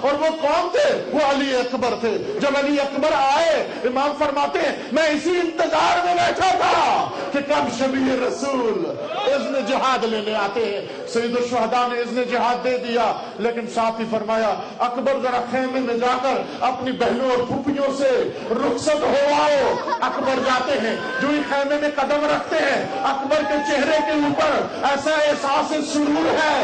اور وہ کون تھے؟ وہ علی اکبر تھے. جب علی اکبر آئے امام فرماتے ہیں میں اسی انتظار میں بیٹھا تھا کہ کب شبیہ رسول اذن جہاد لینے آتے ہیں. سید الشہداء نے اذن جہاد دے دیا، لیکن ساتھ ہی فرمایا اکبر ذرا خیمے میں جا کر اپنی بہنوں اور پھوپھیوں سے رخصت ہو آؤ. اکبر جاتے ہیں، جو ہی خیمے میں قدم رکھتے ہیں اکبر کے چہرے کے اوپر ایسا احساس سرور ہے،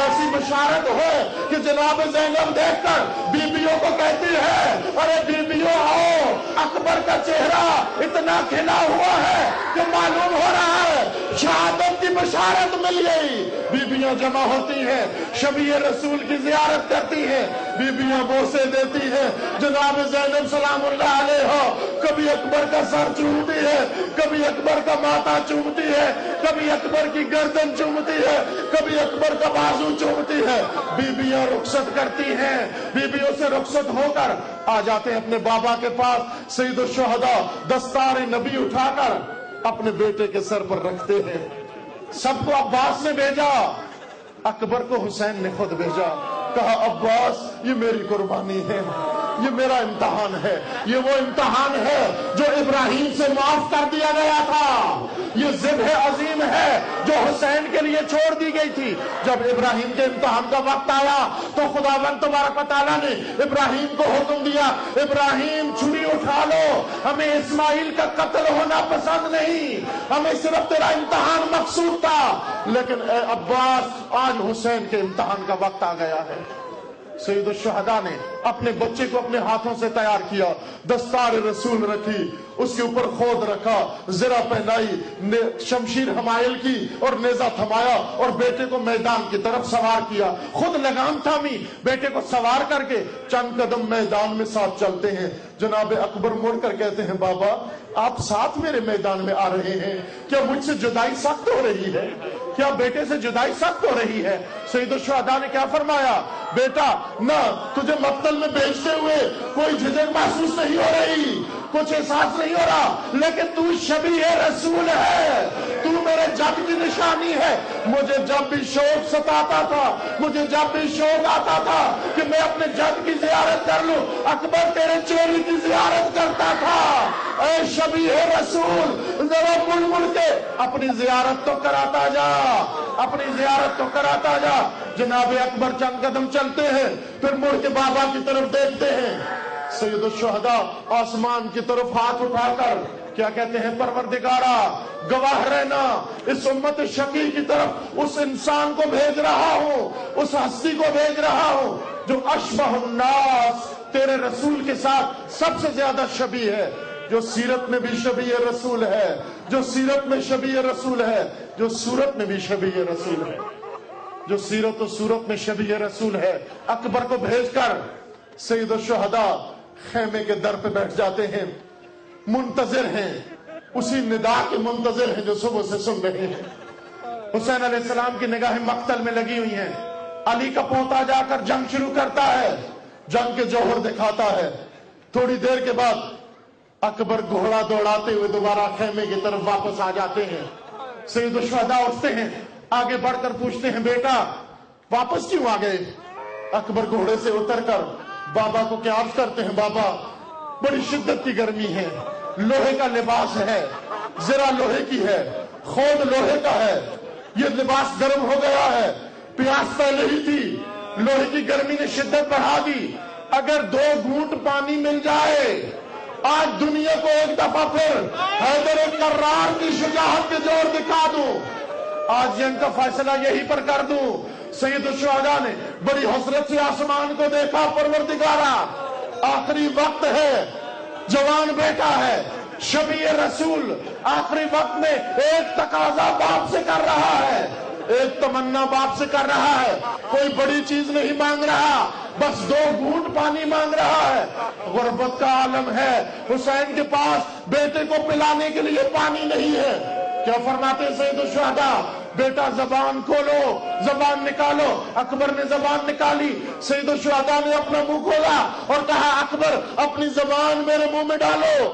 ایسی بشارت ہے کہ جناب زینب دیکھ کر بیویوں کو کہتی ہے ارے بیویوں آؤ، اکبر کا چہرہ اتنا کھلا ہوا ہے کہ معلوم ہو رہا ہے شہادت کی بشارت مل گئی. بیویاں جمع ہوتی ہیں، شبیہ رسول کی زیارت کرتی ہیں، بیویاں بوسے دیتی ہیں. جناب زینب سلام اللہ علیہ کبھی اکبر کا سر چومتی ہے، کبھی اکبر کا ماتھا چومتی ہے، کبھی اکبر کی گردن چومتی ہے، کبھی اکبر کا بازو چومتی ہے. بیویاں رخصت کرتی ہیں، بیویوں سے رخصت ہو کر آ جاتے ہیں اپنے بابا کے پاس. سید الشہداء دستار نبی اٹھا کر اپنے بیٹے کے سر پر رکھتے ہیں. سب کو عباس نے بھیجا، اکبر کو حسین نے خود بھیجا. کہا عباس یہ میری قربانی ہے، یہ میرا امتحان ہے، یہ وہ امتحان ہے جو ابراہیم سے معاف کر دیا گیا تھا، یہ ذبح عظیم ہے جو حسین کے لیے چھوڑ دی گئی تھی. جب ابراہیم کے امتحان کا وقت آیا تو خداوند تبارک و تعالیٰ نے ابراہیم کو حکم دیا ابراہیم چھری اٹھا لو، ہمیں اسماعیل کا قتل ہونا پسند نہیں، ہمیں صرف تیرا امتحان مقصود تھا. لیکن اے عباس آج حسین کے امتحان کا وقت آ گیا ہے. سید الشہداء نے اپنے بچے کو اپنے ہاتھوں سے تیار کیا، دستار رسول رکھی، اس کے اوپر خود رکھا، زرہ پہنائی، شمشیر حمائل کی اور نیزہ تھمایا اور بیٹے کو میدان کی طرف سوار کیا. خود لگام تھامی، بیٹے کو سوار کر کے چند قدم میدان میں ساتھ چلتے ہیں. جناب اکبر مڑ کر کہتے ہیں بابا آپ ساتھ میرے میدان میں آ رہے ہیں، کیا مجھ سے جدائی سخت ہو رہی ہے؟ کیا بیٹے سے جدائی سخت ہو رہی ہے؟ سید الشہداء نے کیا فرمایا؟ بیٹا نہ، تجھے مقتل میں بیچتے ہوئے کوئی جھجک محسوس نہیں ہو رہی، کچھ احساس نہیں ہو رہا، لیکن تو شبیہ رسول ہے، تو میرے جد کی نشانی ہے. مجھے جب بھی شوق ستاتا تھا، مجھے جب بھی شوق آتا تھا کہ میں اپنے جد کی زیارت کر لوں، اکبر تیرے چہرے کی زیارت کرتا تھا. اے شبیہ رسول ذرا مڑ مڑ کے اپنی زیارت تو کراتا جا، اپنی زیارت تو کراتا جا. جناب اکبر چند قدم چلتے ہیں، پھر مڑ کے بابا کی طرف دیکھتے ہیں. سید الشہداء آسمان کی طرف ہاتھ اٹھا کر کیا کہتے ہیں؟ پروردگارا گواہ رہنا، اس امت شقی کی طرف اس انسان کو بھیج رہا ہوں، اس ہستی کو بھیج رہا ہوں جو اشبہ الناس تیرے رسول کے ساتھ سب سے زیادہ شبیہ ہے، جو سیرت میں بھی شبیہ رسول ہے، جو سیرت میں شبیہ رسول ہے، جو صورت میں بھی شبیہ رسول ہے، جو سیرت و صورت میں شبیہ رسول ہے. اکبر کو بھیج کر سید الشہداء خیمے کے در پہ بیٹھ جاتے ہیں، منتظر ہیں، اسی ندا کے منتظر ہیں جو صبح سے سن رہے ہیں. حسین علیہ السلام کی نگاہیں مقتل میں لگی ہوئی ہیں. علی کا پوتا جا کر جنگ شروع کرتا ہے، جنگ کے جوہر دکھاتا ہے. تھوڑی دیر کے بعد اکبر گھوڑا دوڑاتے ہوئے دوبارہ خیمے کی طرف واپس آ جاتے ہیں. سید الشہداء اٹھتے ہیں، آگے بڑھ کر پوچھتے ہیں بیٹا واپس کیوں آ گئے؟ اکبر گھوڑے سے اتر کر بابا کو کیا عرض کرتے ہیں بابا بڑی شدت کی گرمی ہے، لوہے کا لباس ہے، زرہ لوہے کی ہے، خود لوہے کا ہے، یہ لباس گرم ہو گیا ہے، پیاس پہلے ہی تھی، لوہے کی گرمی نے شدت بڑھا دی. اگر 2 گھونٹ پانی مل جائے آج دنیا کو ایک دفعہ پھر حیدر کرار کی شجاعت کے جوڑ دکھا دوں، آج جنگ کا فیصلہ یہی پر کر دوں. سید الشہداء نے بڑی حسرت سے آسمان کو دیکھا، پروردگارا آخری وقت ہے، جوان بیٹا ہے، شبیہ رسول آخری وقت میں ایک تقاضا باپ سے کر رہا ہے، ایک تمنا باپ سے کر رہا ہے، کوئی بڑی چیز نہیں مانگ رہا، بس 2 گھونٹ پانی مانگ رہا ہے. غربت کا عالم ہے، حسین کے پاس بیٹے کو پلانے کے لیے پانی نہیں ہے. کیا فرماتے سید الشہداء؟ بیٹا زبان کھولو، زبان نکالو. اکبر نے زبان نکالی، سید الشہداء نے اپنا منہ کھولا اور کہا اکبر اپنی زبان میرے منہ میں ڈالو.